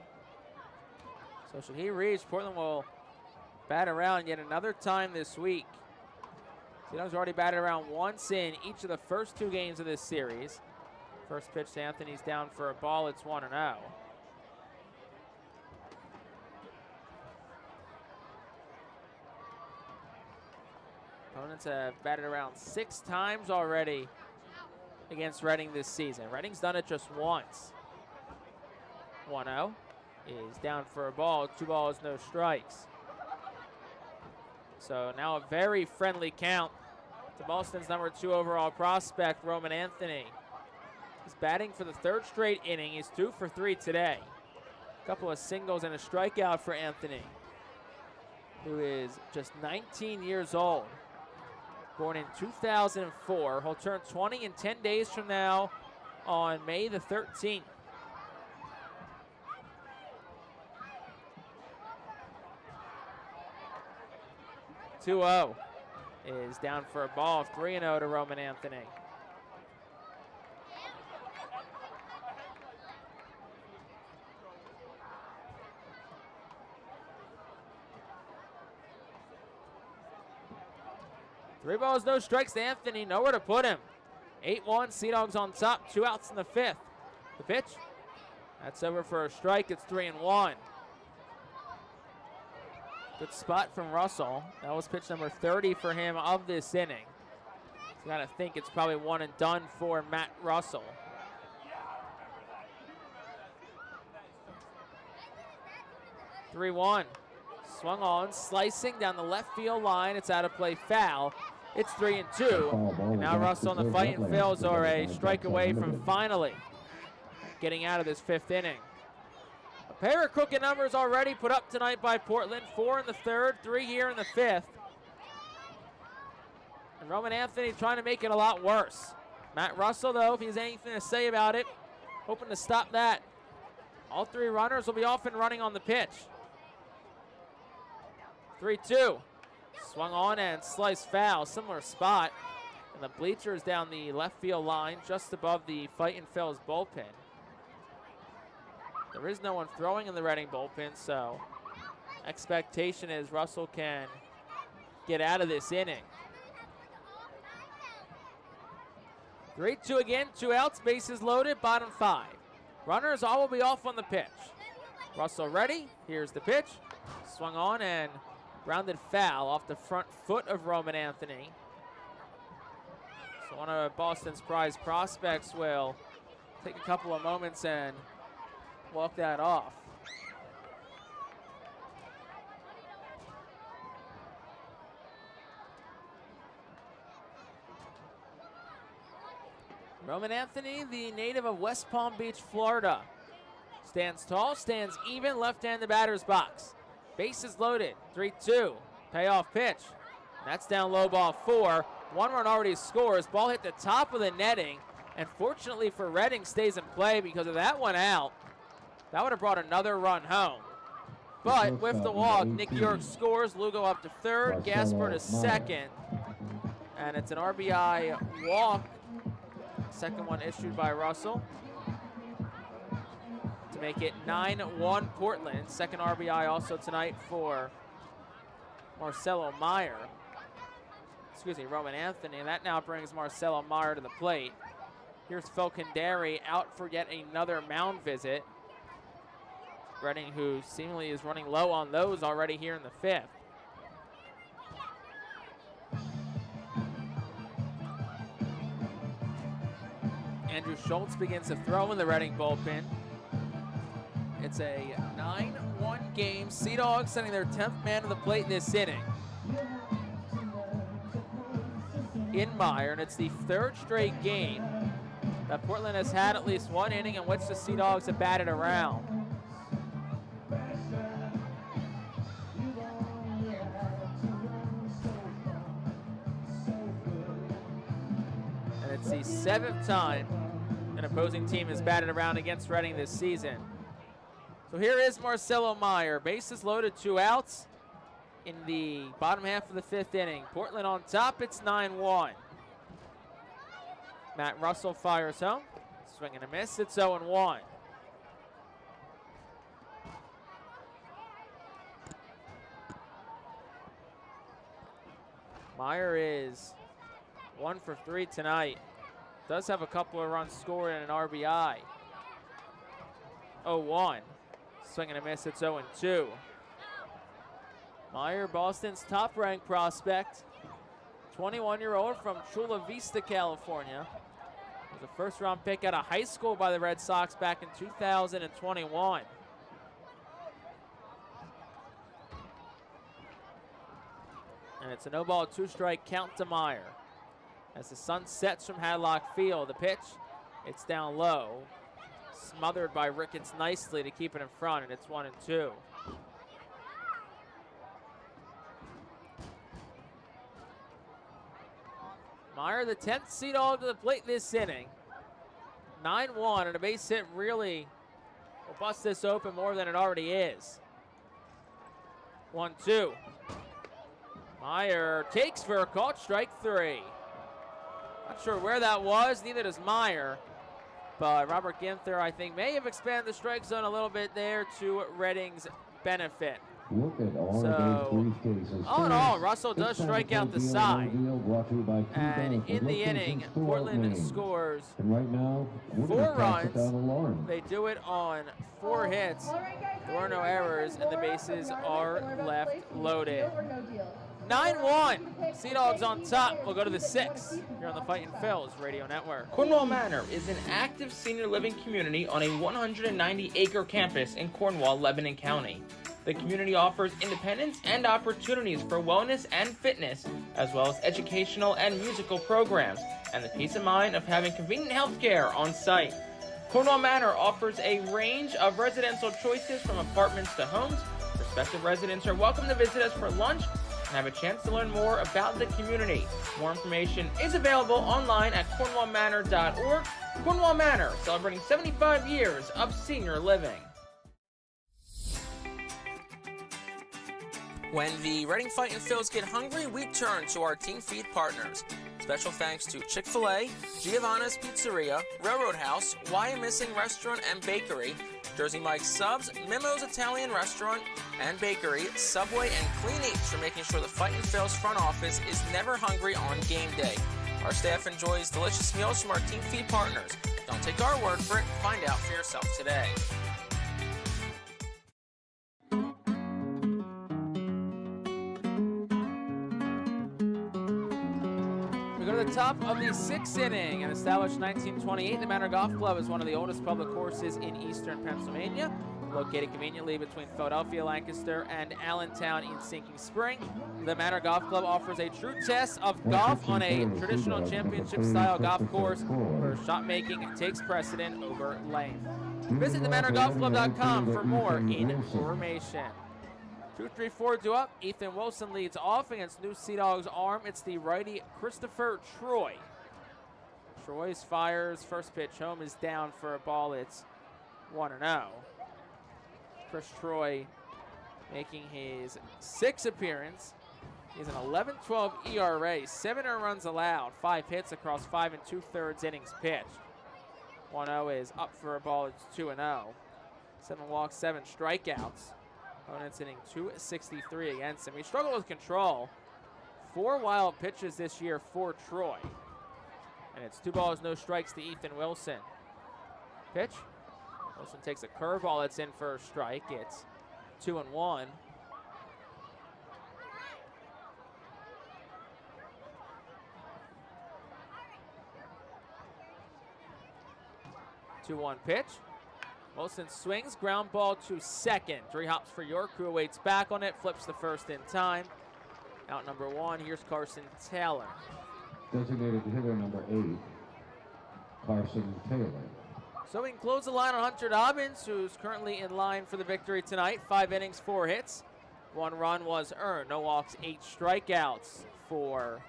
So should he reach, Portland will bat around yet another time this week. Sea Dogs already batted around once in each of the first 2 games of this series. First pitch to Anthony's down for a ball. It's 1-0. Opponents have batted around 6 times already against Reading this season. Reading's done it just once. 1-0 is down for a ball. 2 balls, no strikes. So now a very friendly count to Boston's number 2 overall prospect, Roman Anthony. He's batting for the 3rd straight inning. He's 2 for 3 today. A couple of singles and a strikeout for Anthony, who is just 19 years old. Born in 2004. He'll turn 20 in 10 days from now on May the 13th. (2-0) is down for a ball. 3-0 to Roman Anthony. Three balls, no strikes to Anthony. Nowhere to put him. 8-1, Sea Dogs on top. 2 outs in the 5th. The pitch. That's over for a strike. It's 3-1. Good spot from Russell. That was pitch number 30 for him of this inning. So you got to think it's probably one and done for Matt Russell. (3-1). Swung on, slicing down the left field line. It's out of play, foul. It's 3-2. And now Russell and the Fightin' Phils are a strike away from finally getting out of this 5th inning. A pair of crooked numbers already put up tonight by Portland. 4 in the 3rd, 3 here in the 5th. And Roman Anthony trying to make it a lot worse. Matt Russell, though, if he has anything to say about it, hoping to stop that. All 3 runners will be off and running on the pitch. 3-2. Swung on and sliced foul. Similar spot. And the bleachers down the left field line just above the Fightin' Phils bullpen. There is no one throwing in the Reading bullpen, so expectation is Russell can get out of this inning. 3-2 again. 2 outs. Bases loaded. Bottom 5. Runners all will be off on the pitch. Russell ready. Here's the pitch. Swung on and grounded foul off the front foot of Roman Anthony. So one of Boston's prize prospects will take a couple of moments and walk that off. Roman Anthony, the native of West Palm Beach, Florida. Stands tall, stands even, left-handed batter's box. Bases loaded, 3-2. Payoff pitch. That's down low, ball 4. 1 run already scores. Ball hit the top of the netting. And fortunately for Reading, stays in play because of that one out. That would have brought another run home. But with the walk, Nick York scores. Lugo up to 3rd, Gasper to 2nd. And it's an RBI walk. Second one issued by Russell to make it 9-1 Portland. Second RBI also tonight for Marcelo Meyer. Excuse me, Roman Anthony. And that now brings Marcelo Meyer to the plate. Here's Phil Candary out for yet another mound visit. Reading, who seemingly is running low on those already here in the 5th. Andrew Schultz begins to throw in the Reading bullpen. It's a 9-1 game. Sea Dogs sending their 10th man to the plate this inning. In Meyer, and it's the 3rd straight game that Portland has had at least one inning in which the Sea Dogs have batted around. It's the 7th time an opposing team has batted around against Reading this season. So here is Marcelo Meyer. Bases loaded, 2 outs in the bottom half of the 5th inning. Portland on top, it's 9-1. Matt Russell fires home. Swing and a miss, it's 0-1. Meyer is 1 for 3 tonight. Does have a couple of runs scored and an RBI. 0-1. Swing and a miss, it's 0-2. Meyer, Boston's top-ranked prospect. 21-year-old from Chula Vista, California. Was a first-round pick out of high school by the Red Sox back in 2021. And it's a no-ball, 2-strike count to Meyer. As the sun sets from Hadlock Field, the pitch, it's down low. Smothered by Ricketts nicely to keep it in front, and it's 1-2. Meyer, the 10th Sea Dog to the plate this inning. 9-1, and a base hit really will bust this open more than it already is. 1-2. Meyer takes for a called strike 3. Not sure where that was, neither does Meyer. But Robert Ginther, I think, may have expanded the strike zone a little bit there to Reading's benefit. Look at all all in all, Russell does strike out the side. And in the inning, Portland scores 4 runs. They do it on 4 hits. There were no errors, and the bases are left loaded. 9-1. Sea Dogs on top. We'll go to the 6th here on the Fightin' Phil's Radio Network. Cornwall Manor is an active senior living community on a 190-acre campus in Cornwall, Lebanon County. The community offers independence and opportunities for wellness and fitness, as well as educational and musical programs, and the peace of mind of having convenient health care on site. Cornwall Manor offers a range of residential choices from apartments to homes. Prospective residents are welcome to visit us for lunch and have a chance to learn more about the community. More information is available online at cornwallmanor.org. Cornwall Manor, celebrating 75 years of senior living. When the Reading Fightin' Phils get hungry, we turn to our team feed partners. Special thanks to Chick-fil-A, Giovanna's Pizzeria, Railroad House, Why I'm Missing Restaurant and Bakery, Jersey Mike's Subs, Mimo's Italian Restaurant and Bakery, Subway, and Clean Eats for making sure the Fightin' Phils front office is never hungry on game day. Our staff enjoys delicious meals from our team feed partners. Don't take our word for it. Find out for yourself today. The top of the 6th inning, and established 1928, the Manor Golf Club is one of the oldest public courses in eastern Pennsylvania, located conveniently between Philadelphia, Lancaster, and Allentown in Sinking Spring. The Manor Golf Club offers a true test of golf on a traditional championship-style golf course where shot making takes precedent over length. Visit themanorgolfclub.com for more information. 2-3-4 due up. Ethan Wilson leads off against new Sea Dogs arm. It's the righty Christopher Troy. Troy's fires. First pitch home is down for a ball. It's 1-0. Chris Troy making his 6th appearance. He's an 11-12 ERA, 7 earned runs allowed, 5 hits across 5 2/3 innings pitched. 1-0 is up for a ball. It's 2-0. 7 walks, 7 strikeouts. Opponents hitting .263 against him. He struggled with control. 4 wild pitches this year for Troy. And it's 2 balls, no strikes to Ethan Wilson. Pitch. Wilson takes a curveball that's in for a strike. It's 2-1. Two-1 pitch. Wilson swings, ground ball to second. 3 hops for York, who awaits back on it, flips the first in time. Out number 1, here's Carson Taylor. Designated hitter number 8, Carson Taylor. So we can close the line on Hunter Dobbins, who's currently in line for the victory tonight. 5 innings, 4 hits. 1 run was earned. No walks, 8 strikeouts for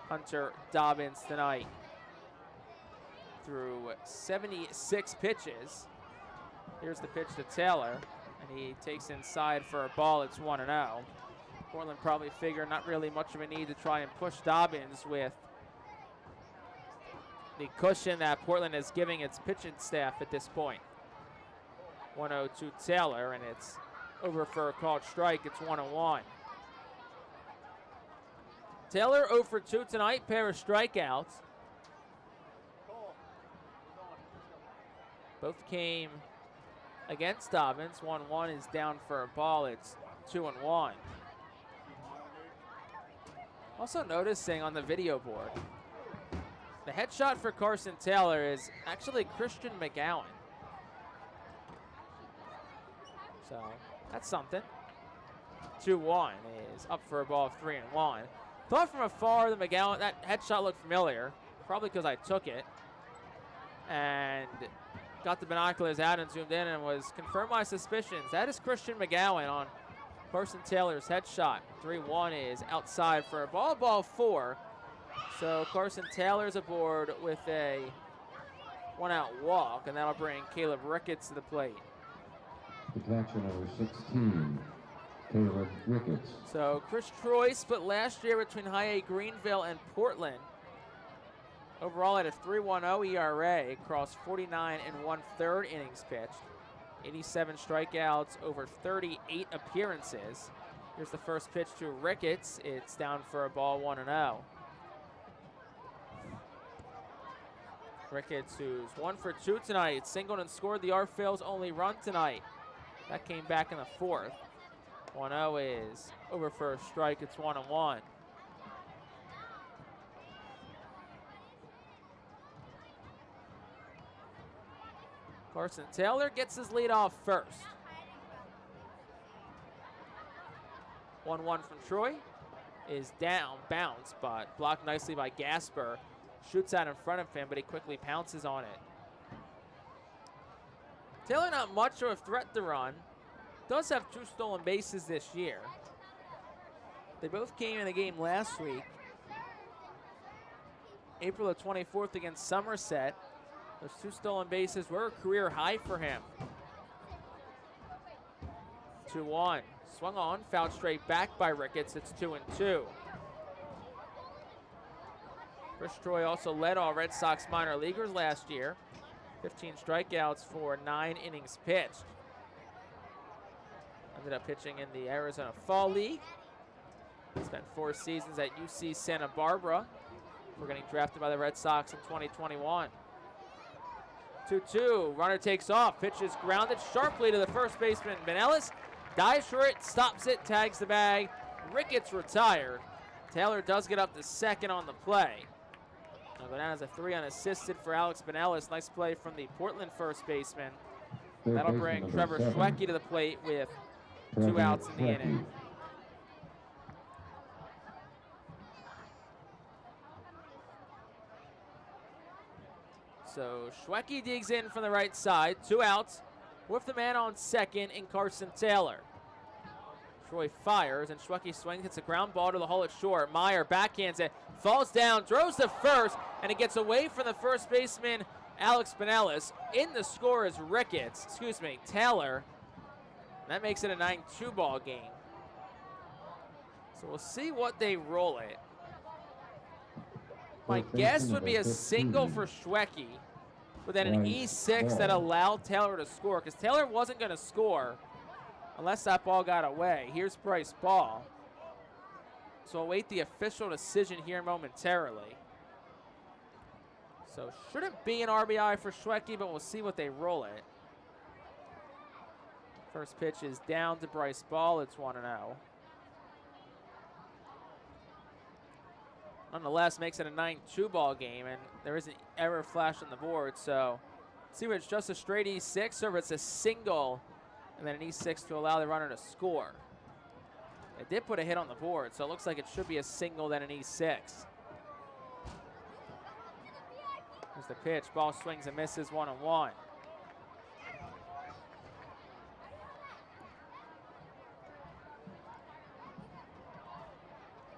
Hunter Dobbins tonight. through 76 pitches. Here's the pitch to Taylor, and he takes inside for a ball. It's 1-0. Portland probably figured not really much of a need to try and push Dobbins with the cushion that Portland is giving its pitching staff at this point. 1-0 to Taylor, and it's over for a called strike. It's 1-1. Taylor 0 for 2 tonight, pair of strikeouts. Both came against Dobbins. 1-1 is down for a ball. It's 2-1. Also noticing on the video board, the headshot for Carson Taylor is actually Christian McGowan. So that's something. 2-1 is up for a ball of 3-1. Thought from afar the McGowan, that headshot looked familiar, probably because I took it. And got the binoculars out and zoomed in and was confirmed my suspicions. That is Christian McGowan on Carson Taylor's headshot. 3-1 is outside for a ball 4. So Carson Taylor's aboard with a 1-out walk, and that'll bring Caleb Ricketts to the plate. The catcher number 16, Caleb Ricketts. So Chris Troy split last year between High A Greenville and Portland. Overall at a 3.10 ERA across 49 1/3 innings pitched. 87 strikeouts over 38 appearances. Here's the first pitch to Ricketts. It's down for a ball 1-0. Ricketts, who's 1 for 2 tonight, singled and scored the Phillies' only run tonight. That came back in the 4th. 1-0 is over for a strike. It's 1-1. Carson Taylor gets his lead off first. 1-1 from Troy is down, bounce, but blocked nicely by Gasper. Shoots out in front of him, but he quickly pounces on it. Taylor not much of a threat to run. Does have 2 stolen bases this year. They both came in the game last week. April the 24th against Somerset. Those 2 stolen bases were a career high for him. 2-1. Swung on, fouled straight back by Ricketts. It's 2-2. Chris Troy also led all Red Sox minor leaguers last year. 15 strikeouts for 9 innings pitched. Ended up pitching in the Arizona Fall League. Spent 4 seasons at UC Santa Barbara before getting drafted by the Red Sox in 2021. 2-2, runner takes off, pitch is grounded sharply to the first baseman. Benellis dives for it, stops it, tags the bag. Ricketts retired. Taylor does get up to second on the play. Now go down as a 3 unassisted for Alex Benellis. Nice play from the Portland first baseman. That'll bring Trevor Schwecke to the plate with 2 outs in the inning. So Schwecke digs in from the right side, 2 outs, with the man on second in Carson Taylor. Troy fires, and Schwecke swings, hits a ground ball to the hole at short. Meyer backhands it, falls down, throws to first, and it gets away from the first baseman, Alex Benellis. In the score is Taylor. And that makes it a 9-2 ball game. So we'll see what they roll it. My guess would be a single for Schwecke, but then an E6 that allowed Taylor to score, because Taylor wasn't going to score unless that ball got away. Here's Bryce Ball. So I'll await the official decision here momentarily. So shouldn't be an RBI for Schwecke, but we'll see what they roll it. First pitch is down to Bryce Ball. It's 1-0. Nonetheless, makes it a 9-2 ball game, and there is an error flash on the board. So see if it's just a straight E6 or if it's a single and then an E6 to allow the runner to score. It did put a hit on the board, so it looks like it should be a single then an E6. Here's the pitch. Ball swings and misses, 1-1.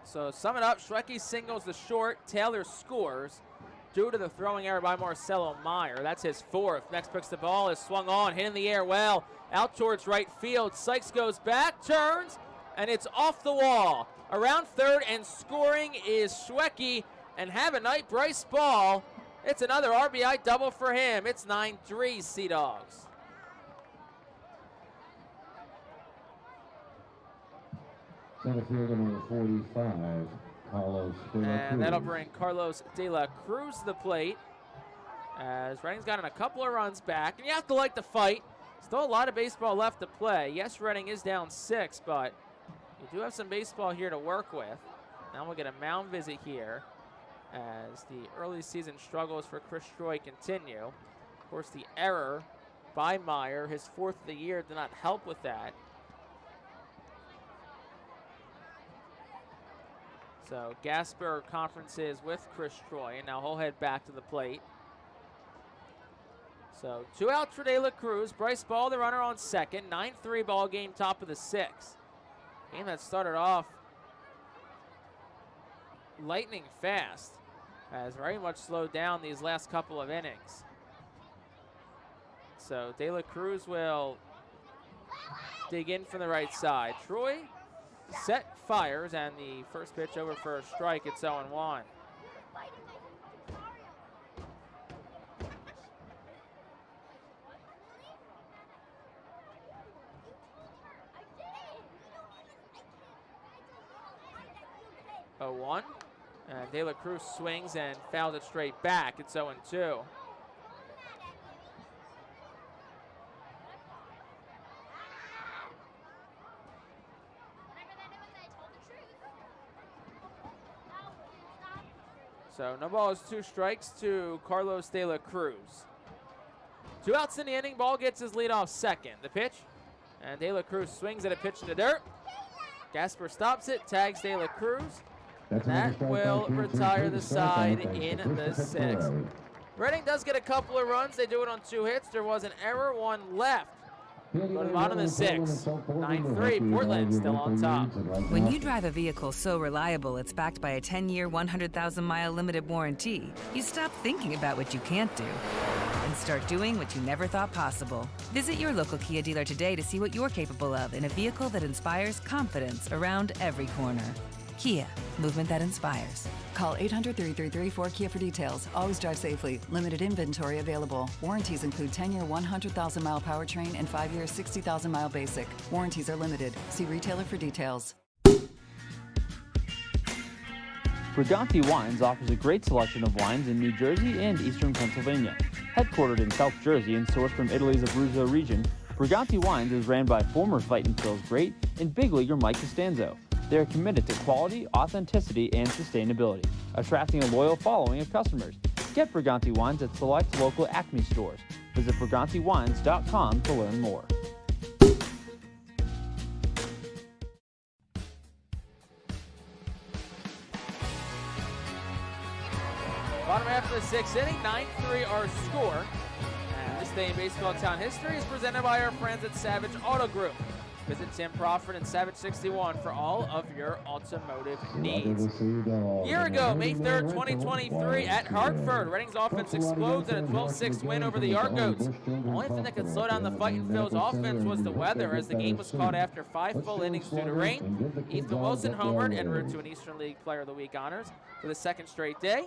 So sum it up, Schwecke singles the short, Taylor scores. due to the throwing error by Marcelo Meyer. That's his fourth. Next pitch, the ball is swung on, hit in the air well, out towards right field. Sykes goes back, turns, and it's off the wall. Around third, and scoring is Schwecke, and have a night, Bryce Ball. It's another RBI double for him. It's 9-3 Sea Dogs. Center fielder number 45, Carlos De La And Cruz. that'll bring Carlos De La Cruz to the plate, as Reading's gotten a couple of runs back. And you have to like the fight. Still a lot of baseball left to play. Yes, Reading is down 6, but you do have some baseball here to work with. Now we'll get a mound visit here as the early season struggles for Chris Troy continue. Of course, the error by Meyer, his 4th of the year, did not help with that. So Gasper conferences with Chris Troy, and now he'll head back to the plate. So 2 outs for De La Cruz. Bryce Ball, the runner, on second. 9-3 ball game, top of the 6th. Game that started off lightning fast, has very much slowed down these last couple of innings. So De La Cruz will dig in from the right side. Troy set, fires, and the first pitch over for a strike. It's 0-1. And De La Cruz swings and fouls it straight back. It's 0-2. So no balls, 2 strikes to Carlos De La Cruz. 2 outs in the inning. Ball gets his lead off second. The pitch, and De La Cruz swings at a pitch in the dirt. Gasper stops it, tags De La Cruz. That will retire the side in the 6th. Reading does get a couple of runs. They do it on 2 hits. There was an error, 1 left. Go to the bottom of the 6th. 9-3, Portland still on top. When you drive a vehicle so reliable it's backed by a 10-year, 100,000-mile limited warranty, you stop thinking about what you can't do and start doing what you never thought possible. Visit your local Kia dealer today to see what you're capable of in a vehicle that inspires confidence around every corner. Kia, movement that inspires. Call 800-333-4KIA for details. Always drive safely. Limited inventory available. Warranties include 10-year 100,000-mile powertrain and 5-year 60,000-mile basic. Warranties are limited. See retailer for details. Briganti Wines offers a great selection of wines in New Jersey and eastern Pennsylvania. Headquartered in South Jersey and sourced from Italy's Abruzzo region, Briganti Wines is ran by former Fightin Phillies great and big leaguer Mike Costanzo. They are committed to quality, authenticity, and sustainability, attracting a loyal following of customers. Get Briganti Wines at select local Acme stores. Visit BrigantiWines.com to learn more. Bottom half of the 6th inning, 9-3 our score. And this day in baseball town history is presented by our friends at Savage Auto Group. Visit Tim Crawford and Savage 61 for all of your automotive needs. A year ago, May 3rd, 2023, at Hartford, Reading's offense explodes in a 12-6 win over the Argoats. The only thing that could slow down the Fightin Phil's offense was the weather, as the game was called after 5 full innings due to rain. Ethan Wilson homered en route to an Eastern League Player of the Week honors for the 2nd straight day,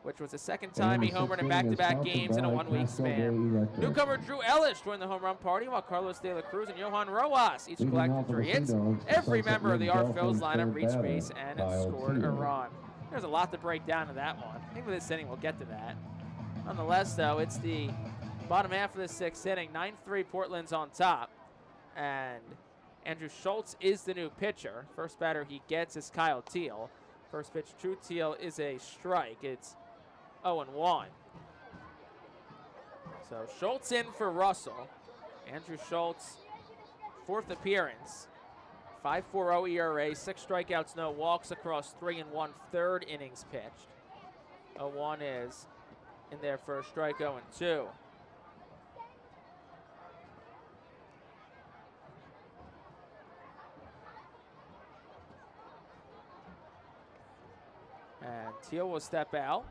which was the 2nd time he homered in back-to-back games in a 1-week span. Newcomer Drew Ellis joined the home run party, while Carlos De La Cruz and Johan Rojas each collected 3 hits. Every member of the Art Phil's lineup reached base and scored a run. There's a lot to break down in that one. I think with this inning we'll get to that. Nonetheless, though, it's the bottom half of the 6th inning. 9-3 Portland's on top. And Andrew Schultz is the new pitcher. First batter he gets is Kyle Teal. First pitch to Teal is a strike. It's 0-1. So Schultz in for Russell. Andrew Schultz, 4th appearance. 5.40 ERA, 6 strikeouts, no walks across 3 1/3 innings pitched. 0-1 is in there for a strike, 0-2. And Teal will step out.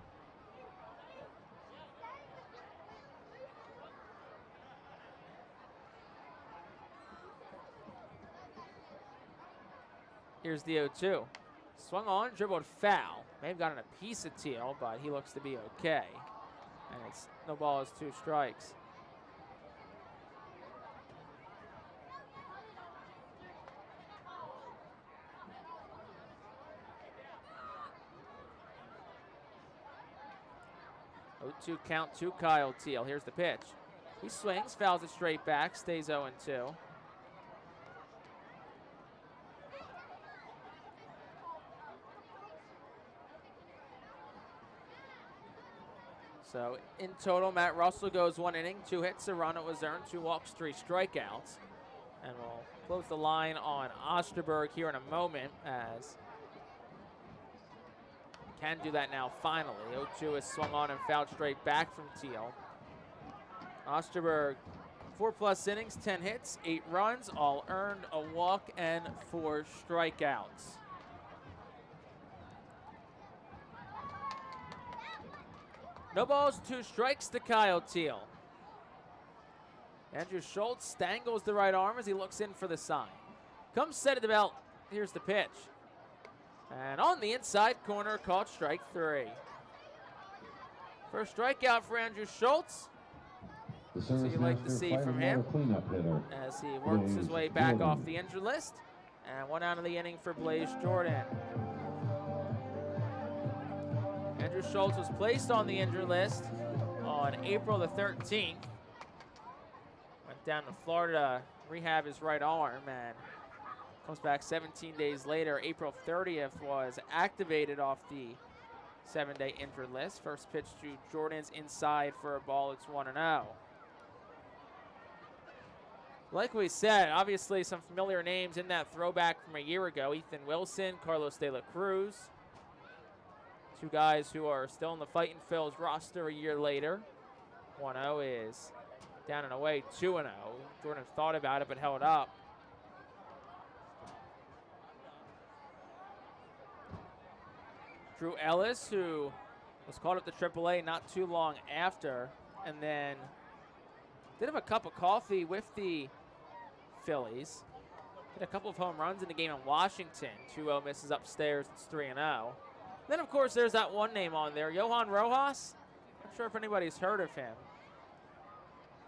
Here's the 0-2. Swung on, dribbled foul. May have gotten a piece of Teal, but he looks to be okay. And it's no balls, 2 strikes. Oh, 2 count to Kyle Teal. Here's the pitch. He swings, fouls it straight back, stays 0-2. So in total, Matt Russell goes 1 inning, 2 hits, a run, it was earned, 2 walks, 3 strikeouts. And we'll close the line on Osterberg here in a moment as can do that now finally. 0-2 is swung on and fouled straight back from Teal. Osterberg, 4+ innings, 10 hits, 8 runs, all earned, a walk, and 4 strikeouts. No balls, 2 strikes to Kyle Teal. Andrew Schultz stangles the right arm as he looks in for the sign. Comes set at the belt. Here's the pitch. And on the inside corner, called strike 3. First strikeout for Andrew Schultz. So you like to see from him as he works his way back off the injured list. And 1 out of the inning for Blaze Jordan. Andrew Schultz was placed on the injured list on April the 13th. Went down to Florida to rehab his right arm and comes back 17 days later. April 30th was activated off the 7-day injured list. First pitch to Jordan's inside for a ball. It's 1-0. Like we said, obviously some familiar names in that throwback from a year ago. Ethan Wilson, Carlos De La Cruz. 2 guys who are still in the Fightin' Phil's roster a year later. 1-0 is down and away, 2-0. Jordan thought about it but held up. Drew Ellis, who was called up to AAA not too long after, and then did have a cup of coffee with the Phillies. Hit a couple of home runs in the game in Washington. 2-0 misses upstairs, it's 3-0. Then, of course, there's that one name on there, Johan Rojas. Not sure if anybody's heard of him.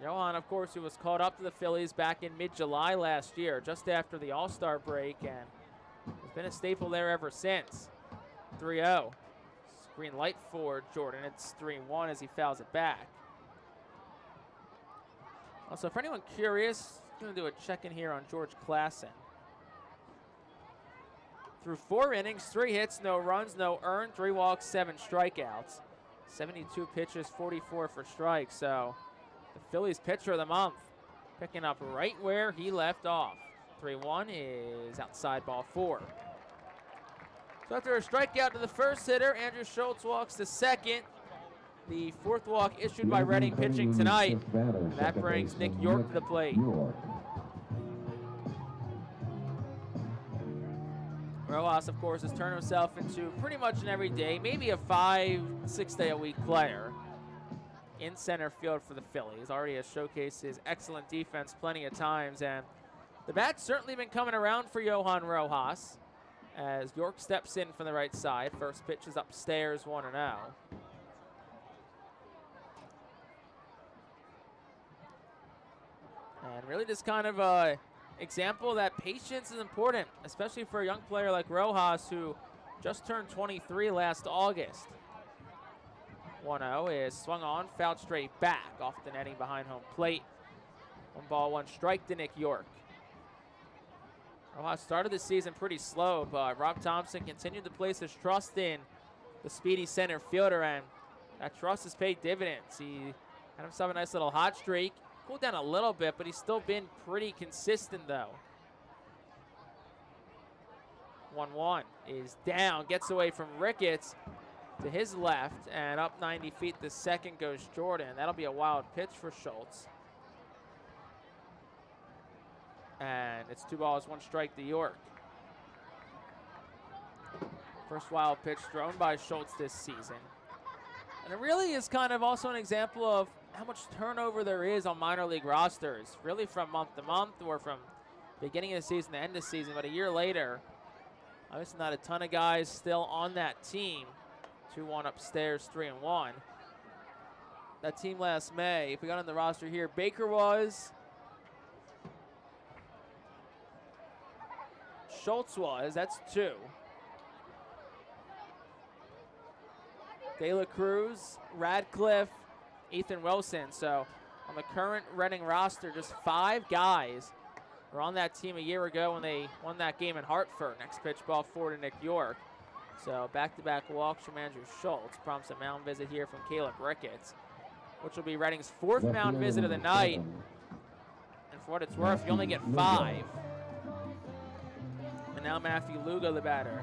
Johan, of course, who was called up to the Phillies back in mid-July last year, just after the All-Star break, and has been a staple there ever since. 3-0. Green light for Jordan. It's 3-1 as he fouls it back. Also, for anyone curious, I'm going to do a check-in here on George Klassen. Through 4 innings, 3 hits, no runs, no earned, 3 walks, 7 strikeouts. 72 pitches, 44 for strikes. So the Phillies pitcher of the month picking up right where he left off. 3-1 is outside ball 4. So after a strikeout to the first hitter, Andrew Schultz walks to second. The 4th walk issued by Reading pitching tonight. And that brings Nick York to the plate. Rojas, of course, has turned himself into pretty much an everyday, maybe a 5-6 day a week player in center field for the Phillies. Already has showcased his excellent defense plenty of times, and the bat's certainly been coming around for Johan Rojas as York steps in from the right side. First pitch is upstairs, 1-0. And really just kind of a example that patience is important, especially for a young player like Rojas, who just turned 23 last August. 1-0 is swung on, fouled straight back off the netting behind home plate. 1 ball, 1 strike to Nick York. Rojas started the season pretty slow, but Rob Thompson continued to place his trust in the speedy center fielder, and that trust has paid dividends. He had himself a nice little hot streak. Cooled down a little bit, but he's still been pretty consistent, though. 1-1 is down, gets away from Ricketts to his left, and up 90 feet to second goes Jordan. That'll be a wild pitch for Schultz. And it's 2 balls, 1 strike to York. First wild pitch thrown by Schultz this season. And it really is kind of also an example of how much turnover there is on minor league rosters, really from month to month or from beginning of the season to end of the season. But a year later, Obviously not a ton of guys still on that team. 2-1 upstairs, 3-1. That team last May, if we got on the roster here, Baker was. Schultz was, that's 2. De La Cruz, Radcliffe, Ethan Wilson. So on the current Reading roster, just 5 guys were on that team a year ago when they won that game in Hartford. Next pitch ball forward to Nick York. So back-to-back walks from Andrew Schultz. Prompts a mound visit here from Caleb Ricketts, which will be Reading's 4th mound visit of the night. And for what it's worth, you only get 5. And now Matthew Lugo, the batter.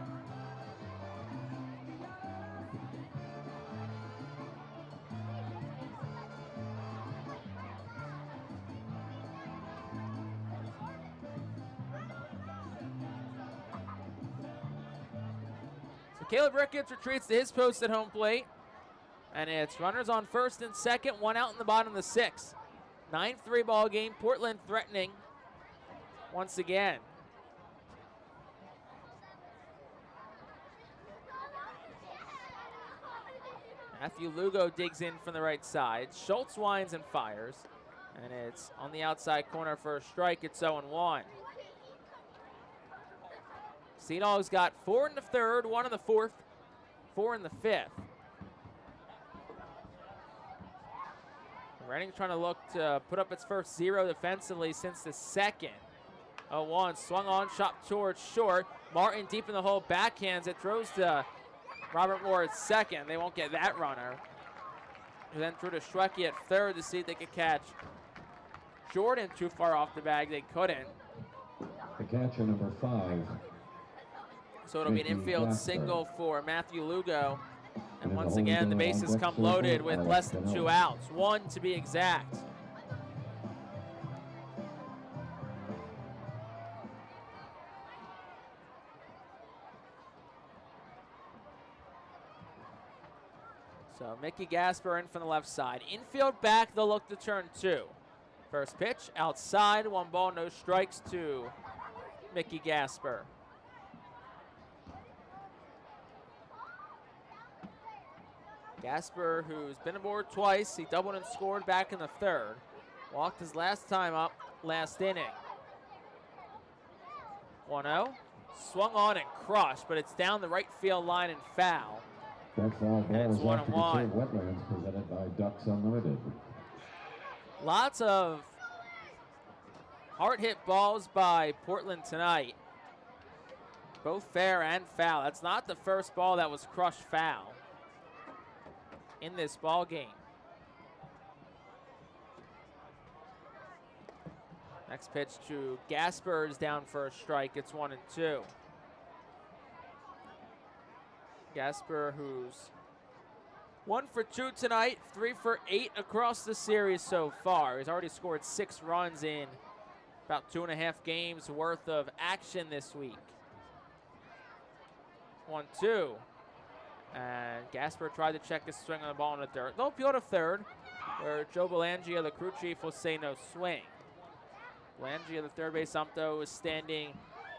So Caleb Ricketts retreats to his post at home plate. And it's runners on first and second, 1 out in the bottom of the 6th. 9-3 ball game. Portland threatening once again. Matthew Lugo digs in from the right side. Schultz winds and fires. And it's on the outside corner for a strike. It's 0-1. Sea Dogs got 4 in the 3rd, 1 in the 4th, 4 in the 5th. Reading trying to look to put up its first 0 defensively since the 2nd. 0-1, swung on, chopped towards short. Martin deep in the hole, backhands it, throws to Robert Moore at second. They won't get that runner. Who then threw to Schwecke at 3rd to see if they could catch Jordan too far off the bag. They couldn't. The catcher, number 5. So it'll be an infield single for Matthew Lugo. And once again, the bases come loaded with less than 2 outs. 1 to be exact. So Mickey Gasper in from the left side. Infield back, they'll look to turn 2. First pitch, outside, 1 ball, no strikes to Mickey Gasper. Gasper, who's been aboard twice, he doubled and scored back in the 3rd. Walked his last time up, last inning. 1-0, swung on and crushed, but it's down the right field line and foul. That's all And it's balls after 1-1. the Wetlands presented by Ducks Unlimited. Lots of hard-hit balls by Portland tonight. Both fair and foul. That's not the first ball that was crushed foul in this ball game. Next pitch to Gasper is down for a strike. It's 1-2. Gasper, who's 1 for 2 tonight, 3 for 8 across the series so far. He's already scored 6 runs in about 2.5 games worth of action this week. 1-2. And Gasper tried to check his swing on the ball in the dirt. They'll appeal to 3rd, where Joe Belangia, the crew chief, will say no swing. Belangia, the third base ump, though, is standing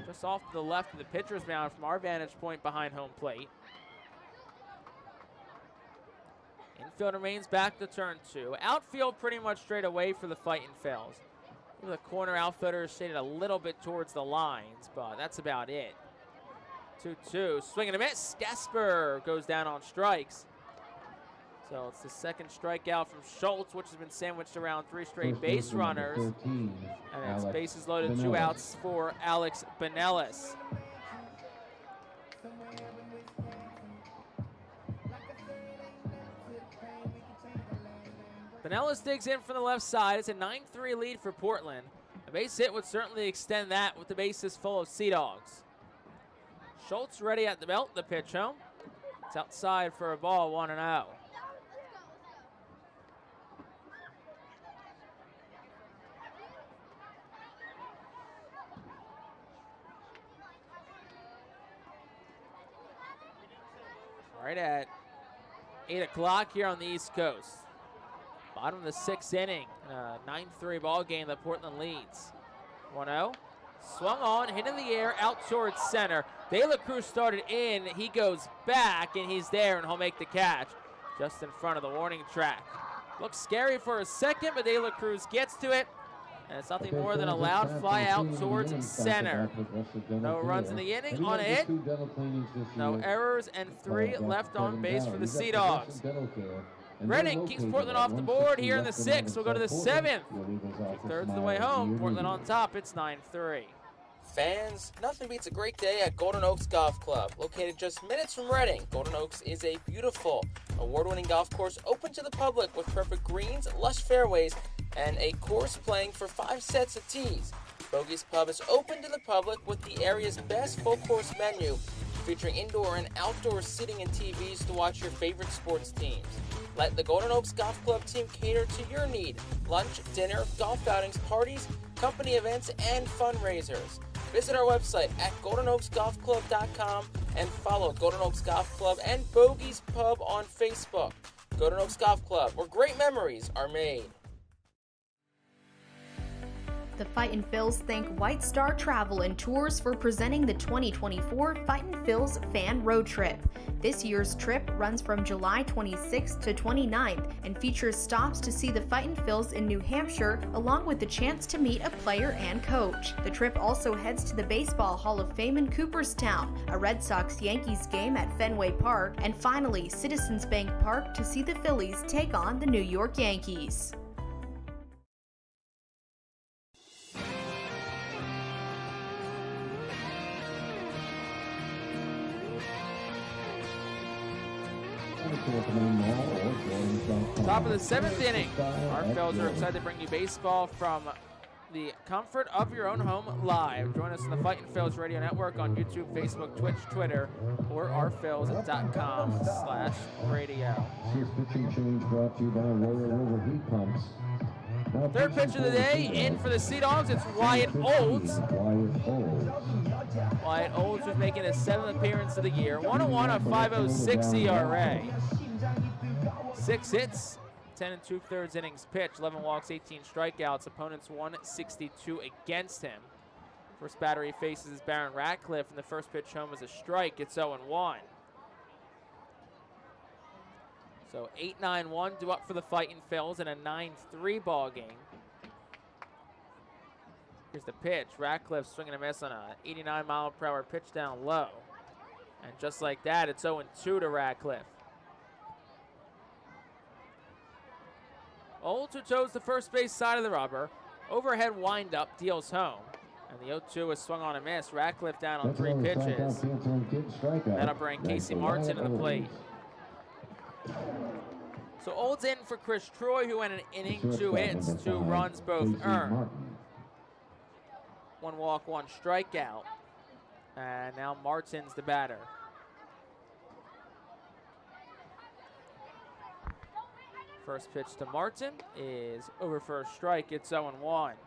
just off to the left of the pitcher's mound from our vantage point behind home plate. Infield remains back to turn 2. Outfield pretty much straight away for the Fightin' Phils. The corner outfielder is shaded a little bit towards the lines, but that's about it. 2-2, swing and a miss. Gasper goes down on strikes. So it's the 2nd strikeout from Schultz, which has been sandwiched around 3 straight base runners. 13, and it's Alex bases loaded, 2 Benelis. outs for Alex Benelis. Benelis digs in from the left side. It's a 9-3 lead for Portland. A base hit would certainly extend that with the bases full of Sea Dogs. Schultz ready at the belt, the pitch home. It's outside for a ball, 1-0. Right at 8 o'clock here on the East Coast. Bottom of the 6th inning, 9-3 ball game that Portland leads. 1-0, swung on, hit in the air, out towards center. De La Cruz started in. He goes back, and he's there, and he'll make the catch just in front of the warning track. Looks scary for a second, but De La Cruz gets to it, and it's nothing more than a loud fly out towards center. No runs in the inning on a hit, no errors, and 3 left on base for the Sea Dogs. Reading keeps Portland off the board here in the 6th. We'll go to the 7th. 2/3 of the way home. Portland on top. It's 9-3. Fans, nothing beats a great day at Golden Oaks Golf Club. Located just minutes from Reading, Golden Oaks is a beautiful, award-winning golf course open to the public with perfect greens, lush fairways, and a course playing for 5 sets of tees. Bogey's Pub is open to the public with the area's best full-course menu, featuring indoor and outdoor seating and TVs to watch your favorite sports teams. Let the Golden Oaks Golf Club team cater to your need. Lunch, dinner, golf outings, parties, company events, and fundraisers. Visit our website at GoldenOaksGolfClub.com and follow Golden Oaks Golf Club and Bogey's Pub on Facebook. Golden Oaks Golf Club, where great memories are made. The Fightin' Phils thank White Star Travel and Tours for presenting the 2024 Fightin' Phils Fan Road Trip. This year's trip runs from July 26th to 29th and features stops to see the Fightin' Phils in New Hampshire, along with the chance to meet a player and coach. The trip also heads to the Baseball Hall of Fame in Cooperstown, a Red Sox-Yankees game at Fenway Park, and finally Citizens Bank Park to see the Phillies take on the New York Yankees. Top of the 7th inning. Our Phils are excited to bring you baseball from the comfort of your own home live. Join us on the Fightin' Phils Radio Network on YouTube, Facebook, Twitch, Twitter, or ourphils.com/radio. Third pitch of the day, in for the Sea Dogs, it's Wyatt Olds. Wyatt Olds is making his 7th appearance of the year. 101, a 5.06 ERA. 6 hits, 10 2/3 innings pitched, 11 walks, 18 strikeouts. Opponents 162 against him. First batter he faces is Baron Ratcliffe, and the first pitch home was a strike. It's 0-1. So 8-9-1 due up for the Fightin' Phils in a 9-3 ball game. Here's the pitch. Ratcliffe swinging a miss on a 89-mile-per-hour pitch down low. And just like that, it's 0-2 to Ratcliffe. Olds, who chose the first base side of the rubber. Overhead windup deals home. And the 0-2 is swung on a miss. Ratcliffe down on 3 pitches. That'll bring Casey Martin to the plate. So Olds in for Chris Troy, who went an inning, 2 hits, 2 runs, both earned. 1 walk, 1 strikeout. And now Martin's the batter. First pitch to Martin is over for a strike. It's 0-1.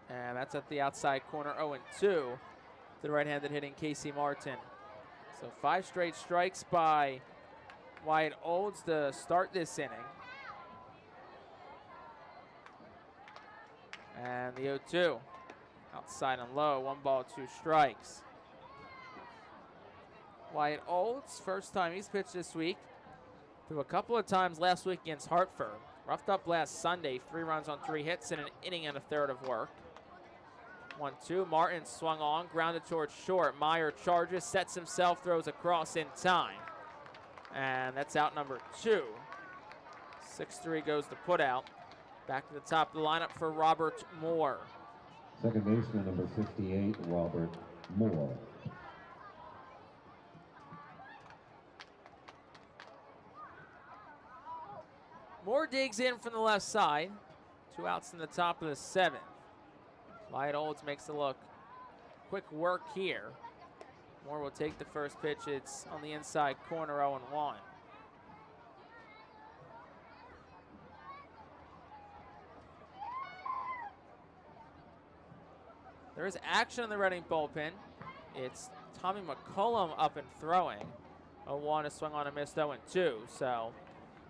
And that's at the outside corner, 0-2 to the right-handed hitting Casey Martin. So 5 straight strikes by Wyatt Olds to start this inning. And the 0-2 outside and low, 1 ball, 2 strikes. Wyatt Olds, first time he's pitched this week. Threw a couple of times last week against Hartford. Roughed up last Sunday, 3 runs on 3 hits in an inning and a third of work. 1-2, Martin swung on, grounded towards short. Meyer charges, sets himself, throws across in time. And that's out number 2. 6-3 goes to put out. Back to the top of the lineup for Robert Moore. Second baseman, number 58, Robert Moore. Moore digs in from the left side. 2 outs in the top of the 7th. Wyatt Olds makes a look. Quick work here. Moore will take the first pitch. It's on the inside corner, 0-1. There is action in the Reading bullpen. It's Tommy McCollum up and throwing. 0-1, a swing on a miss, 0-2. So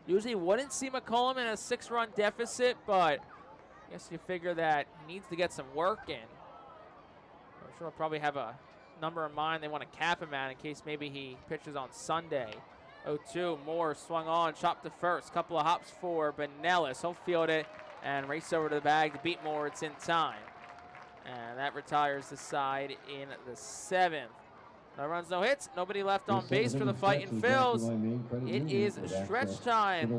usually wouldn't see McCollum in a 6-run deficit, but I guess you figure that he needs to get some work in. I'm sure he'll probably have a number in mind they want to cap him at in case maybe he pitches on Sunday. 0-2, Moore swung on, chopped to first. Couple of hops for Benellis. He'll field it and race over to the bag to beat Moore. It's in time. And that retires the side in the 7th. No runs, no hits. Nobody left on base for the Fightin' Phils. It is stretch time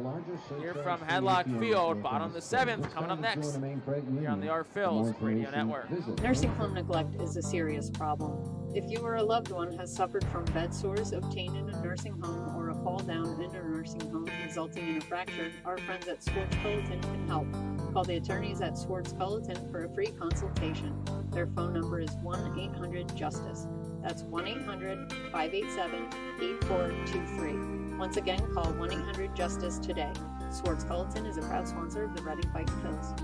here from Hadlock Field. Bottom of the 7th coming up next here on the Our Phils Radio Network. Nursing home neglect is a serious problem. If you or a loved one has suffered from bed sores obtained in a nursing home or a fall down in a nursing home resulting in a fracture, our friends at Swartz Culleton can help. Call the attorneys at Swartz Culleton for a free consultation. Their phone number is 1-800-JUSTICE. That's 1-800-587-8423. Once again, call 1-800-JUSTICE today. Swartz Culleton is a proud sponsor of the Reading Fightin' Phils.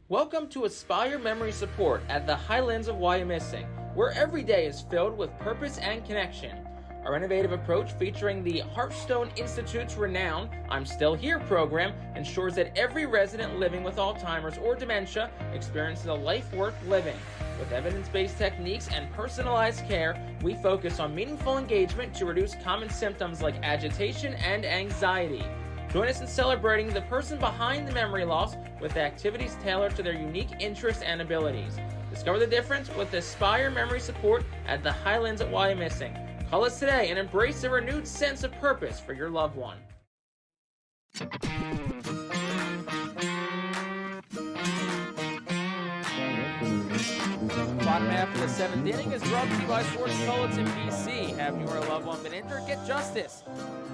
Welcome to Aspire Memory Support at the Highlands of Wyomissing, where every day is filled with purpose and connection. Our innovative approach featuring the Hearthstone Institute's renowned I'm Still Here program ensures that every resident living with Alzheimer's or dementia experiences a life worth living. With evidence-based techniques and personalized care, we focus on meaningful engagement to reduce common symptoms like agitation and anxiety. Join us in celebrating the person behind the memory loss with activities tailored to their unique interests and abilities. Discover the difference with Aspire Memory Support at the Highlands at Wyomissing. Call us today and embrace a renewed sense of purpose for your loved one. Bottom half of the 7th inning is brought to you by Swartz Culleton, BC. Have you or a loved one been injured? Get justice.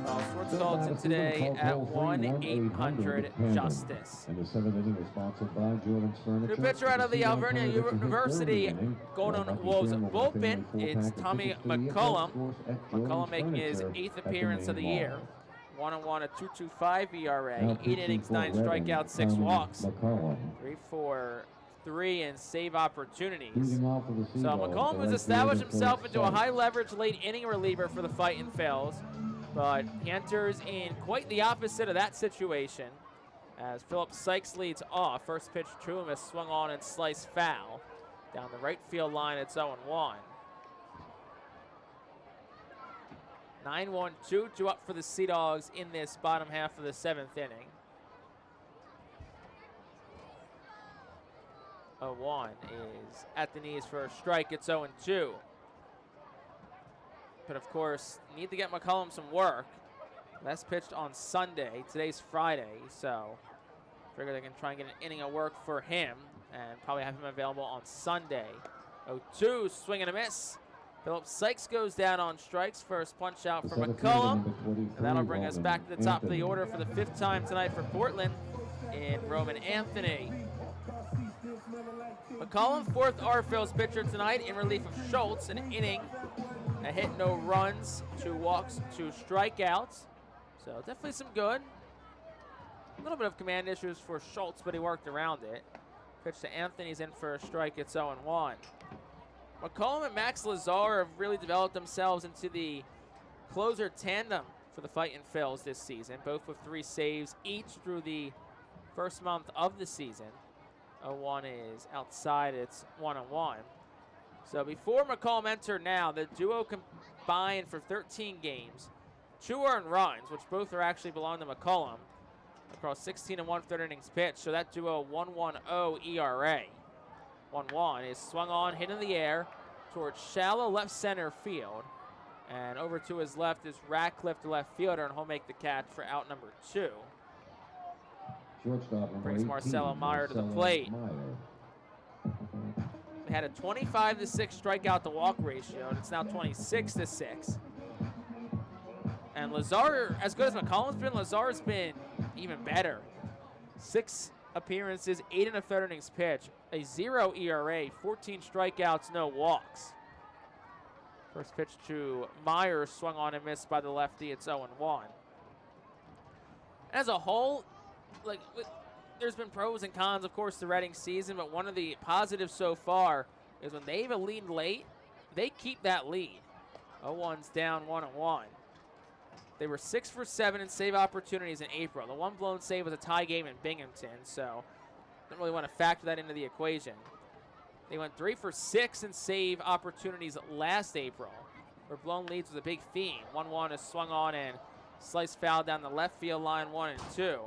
Call Swartz Culleton today at 1-800-JUSTICE. And the 7th inning is sponsored by Jordan's Furniture. New pitcher out of the Alvernia University Golden Wolves bullpen. It's Tommy McCollum. McCollum making his 8th appearance of the year. 1-1, a 2.25 ERA. 8 innings, 9 strikeouts, 6 walks. 3-for-3 and save opportunities. So McCollum has established himself into a high-leverage late inning reliever for the Fightin' Phils, but he enters in quite the opposite of that situation as Philip Sykes leads off. First pitch to him is swung on and sliced foul. Down the right field line, it's 0-1. 9-1, 2-2 up for the Sea Dogs in this bottom half of the 7th inning. 0-1 is at the knees for a strike. It's 0-2. But of course, need to get McCollum some work. Last pitched on Sunday. Today's Friday, so figure they can try and get an inning of work for him and probably have him available on Sunday. 0-2, swing and a miss. Philip Sykes goes down on strikes. First punch out for McCollum. And that'll bring us back to the top of the order for the 5th time tonight for Portland in Roman Anthony. McCollum, 4th Our Phils pitcher tonight in relief of Schultz. An inning, a hit, no runs, 2 walks, 2 strikeouts. So definitely some good. A little bit of command issues for Schultz, but he worked around it. Pitch to Anthony's in for a strike. It's 0-1. McCollum and Max Lazar have really developed themselves into the closer tandem for the Fightin' Phils this season, both with 3 saves each through the first month of the season. 0-1 is outside, it's 1-1. So before McCollum entered now, the duo combined for 13 games, 2 earned runs, which both are actually belong to McCollum, across 16 and 1/3 innings pitched. So that duo 1.10 ERA. 1-1 is swung on, hit in the air towards shallow left center field. And over to his left is Ratcliffe, the left fielder, and he'll make the catch for out number 2. Brings Marcelo Meyer to the plate. They had a 25-6 strikeout to walk ratio, and it's now 26-6. And Lazar, as good as McCollum's been, Lazar's been even better. 6 appearances, 8 1/3 innings pitch, a 0 ERA, 14 strikeouts, no walks. First pitch to Myers, swung on and missed by the lefty. It's 0-1. As a whole, there's been pros and cons, of course, the Reading season, but one of the positives so far is when they have a lead late, they keep that lead. 0-1's down, 1-1. They were 6 for 7 in save opportunities in April. The one blown save was a tie game in Binghamton, so don't really want to factor that into the equation. They went 3 for 6 in save opportunities last April, where blown leads was a big theme. 1-1 is swung on and slice foul down the left field line, 1 and 2.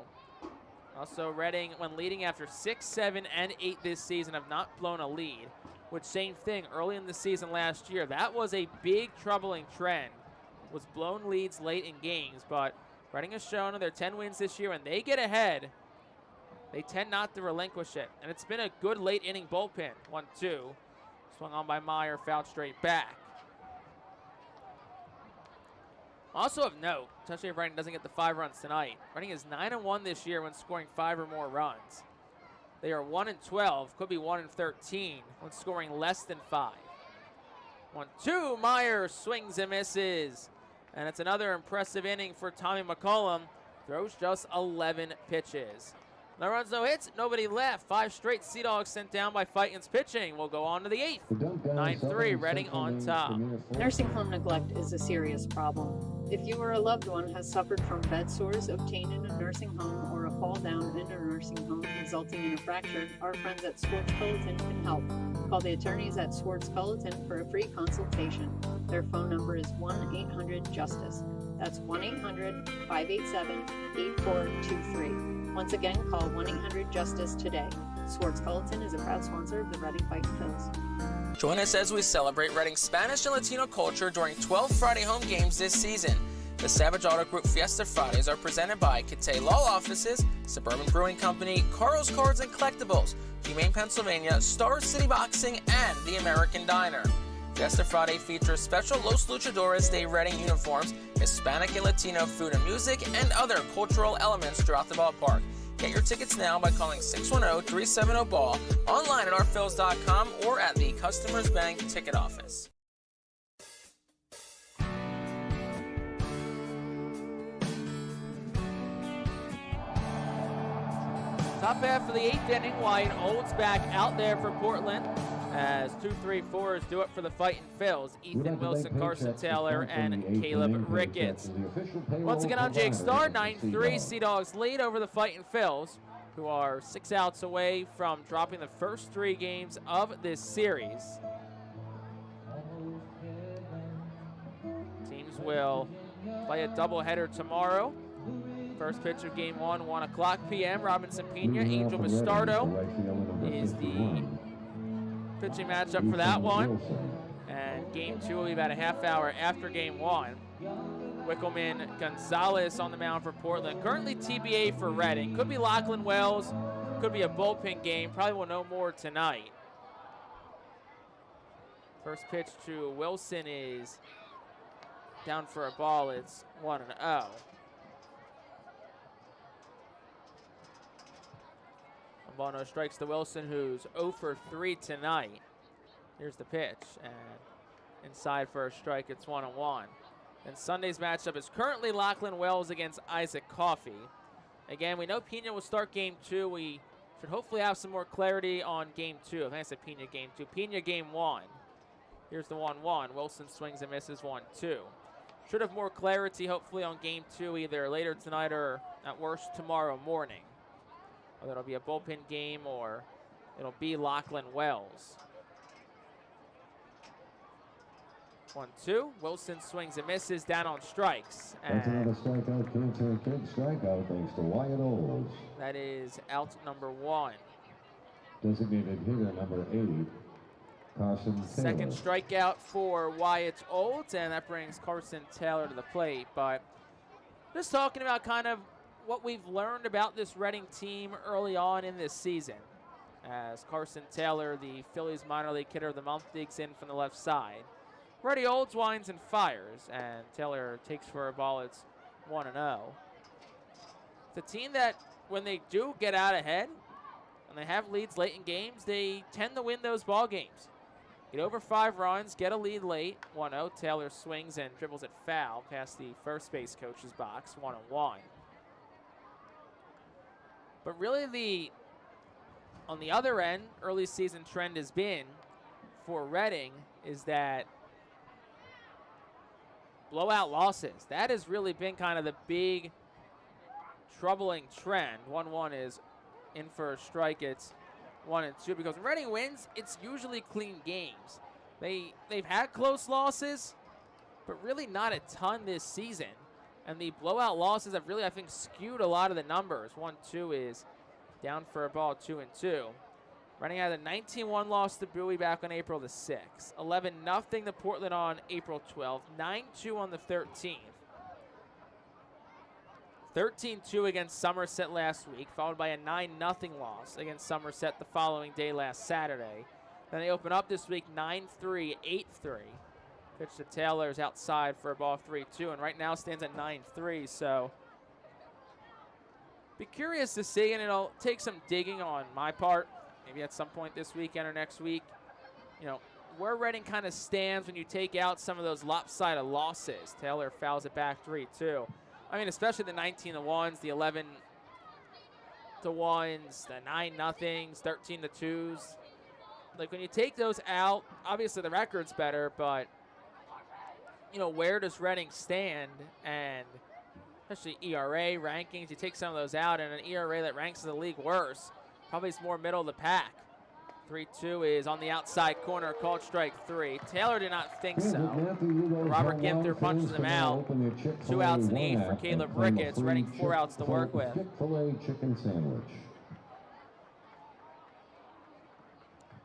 Also, Reading, when leading after 6, 7, and 8 this season, have not blown a lead, which same thing early in the season last year. That was a big troubling trend, was blown leads late in games, but Reading has shown in their 10 wins this year, when they get ahead, they tend not to relinquish it. And it's been a good late inning bullpen. 1-2. Swung on by Meyer, fouled straight back. Also of note, especially if Reading doesn't get the 5 runs tonight, Reading is 9-1 this year when scoring 5 or more runs. They are 1-12, could be 1-13 when scoring less than 5. 1-2, Meyer swings and misses. And it's another impressive inning for Tommy McCollum. Throws just 11 pitches. No runs, no hits, nobody left. 5 straight Sea Dogs sent down by Fightin's pitching. We'll go on to the 8th. 9-3, Reading on top. Nursing home neglect is a serious problem. If you or a loved one has suffered from bed sores obtained in a nursing home or a fall down in a nursing home resulting in a fracture, our friends at Swartz Culleton can help. Call the attorneys at Swartz Culleton for a free consultation. Their phone number is 1-800-JUSTICE. That's 1-800-587-8423. Once again, call 1-800-JUSTICE today. Swartz Culleton is a proud sponsor of the Reading Fightin' Phils. Join us as we celebrate Reading's Spanish and Latino culture during 12 Friday home games this season. The Savage Auto Group Fiesta Fridays are presented by Cathay Law Offices, Suburban Brewing Company, Carl's Cards and Collectibles, Humane Pennsylvania, Star City Boxing, and the American Diner. Fiesta Friday features special Los Luchadores de Reading uniforms, Hispanic and Latino food and music, and other cultural elements throughout the ballpark. Get your tickets now by calling 610-370-BALL, online at artphils.com, or at the Customers Bank ticket office. Top half of the 8th inning, Wyatt Olds back out there for Portland as 2-3-4s do it for the Fightin' Phils. Ethan Wilson, Carson Taylor, and Caleb Ricketts. Once again on Jake Starr, 9-3, Sea Dogs lead over the Fightin' Phils, who are 6 outs away from dropping the first 3 games of this series. Teams will play a doubleheader tomorrow. First pitch of game 1, 1 o'clock p.m. Robinson Pena, Angel Bastardo is the pitching matchup for that one. And game 2 will be about a half hour after game 1. Wickelman Gonzalez on the mound for Portland. Currently TBA for Reading. Could be Lachlan Wells. Could be a bullpen game. Probably will know more tonight. First pitch to Wilson is down for a ball. It's 1-0. Bono strikes to Wilson, who's 0 for 3 tonight. Here's the pitch, and inside for a strike, it's 1-1. And Sunday's matchup is currently Lachlan Wells against Isaac Coffey. Again, we know Pena will start game 2. We should hopefully have some more clarity on game 2. I think I said Pena game 2. Pena game 1. Here's the 1-1. Wilson swings and misses 1-2. Should have more clarity hopefully on game 2 either later tonight or at worst tomorrow morning. Whether it'll be a bullpen game or it'll be Lachlan Wells. 1-2. Wilson swings and misses, down on strikes. That's another strikeout, cancer, big strikeout thanks to Wyatt Olds. That is out number 1. Designated hitter number 8, Carson Taylor. Second strikeout for Wyatt Olds, and that brings Carson Taylor to the plate. But just talking about kind of what we've learned about this Reading team early on in this season, as Carson Taylor, the Phillies minor league hitter of the month, digs in from the left side. Ready Olds winds and fires, and Taylor takes for a ball. It's 1-0. It's a team that, when they do get out ahead, and they have leads late in games, they tend to win those ball games. Get over 5 runs, get a lead late, 1-0. Taylor swings and dribbles it foul past the first base coach's box, 1-1. But really on the other end, early season trend has been for Reading is that blowout losses. That has really been kind of the big troubling trend. 1-1 is in for a strike. It's 1-2 because when Reading wins, it's usually clean games. They've had close losses, but really not a ton this season. And the blowout losses have really, I think, skewed a lot of the numbers. 1-2 is down for a ball, 2-2. Reading had a 19-1 loss to Bowie back on April the 6th. 11-0 to Portland on April 12th. 9-2 on the 13th. 13-2 against Somerset last week, followed by a 9-0 loss against Somerset the following day last Saturday. Then they open up this week 9-3, 8-3. Pitch to Taylor's outside for a ball, 3-2, and right now stands at 9-3. So be curious to see, and it'll take some digging on my part, maybe at some point this weekend or next week, you know, where Reading kind of stands when you take out some of those lopsided losses. Taylor fouls it back 3-2. I mean, especially the 19-1s, the 11-1s, the 9-0s, 13-2s. Like, when you take those out, obviously the record's better, but, you know, where does Reading stand? And especially ERA rankings, you take some of those out, and an ERA that ranks the league worse, probably is more middle of the pack. 3-2 is on the outside corner, called strike 3. Taylor did not think so. Robert Ginther punches him out. 2 outs and 8 for Caleb Ricketts. Reading 4 outs to work with. Chick-fil-A chicken sandwich.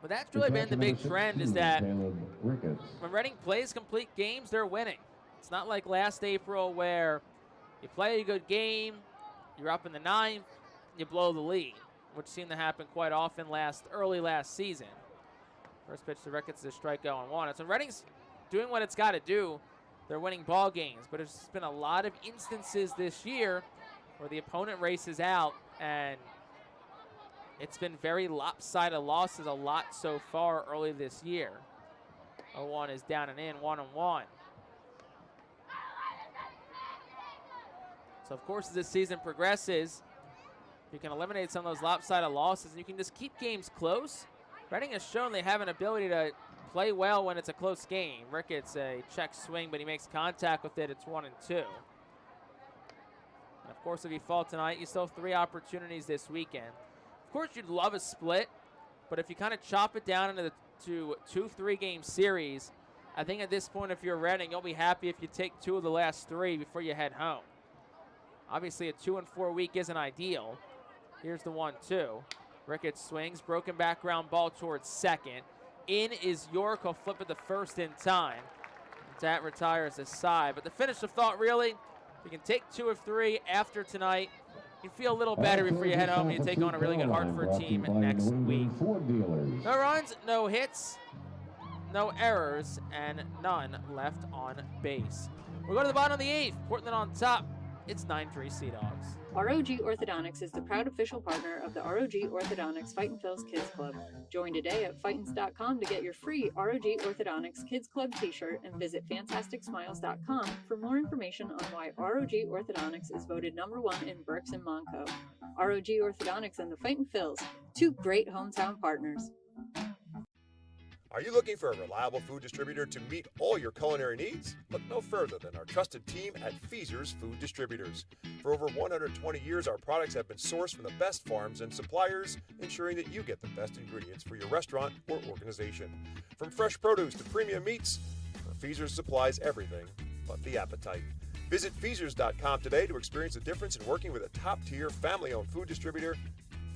But that's really been the big trend, is that when Reading plays complete games, they're winning. It's not like last April where you play a good game, you're up in the 9th, you blow the lead, which seemed to happen quite often early last season. First pitch to Ricketts is a strikeout on 1. So Reading's doing what it's got to do. They're winning ball games, but there's been a lot of instances this year where the opponent races out, and it's been very lopsided losses a lot so far early this year. 0-1 is down and in, 1-1. So, of course, as this season progresses, you can eliminate some of those lopsided losses, and you can just keep games close. Reading has shown they have an ability to play well when it's a close game. Ricketts, a check swing, but he makes contact with it. It's 1-2. And, of course, if you fall tonight, you still have 3 opportunities this weekend. Of course, you'd love a split, but if you kind of chop it down into the 2-3 game series, I think at this point, if you're Reading, you'll be happy if you take 2 of the last 3 before you head home. Obviously, a 2-4 week isn't ideal. Here's the 1-2. Ricketts swings, broken back ground ball towards second. In is York. He'll flip it to first in time. That retires his side. But the finish of thought, really, you can take 2 of 3 after tonight. You feel a little better before you head home and you take on a really good Hartford team next week. No runs, no hits, no errors, and none left on base. We'll go to the bottom of the 8th. Portland on top. It's 9-3 Sea Dogs. ROG Orthodontics is the proud official partner of the ROG Orthodontics Fightin' Phil's Kids Club. Join today at Fightins.com to get your free ROG Orthodontics Kids Club t-shirt, and visit FantasticSmiles.com for more information on why ROG Orthodontics is voted #1 in Berks and Monco. ROG Orthodontics and the Fightin' Phils, 2 great hometown partners. Are you looking for a reliable food distributor to meet all your culinary needs? Look no further than our trusted team at Feaser's Food Distributors. For over 120 years, our products have been sourced from the best farms and suppliers, ensuring that you get the best ingredients for your restaurant or organization. From fresh produce to premium meats, Feaser's supplies everything but the appetite. Visit Feasers.com today to experience the difference in working with a top-tier, family-owned food distributor.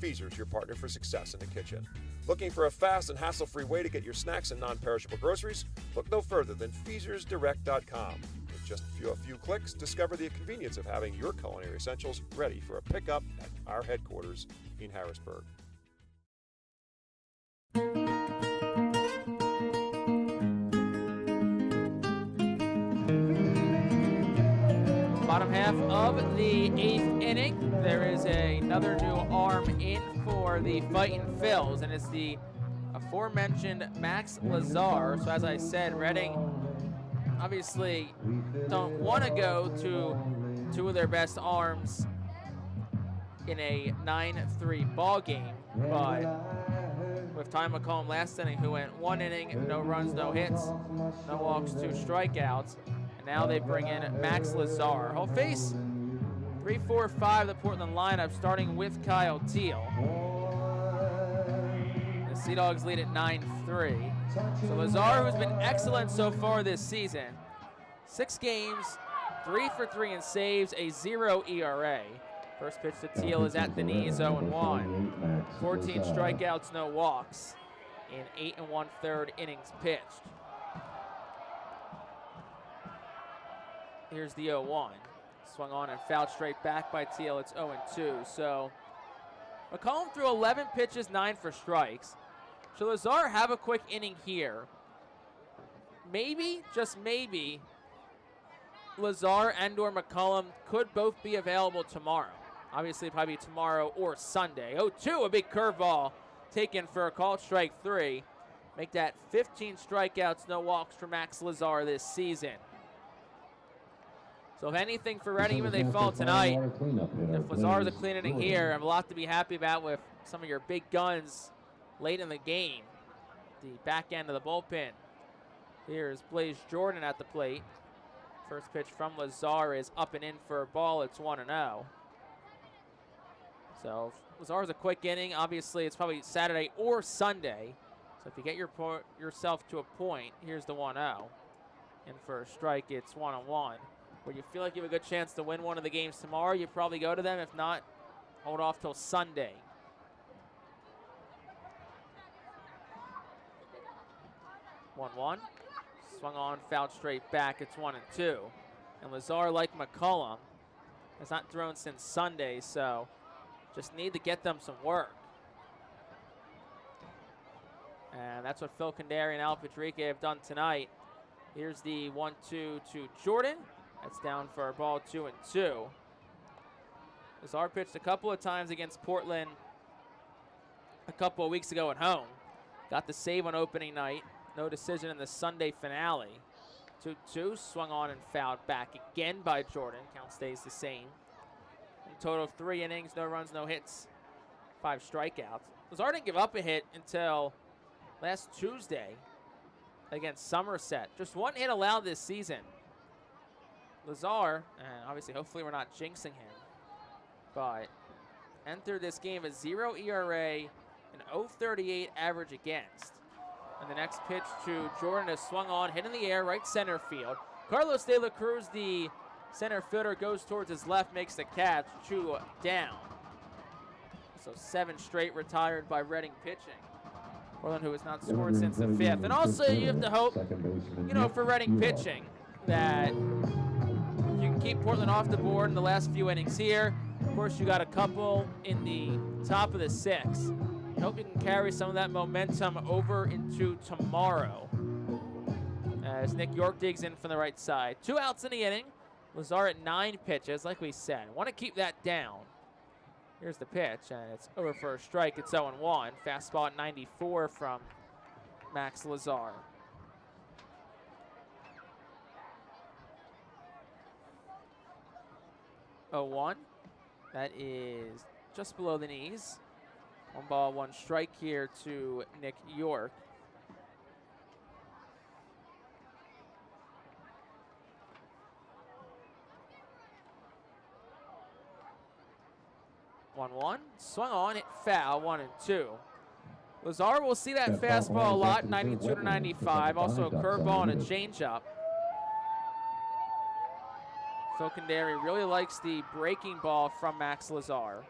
Feaser's, your partner for success in the kitchen. Looking for a fast and hassle-free way to get your snacks and non-perishable groceries? Look no further than FeasersDirect.com. With just a few clicks, discover the convenience of having your culinary essentials ready for a pickup at our headquarters in Harrisburg. Bottom half of the 8th inning, there is another new arm in for the Fightin' Phils, and it's the aforementioned Max Lazar. So as I said, Reading obviously don't want to go to 2 of their best arms in a 9-3 ball game, but with Ty McCollum last inning, who went 1 inning, no runs, no hits, no walks, 2 strikeouts, and now they bring in Max Lazar. He'll face 3-4-5, the Portland lineup, starting with Kyle Teal. The Sea Dogs lead at 9-3. So Lazar, who's been excellent so far this season, 6 games, 3 for 3 in saves, a 0 ERA. First pitch to Teal is at the knees, 0-1. 14 strikeouts, no walks in 8 1/3 innings pitched. Here's the 0-1. Swung on and fouled straight back by Teal. It's 0-2. So McCollum threw 11 pitches, 9 for strikes. Should Lazar have a quick inning here? Maybe, just maybe, Lazar and or McCollum could both be available tomorrow. Obviously, probably tomorrow or Sunday. 0-2, a big curveball taken for a called strike 3. Make that 15 strikeouts, no walks for Max Lazar this season. So if anything for Reading, even they fall tonight, if Lazar's a clean inning here, I have a lot to be happy about with some of your big guns late in the game. The back end of the bullpen. Here's Blaze Jordan at the plate. First pitch from Lazar is up and in for a ball. It's 1-0. So if Lazar's a quick inning, obviously it's probably Saturday or Sunday. So if you get yourself to a point, here's the 1-0. And for a strike, it's 1-1. Where you feel like you have a good chance to win one of the games tomorrow, you probably go to them. If not, hold off till Sunday. 1-1. Swung on, fouled straight back. It's 1-2. And Lazar, like McCollum, has not thrown since Sunday, so just need to get them some work. And that's what Phil Condary and Al Patrique have done tonight. Here's the 1-2 to Jordan. That's down for a ball, 2-2. Lazar pitched a couple of times against Portland a couple of weeks ago at home. Got the save on opening night. No decision in the Sunday finale. 2-2, swung on and fouled back again by Jordan. Count stays the same. In total of 3 innings, no runs, no hits, 5 strikeouts. Lazar didn't give up a hit until last Tuesday against Somerset. Just 1 hit allowed this season. Lazar, and obviously hopefully we're not jinxing him, but entered this game a 0 ERA and 0.38 average against. And the next pitch to Jordan is swung on, hit in the air, right center field. Carlos De La Cruz, the center fielder, goes towards his left, makes the catch, 2 down. So 7 straight retired by Reading pitching. Portland, who has not scored since the 5th. And also you have to hope, for Reading pitching, that you can keep Portland off the board in the last few innings here. Of course, you got a couple in the top of the 6th. I hope you can carry some of that momentum over into tomorrow. As Nick York digs in from the right side. 2 outs in the inning. Lazar at 9 pitches, like we said. Want to keep that down. Here's the pitch, and it's over for a strike. It's 0-1. Fastball at 94 from Max Lazar. Oh, 0-1. That is just below the knees. 1 ball, 1 strike here to Nick York. One, swung on, hit foul, 1-2. Lazar will see that fastball a lot, 92 to 95. Also a curveball and a changeup. Phil Condary really likes the breaking ball from Max Lazar.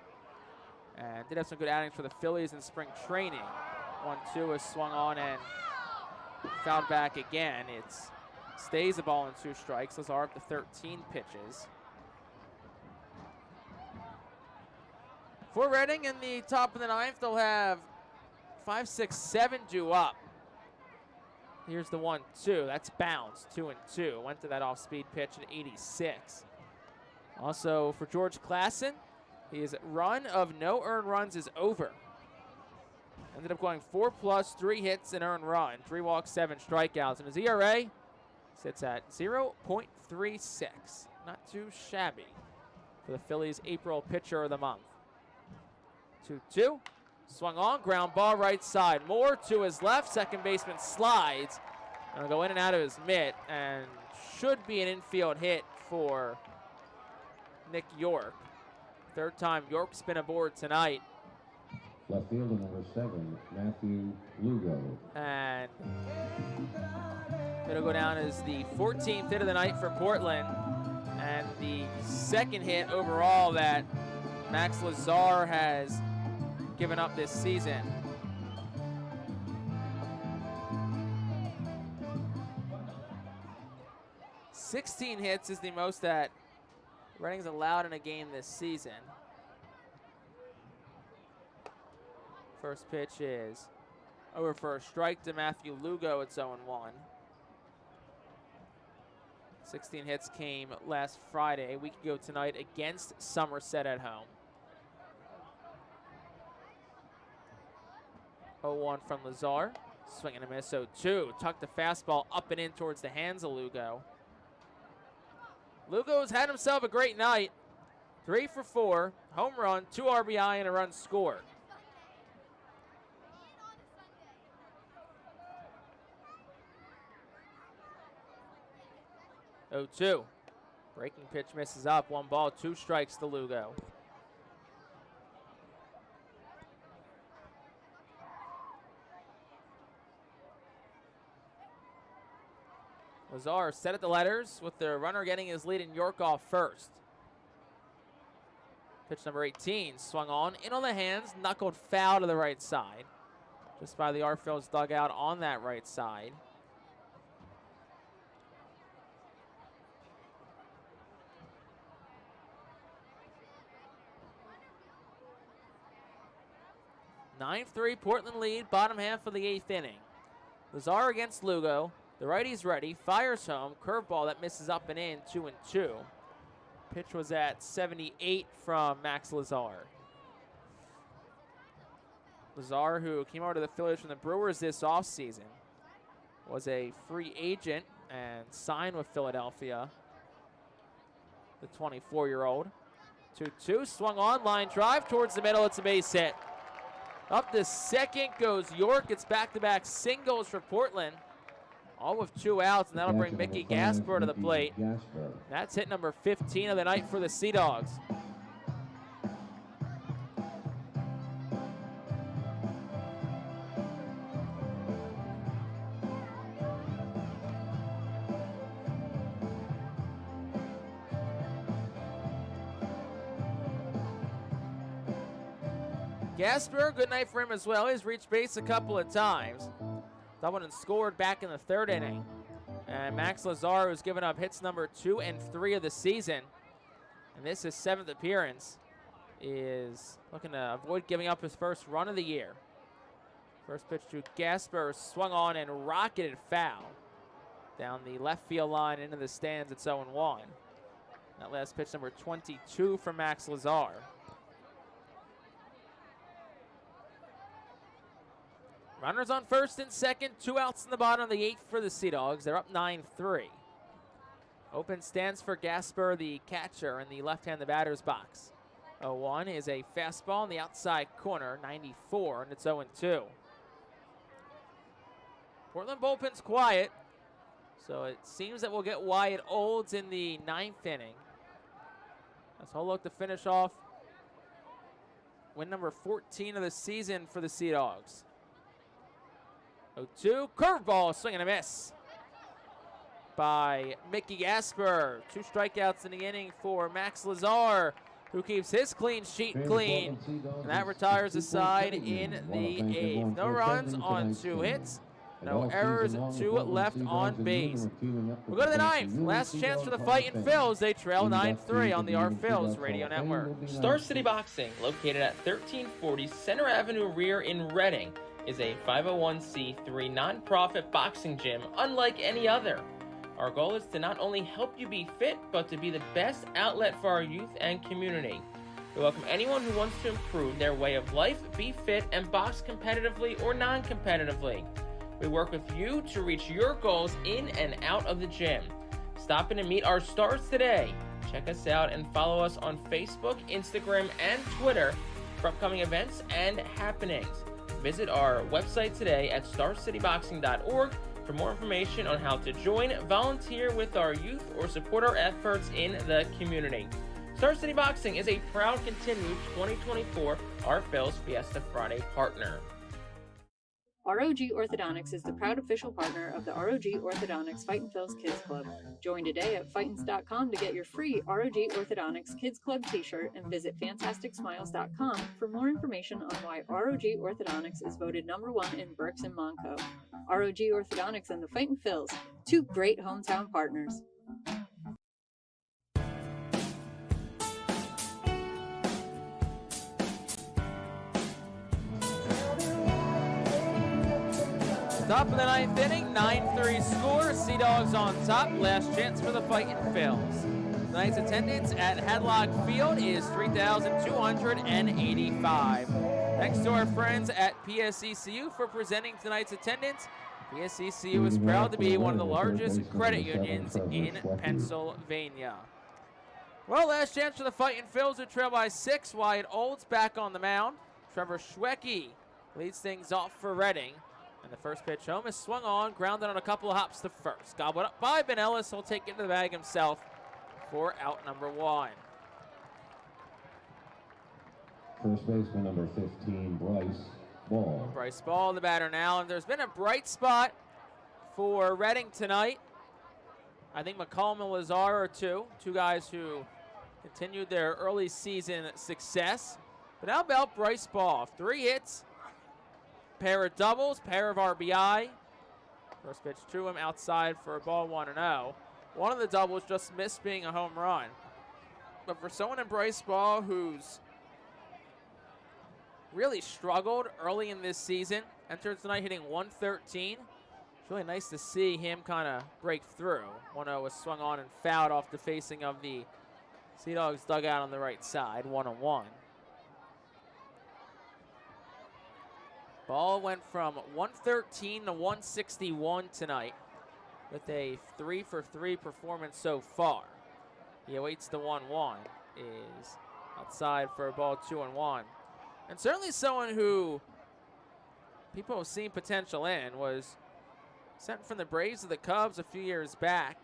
And did have some good outings for the Phillies in spring training. 1-2 is swung on and fouled back again. It stays a ball and 2 strikes. Lazar up to 13 pitches. For Reading in the top of the 9th, they'll have 5, 6, 7 due up. Here's the 1-2. That's bounced, 2-2. Went to that off-speed pitch at 86. Also for George Klassen, his run of no earned runs is over. Ended up going 4+, 3 hits, and earned run. 3 walks, 7 strikeouts. And his ERA sits at 0.36. Not too shabby for the Phillies' April pitcher of the month. 2-2. Swung on, ground ball right side. Moore to his left. Second baseman slides. Gonna go in and out of his mitt and should be an infield hit for Nick York. Third time York's been aboard tonight. Left fielder number 7, Matthew Lugo. And it'll go down as the 14th hit of the night for Portland, and the second hit overall that Max Lazar has given up this season. "16 hits is the most that Reading's allowed in a game this season. First pitch is over for a strike to Matthew Lugo. It's 0-1. 16 hits came last Friday, a week ago tonight, against Somerset at home. 0-1 from Lazar. Swing and a miss, 0-2. Tucked the fastball up and in towards the hands of Lugo. Lugo's had himself a great night. 3 for 4, home run, 2 RBI, and a run scored. Oh, 2. Breaking pitch misses up. 1 ball, 2 strikes to Lugo. Lazar set at the letters with the runner getting his lead in York off first. Pitch number 18, swung on, in on the hands, knuckled foul to the right side. Just by the Arphil's dugout on that right side. (9-3) Portland lead, bottom half of the 8th inning. Lazar against Lugo. The righty's ready, fires home, curveball that misses up and in, 2-2. Pitch was at 78 from Max Lazar. Lazar, who came over to the Phillies from the Brewers this offseason, was a free agent and signed with Philadelphia. The 24-year-old. 2-2, swung on, line drive towards the middle, it's a base hit. Up to second goes York. It's back-to-back singles for Portland. All with 2 outs, and that'll bring Mickey Gasper to the plate. That's hit number 15 of the night for the Sea Dogs. Gasper, good night for him as well. He's reached base a couple of times. Doubled and scored back in the 3rd inning. And Max Lazar, who's given up hits number 2 and 3 of the season, and this is 7th appearance, is looking to avoid giving up his first run of the year. First pitch to Gasper, swung on and rocketed foul down the left field line into the stands. It's 0-1. That last pitch, number 22 from Max Lazar. Runners on first and second, 2 outs in the bottom of the 8th for the Sea Dogs. They're up 9-3. Open stands for Gasper, the catcher, in the left-handed batter's box. 0-1 is a fastball in the outside corner, 94, and it's 0-2. Portland bullpen's quiet, so it seems that we'll get Wyatt Olds in the 9th inning. Let's hold look to finish off win number 14 of the season for the Sea Dogs. 0-2, curveball, swing and a miss by Mickey Gasper. 2 strikeouts in the inning for Max Lazar, who keeps his clean sheet clean. And that retires the side in the 8th. No runs on 2 hits. No errors, 2 left on base. We'll go to the 9th. Last chance for the Fightin' Phils. They trail 9-3 on the Our Phils Radio Network. Star City Boxing, located at 1340 Center Avenue Rear in Reading, is a 501c3 nonprofit boxing gym unlike any other. Our goal is to not only help you be fit, but to be the best outlet for our youth and community. We welcome anyone who wants to improve their way of life, be fit, and box competitively or non-competitively. We work with you to reach your goals in and out of the gym. Stop in and meet our stars today. Check us out and follow us on Facebook, Instagram, and Twitter for upcoming events and happenings. Visit our website today at starcityboxing.org For more information on how to join, volunteer with our youth, or support our efforts in the community. Star City Boxing is a proud continued 2024 Our Phil's Fiesta Friday partner. ROG Orthodontics is the proud official partner of the ROG Orthodontics Fightin' Phil's Kids Club. Join today at Fightins.com to get your free ROG Orthodontics Kids Club t-shirt and visit FantasticSmiles.com for more information on why ROG Orthodontics is voted #1 in Berks and Monco. ROG Orthodontics and the Fightin' Phils, two great hometown partners. Top of the 9th inning, 9-3 score. Sea Dogs on top. Last chance for the Fightin' Phils. Tonight's attendance at Hadlock Field is 3,285. Thanks to our friends at PSECU for presenting tonight's attendance. PSECU is proud to be one of the largest credit unions in Pennsylvania. Well, last chance for the Fightin' Phils, who trail by 6. Wyatt Olds back on the mound. Trevor Schwecke leads things off for Reading. And the first pitch home is swung on, grounded on a couple of hops to first. Gobbled up by Ben Ellis. He'll take it to the bag himself for out number 1. First baseman number 15, Bryce Ball. Bryce Ball, the batter now. And there's been a bright spot for Reading tonight. I think McCollum and Lazar are two guys who continued their early season success. But how about Bryce Ball? 3 hits. Pair of doubles, pair of RBI. First pitch to him outside for a ball 1-0. One of the doubles just missed being a home run. But for someone in Bryce Ball who's really struggled early in this season, entered tonight hitting 113. It's really nice to see him kind of break through. 1-0 was swung on and fouled off the facing of the Sea Dogs dugout on the right side, 1-1. Ball went from 113 to 161 tonight with a 3-for-3 performance so far. He awaits the 1-1, is outside for a ball 2-1. And certainly someone who people have seen potential in, was sent from the Braves to the Cubs a few years back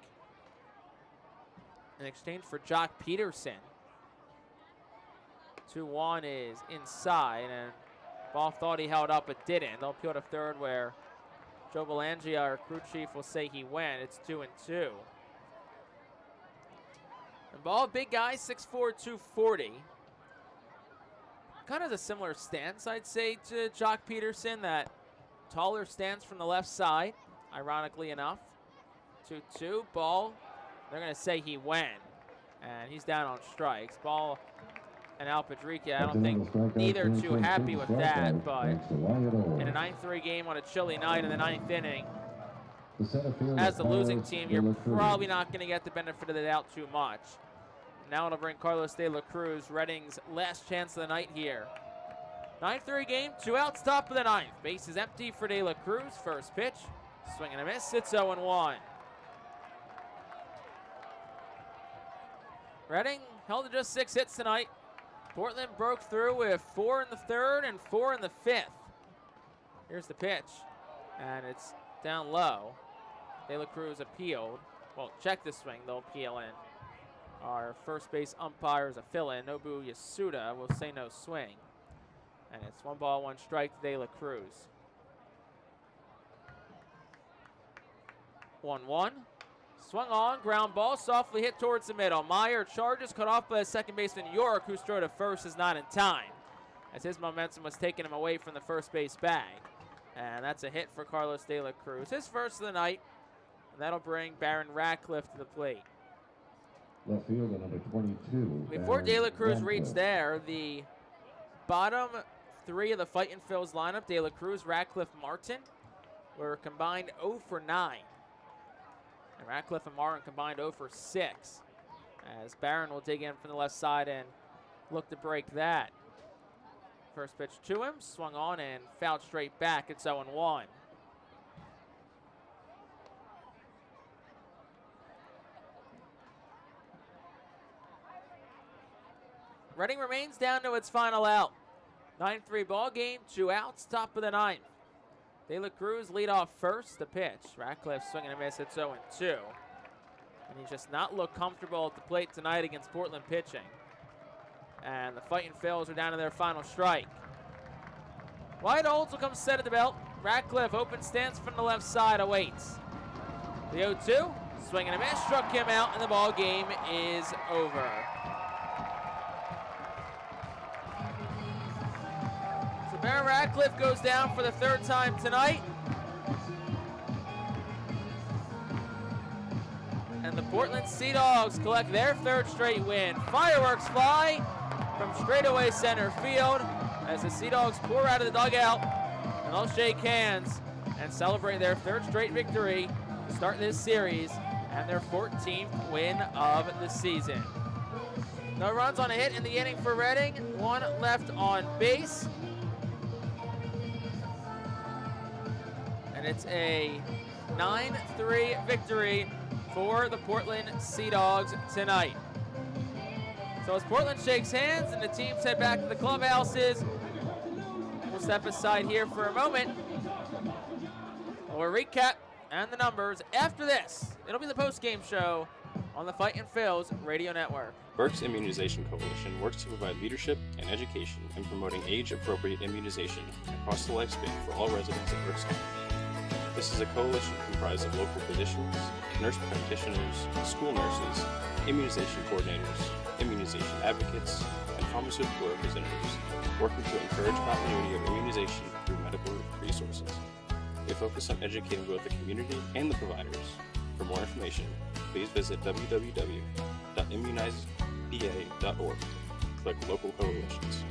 in exchange for Jock Peterson. 2-1 is inside, and Ball thought he held up, but didn't. They'll appeal to third, where Joe Belangia, our crew chief, will say he went. It's 2-2. And Ball, big guy, 6'4", 240. Kind of a similar stance, I'd say, to Jock Peterson. That taller stance from the left side, ironically enough. 2-2. Ball, they're going to say he went. And he's down on strikes. Ball and Al Padrica, I don't think neither too happy with that, but in a 9-3 game on a chilly night in the 9th inning, as the losing team, you're probably not going to get the benefit of the doubt too much. Now it'll bring Carlos De La Cruz, Reading's last chance of the night here. 9-3 game, 2 outs, top of the 9th. Base is empty for De La Cruz. First pitch, swing and a miss, it's 0-1. Reading held to just 6 hits tonight. Portland broke through with 4 in the 3rd and 4 in the 5th. Here's the pitch, and it's down low. De La Cruz appealed. Well, check the swing, they'll appeal in. Our first base umpire is a fill-in. Nobu Yasuda will say no swing. And it's 1 ball, 1 strike to De La Cruz. 1-1. Swung on, ground ball, softly hit towards the middle. Meyer charges, cut off by second baseman York, who strode to first, is not in time, as his momentum was taking him away from the first base bag. And that's a hit for Carlos De La Cruz. His first of the night, and that'll bring Baron Ratcliffe to the plate. Left fielder number 22. Before De La Cruz reached there, the bottom 3 of the Fightin' Phil's lineup, De La Cruz, Ratcliffe, Martin, were combined 0 for 9. And Ratcliffe and Martin combined 0 for 6. As Barron will dig in from the left side and look to break that. First pitch to him, swung on and fouled straight back. It's 0-1. Reading remains down to its final out. 9-3 ball game, 2 outs, top of the 9th. De La Cruz lead off first. The pitch. Ratcliffe swinging a miss. It's 0-2. And he's just not looked comfortable at the plate tonight against Portland pitching. And the Fightin' Phils are down to their final strike. Wyatt Olds will come set at the belt. Ratcliffe open stance from the left side, awaits. The 0-2, swing and a miss, struck him out, and the ball game is over. So Barry Ratcliffe goes down for the third time tonight. And the Portland Sea Dogs collect their third straight win. Fireworks fly from straightaway center field as the Sea Dogs pour out of the dugout, and they'll shake hands and celebrate their third straight victory to start this series and their 14th win of the season. No runs on a hit in the inning for Reading, one left on base. And it's a 9-3 victory for the Portland Sea Dogs tonight. So as Portland shakes hands and the teams head back to the clubhouses, we'll step aside here for a moment. We'll recap and the numbers after this. It'll be the post-game show on the Fightin' Phils radio network. Berks Immunization Coalition works to provide leadership and education in promoting age-appropriate immunization across the lifespan for all residents of Berks County. This is a coalition comprised of local physicians, nurse practitioners, school nurses, immunization coordinators, immunization advocates, and pharmaceutical representatives working to encourage continuity of immunization through medical resources. They focus on educating both the community and the providers. For more information, please visit www.immunizedpa.org. Click Local Coalitions.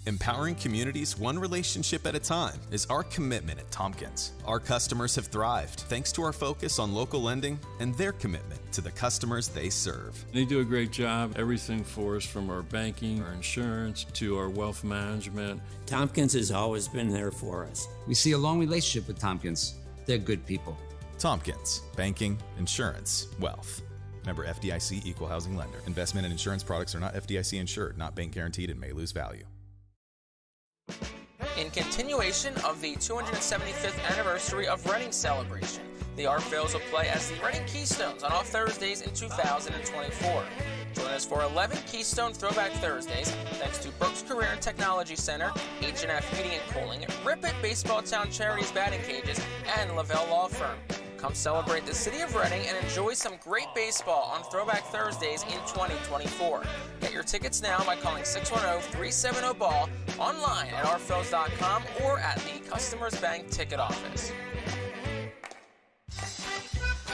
Empowering communities one relationship at a time is our commitment at Tompkins. Our customers have thrived thanks to our focus on local lending and their commitment to the customers they serve. They do a great job. Everything for us, from our banking, our insurance, to our wealth management. Tompkins has always been there for us. We see a long relationship with Tompkins. They're good people. Tompkins, banking, insurance, wealth. Member FDIC Equal Housing Lender. Investment and insurance products are not FDIC insured, not bank guaranteed, and may lose value. In continuation of the 275th anniversary of Reading celebration, the Phils will play as the Reading Keystones on off Thursdays in 2024. Join us for 11 Keystone Throwback Thursdays, thanks to Brooks Career and Technology Center, H&F Heating and Cooling, Rip It Baseball Town Charities Batting Cages, and Lavelle Law Firm. Come celebrate the city of Reading and enjoy some great baseball on Throwback Thursdays in 2024. Get your tickets now by calling 610-370-BALL, online at rphils.com, or at the Customers Bank ticket office.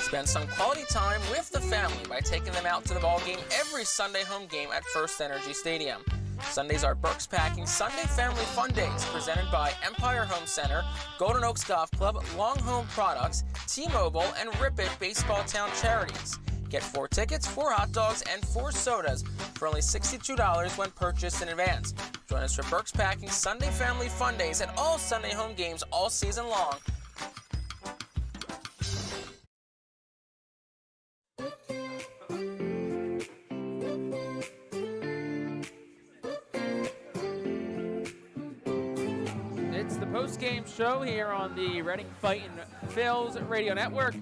Spend some quality time with the family by taking them out to the ball game every Sunday home game at First Energy Stadium. Sundays are Berks Packing Sunday Family Fun Days, presented by Empire Home Center, Golden Oaks Golf Club, Long Home Products, T-Mobile, and Rip It Baseball Town Charities. Get 4 tickets, 4 hot dogs, and 4 sodas for only $62 when purchased in advance. Join us for Berks Packing Sunday Family Fun Days at all Sunday home games all season long. Post-game show here on the Reading Fightin' Phils radio network.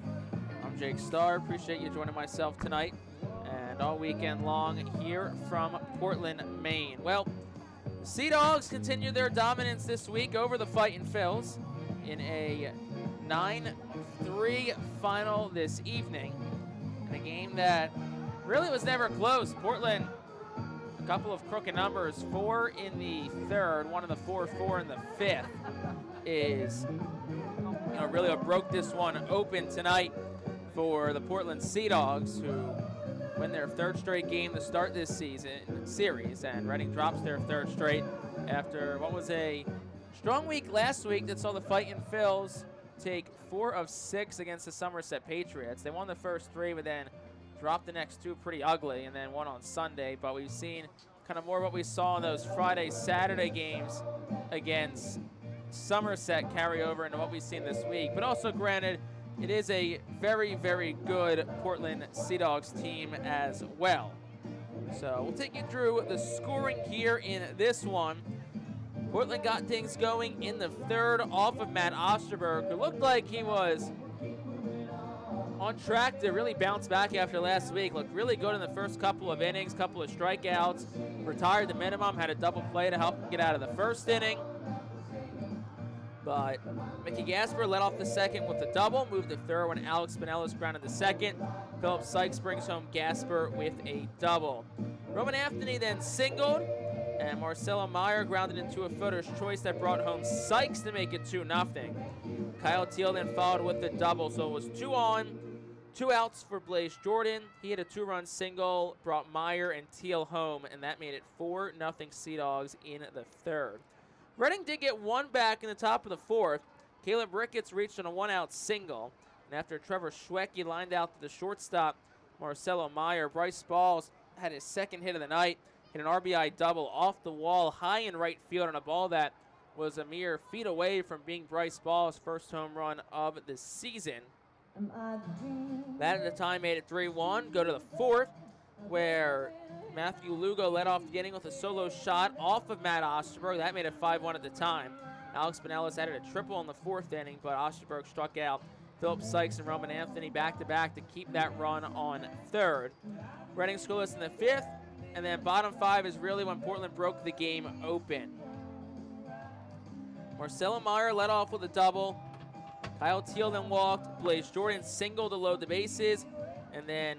I'm Jake Starr. Appreciate you joining myself tonight and all weekend long here from Portland, Maine. Well, the Sea Dogs continue their dominance this week over the Fightin' Phils in a 9-3 final this evening, in a game that really was never close. Portland, a couple of crooked numbers, 4 in the third, 1 in the fourth, 4 in the fifth, is really what broke this one open tonight for the Portland Sea Dogs, who win their third straight game to start this series, and Reading drops their third straight after what was a strong week last week that saw the Fightin' Phils take 4 of 6 against the Somerset Patriots. They won the first 3, but then dropped the next 2 pretty ugly, and then won on Sunday. But we've seen kind of more what we saw in those Friday, Saturday games against Somerset carry over into what we've seen this week. But also, granted, it is a very, very good Portland Sea Dogs team as well. So we'll take you through the scoring here in this one. Portland got things going in the third off of Matt Osterberg, who looked like he was on track to really bounce back after last week. Looked really good in the first couple of innings, couple of strikeouts, retired the minimum, had a double play to help him get out of the first inning. But Mickey Gasper led off the second with a double, moved to third when Alex Spinellis grounded the second. Philip Sykes brings home Gasper with a double. Roman Anthony then singled, and Marcelo Meyer grounded into a fielder's choice that brought home Sykes to make it 2-0. Kyle Teal then followed with the double, so it was 2 on, 2 outs for Blaze Jordan. He had a 2-run single, brought Meyer and Teal home, and that made it 4-0 Sea Dogs in the third. Reading did get one back in the top of the fourth. Caleb Ricketts reached on a 1-out single, and after Trevor Schwecke lined out to the shortstop, Marcelo Meyer, Bryce Balls had his second hit of the night, hit an RBI double off the wall high in right field on a ball that was a mere feet away from being Bryce Balls' first home run of the season. That at the time made it 3-1. Go to the fourth, where Matthew Lugo led off the inning with a solo shot off of Matt Osterberg. That made it 5-1 at the time. Alex Spinellis added a triple in the fourth inning, but Osterberg struck out Philip Sykes and Roman Anthony back-to-back to keep that run on third. Reading scoreless in the fifth, and then bottom five is really when Portland broke the game open. Marcelo Meyer led off with a double. Kyle Teal then walked. Blaze Jordan singled to load the bases. And then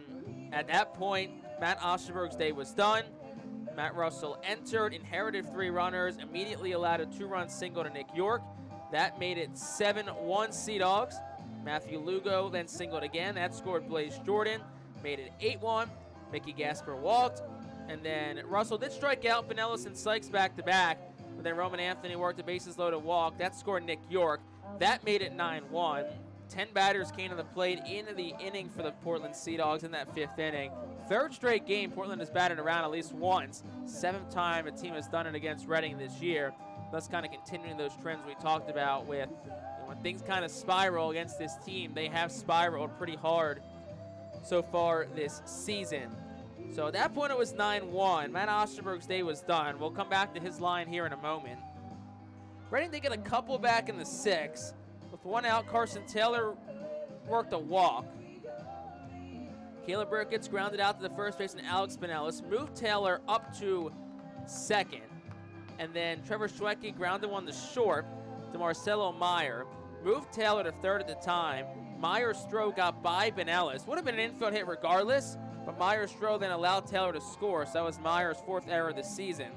at that point, Matt Osterberg's day was done. Matt Russell entered, inherited 3 runners, immediately allowed a 2-run single to Nick York. That made it 7-1 Sea Dogs. Matthew Lugo then singled again. That scored Blaze Jordan, made it 8-1. Mickey Gasper walked. And then Russell did strike out Pinellas and Sykes back-to-back. But then Roman Anthony worked the bases loaded walk. That scored Nick York. That made it 9-1. 10 batters came to the plate in the inning for the Portland Sea Dogs in that fifth inning. Third straight game, Portland has batted around at least once. 7th time a team has done it against Reading this year. Thus kind of continuing those trends we talked about with when things kind of spiral against this team, they have spiraled pretty hard so far this season. So at that point it was 9-1. Matt Osterberg's day was done. We'll come back to his line here in a moment. Reading did get a couple back in the sixth. With 1 out, Carson Taylor worked a walk. Caleb Ricketts grounded out to the first baseman Alex Spinellis, moved Taylor up to second. And then Trevor Schwecke grounded one to short to Marcelo Meyer. Moved Taylor to third at the time. Meyer's throw got by Pinellas. Would have been an infield hit regardless, but Meyer's throw then allowed Taylor to score, so that was Meyer's 4th error of the season.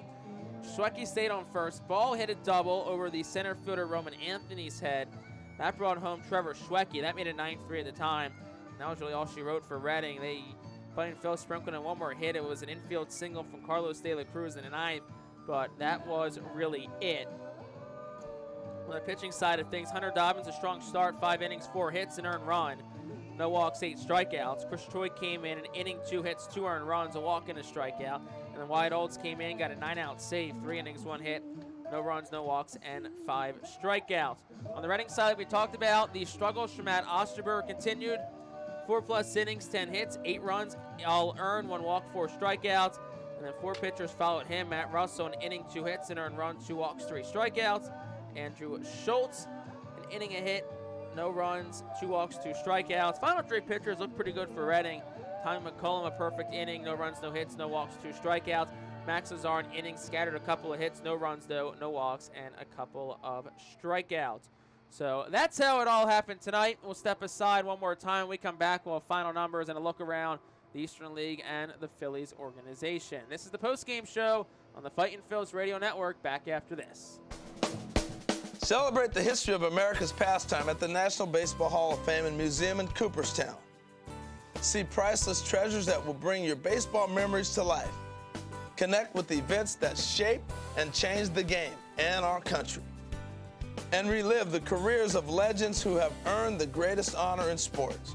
Schwecke stayed on first. Ball hit a double over the center fielder Roman Anthony's head. That brought home Trevor Schwecke. That made it 9-3 at the time. And that was really all she wrote for Reading. They Fightin Phil sprinkled in one more hit. It was an infield single from Carlos De La Cruz in the ninth, but that was really it. On the pitching side of things, Hunter Dobbins, a strong start, 5 innings, 4 hits, an earned run. No walks, 8 strikeouts. Chris Choi came in, an inning, 2 hits, 2 earned runs, a walk and a strikeout. And then Wyatt Olds came in, got a 9-out save, 3 innings, 1 hit, no runs, no walks, and 5 strikeouts. On the Reading side, we talked about the struggles from Matt Osterberg continued. 4+ innings, 10 hits, 8 runs, all earned, 1 walk, 4 strikeouts. And then 4 pitchers followed him. Matt Russell, an inning, 2 hits, an earned run, 2 walks, 3 strikeouts. Andrew Schultz, an inning, a hit, no runs, 2 walks, 2 strikeouts. Final 3 pitchers look pretty good for Reading. Tommy McCollum, a perfect inning, no runs, no hits, no walks, 2 strikeouts. Max Lazar, an inning, scattered a couple of hits, no runs, though, no walks, and a couple of strikeouts. So that's how it all happened tonight. We'll step aside one more time. When we come back, we'll have final numbers and a look around the Eastern League and the Phillies organization. This is the post-game show on the Fightin Phillies Radio Network. Back after this. Celebrate the history of America's pastime at the National Baseball Hall of Fame and Museum in Cooperstown. See priceless treasures that will bring your baseball memories to life. Connect with the events that shape and change the game and our country. And relive the careers of legends who have earned the greatest honor in sports.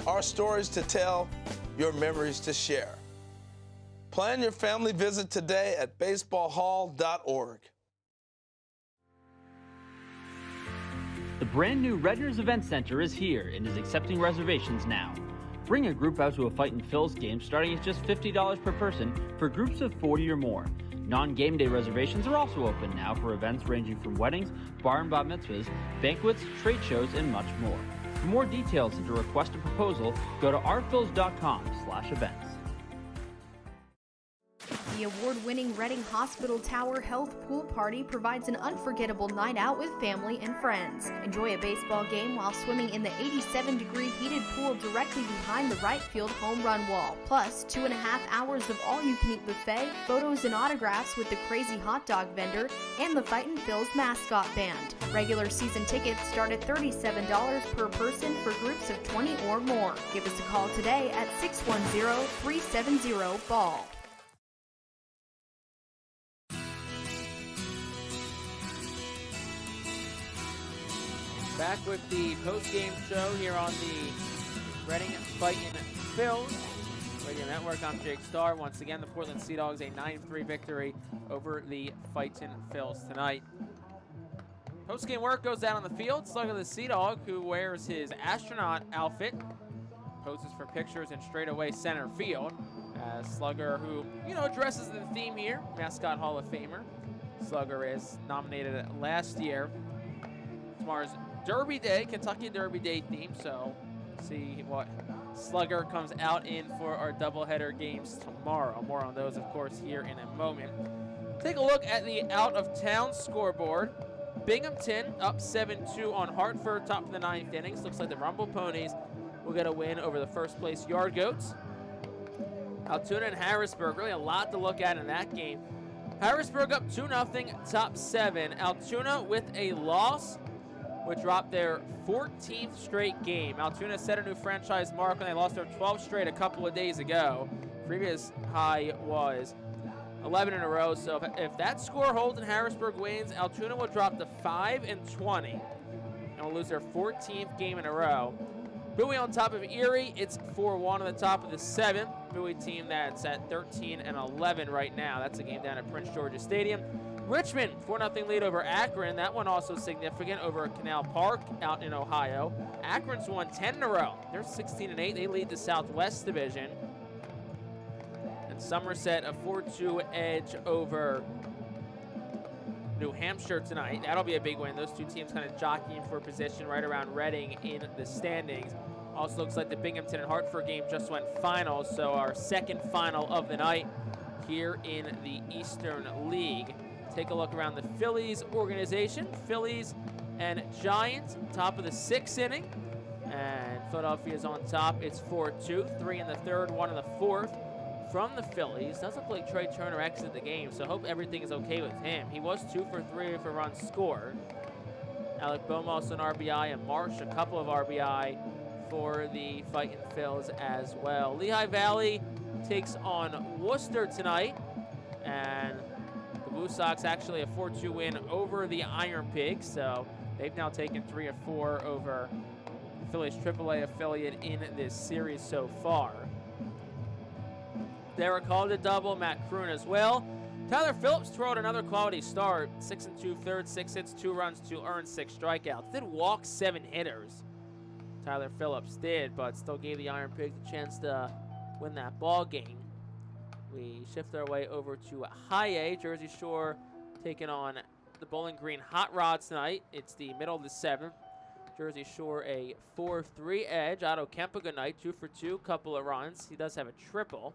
Our stories to tell, your memories to share. Plan your family visit today at baseballhall.org. The brand new Redner's Event Center is here and is accepting reservations now. Bring a group out to a Fightin Phillies game starting at just $50 per person for groups of 40 or more. Non-game day reservations are also open now for events ranging from weddings, bar and bat mitzvahs, banquets, trade shows, and much more. For more details and to request a proposal, go to artphils.com/events. The award-winning Reading Hospital Tower Health Pool Party provides an unforgettable night out with family and friends. Enjoy a baseball game while swimming in the 87-degree heated pool directly behind the right field home run wall. Plus, 2.5 hours of all-you-can-eat buffet, photos and autographs with the crazy hot dog vendor, and the Fightin Phil's mascot band. Regular season tickets start at $37 per person for groups of 20 or more. Give us a call today at 610-370-BALL. Back with the post-game show here on the Reading Fightin Phil's Radio Network. I'm Jake Starr. Once again, the Portland Sea Dogs a 9-3 victory over the Fightin Phil's tonight. Post-game work goes down on the field. Slugger the Sea Dog, who wears his astronaut outfit, poses for pictures in straightaway center field. Slugger, who, addresses the theme here, mascot Hall of Famer. Slugger is nominated last year. Tomorrow's Derby Day, Kentucky Derby Day theme, so see what Slugger comes out in for our doubleheader games tomorrow. More on those, of course, here in a moment. Take a look at the out-of-town scoreboard. Binghamton up 7-2 on Hartford, top of the 9th innings. Looks like the Rumble Ponies will get a win over the first-place Yard Goats. Altoona and Harrisburg, really a lot to look at in that game. Harrisburg up 2-0, top 7. Altoona with a loss would drop their 14th straight game. Altoona set a new franchise mark when they lost their 12th straight a couple of days ago. Previous high was 11 in a row. So if that score holds and Harrisburg wins, Altoona will drop to 5-20 and will lose their 14th game in a row. Bowie on top of Erie, it's 4-1 on the top of the 7th. Bowie team that's at 13-11 right now. That's a game down at Prince George's Stadium. Richmond, 4-0 lead over Akron. That one also significant over Canal Park out in Ohio. Akron's won 10 in a row. They're 16-8. They lead the Southwest Division. And Somerset, a 4-2 edge over New Hampshire tonight. That'll be a big win. Those two teams kind of jockeying for position right around Reading in the standings. Also looks like the Binghamton and Hartford game just went final, so our second final of the night here in the Eastern League. Take a look around the Phillies organization. Phillies and Giants, top of the 6th inning. And Philadelphia's on top. It's 4-2, 3 in the 3rd, 1 in the 4th. From the Phillies, doesn't look like Trey Turner exited the game, so I hope everything is okay with him. He was 2 for 3 for runs scored. Alec Bomos an RBI, and Marsh a couple of RBI for the Fightin Phils as well. Lehigh Valley takes on Worcester tonight, and the Blue Sox actually a 4-2 win over the Iron Pigs, so they've now taken 3 of 4 over the Phillies AAA affiliate in this series so far. Derek Hall to double, Matt Kroon as well. Tyler Phillips threw out another quality start. 6 2/3, 6 hits, 2 runs, 2 earned, 6 strikeouts. Did walk 7 hitters. Tyler Phillips did, but still gave the Iron Pigs a chance to win that ball game. We shift our way over to High A. Jersey Shore taking on the Bowling Green Hot Rods tonight. It's the middle of the 7th. Jersey Shore a 4-3 edge. Otto Kempa, good night, 2 for 2, couple of runs. He does have a triple.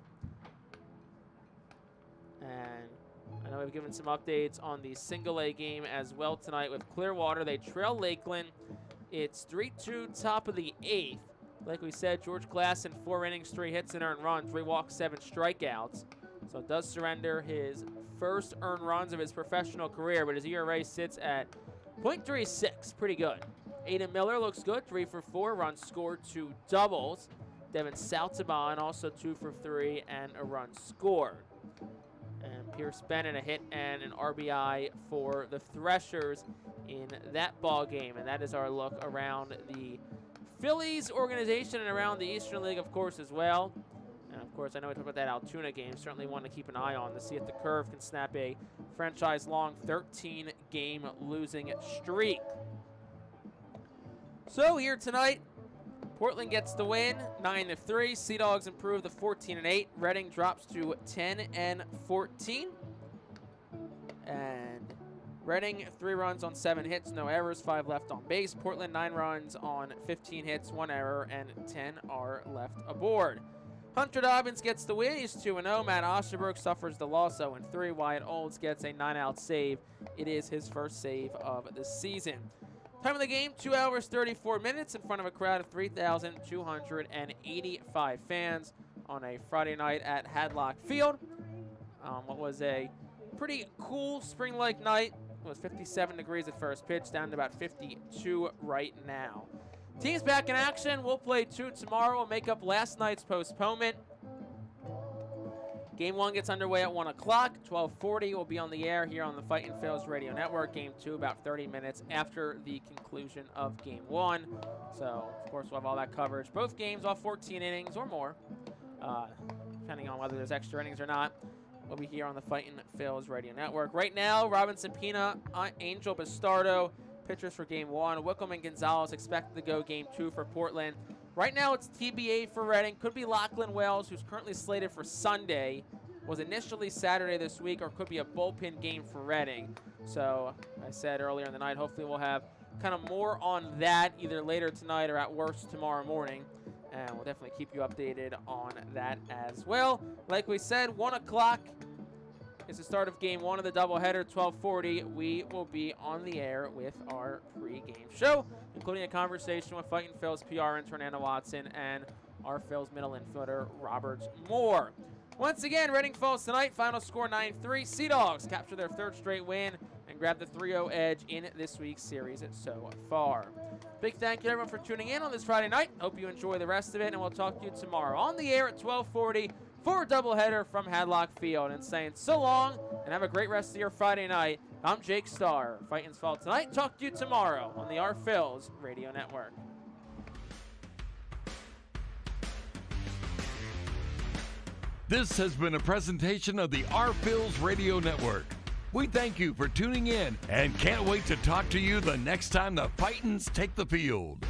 And I know we've given some updates on the single A game as well tonight with Clearwater. They trail Lakeland. It's 3-2, top of the 8th. Like we said, George Klassen, 4 innings, 3 hits, and earned runs, 3 walks, 7 strikeouts. So does surrender his first earned runs of his professional career, but his ERA sits at .36, pretty good. Aiden Miller looks good, 3 for 4, runs scored, 2 doubles. Devin Saltaban also 2 for 3 and a run scored. And Pierce Bennett a hit and an RBI for the Threshers in that ball game. And that is our look around the Phillies organization and around the Eastern League, of course, as well. And, of course, I know we talked about that Altoona game. Certainly one to keep an eye on to see if the Curve can snap a franchise-long 13-game losing streak. So here tonight, Portland gets the win, 9-3. Sea Dogs improve to 14-8. Reading drops to 10-14. And Reading, 3 runs on 7 hits, no errors, 5 left on base. Portland, 9 runs on 15 hits, 1 error, and 10 are left aboard. Hunter Dobbins gets the win. He's 2-0. Matt Osterberg suffers the loss, 0-3. Wyatt Olds gets a 9-out save. It is his first save of the season. Time of the game, 2 hours, 34 minutes in front of a crowd of 3,285 fans on a Friday night at Hadlock Field. What was a pretty cool spring-like night. It was 57 degrees at first pitch, down to about 52 right now. Teams back in action. We'll play 2 tomorrow. We'll make up last night's postponement. Game 1 gets underway at 1 o'clock. 12:40 will be on the air here on the Fightin' Phillies Radio Network. Game 2 about 30 minutes after the conclusion of Game 1. So, of course, we'll have all that coverage. Both games, all 14 innings or more, depending on whether there's extra innings or not. We'll be here on the Fightin' Phillies Radio Network. Right now, Robinson Pina, Angel Bastardo, pitchers for Game 1. Wickham and Gonzalez expected to go Game 2 for Portland. Right now, it's TBA for Reading. Could be Lachlan Wells, who's currently slated for Sunday. Was initially Saturday this week, or could be a bullpen game for Reading. So, I said earlier in the night, hopefully we'll have kind of more on that either later tonight or at worst tomorrow morning. And we'll definitely keep you updated on that as well. Like we said, 1 o'clock is the start of Game 1 of the doubleheader. 12:40, we will be on the air with our pregame show, including a conversation with Fightin' Phil's PR intern Anna Watson and our Phil's middle infielder Robert Moore. Once again, Reading falls tonight. Final score 9-3. Sea Dogs capture their 3rd straight win and grab the 3-0 edge in this week's series so far. Big thank you to everyone for tuning in on this Friday night. Hope you enjoy the rest of it, and we'll talk to you tomorrow on the air at 12:40 for a doubleheader from Hadlock Field. And saying so long and have a great rest of your Friday night. I'm Jake Starr. Fightin's Fall tonight. Talk to you tomorrow on the Our Phil's Radio Network. This has been a presentation of the Our Phil's Radio Network. We thank you for tuning in and can't wait to talk to you the next time the Fightins take the field.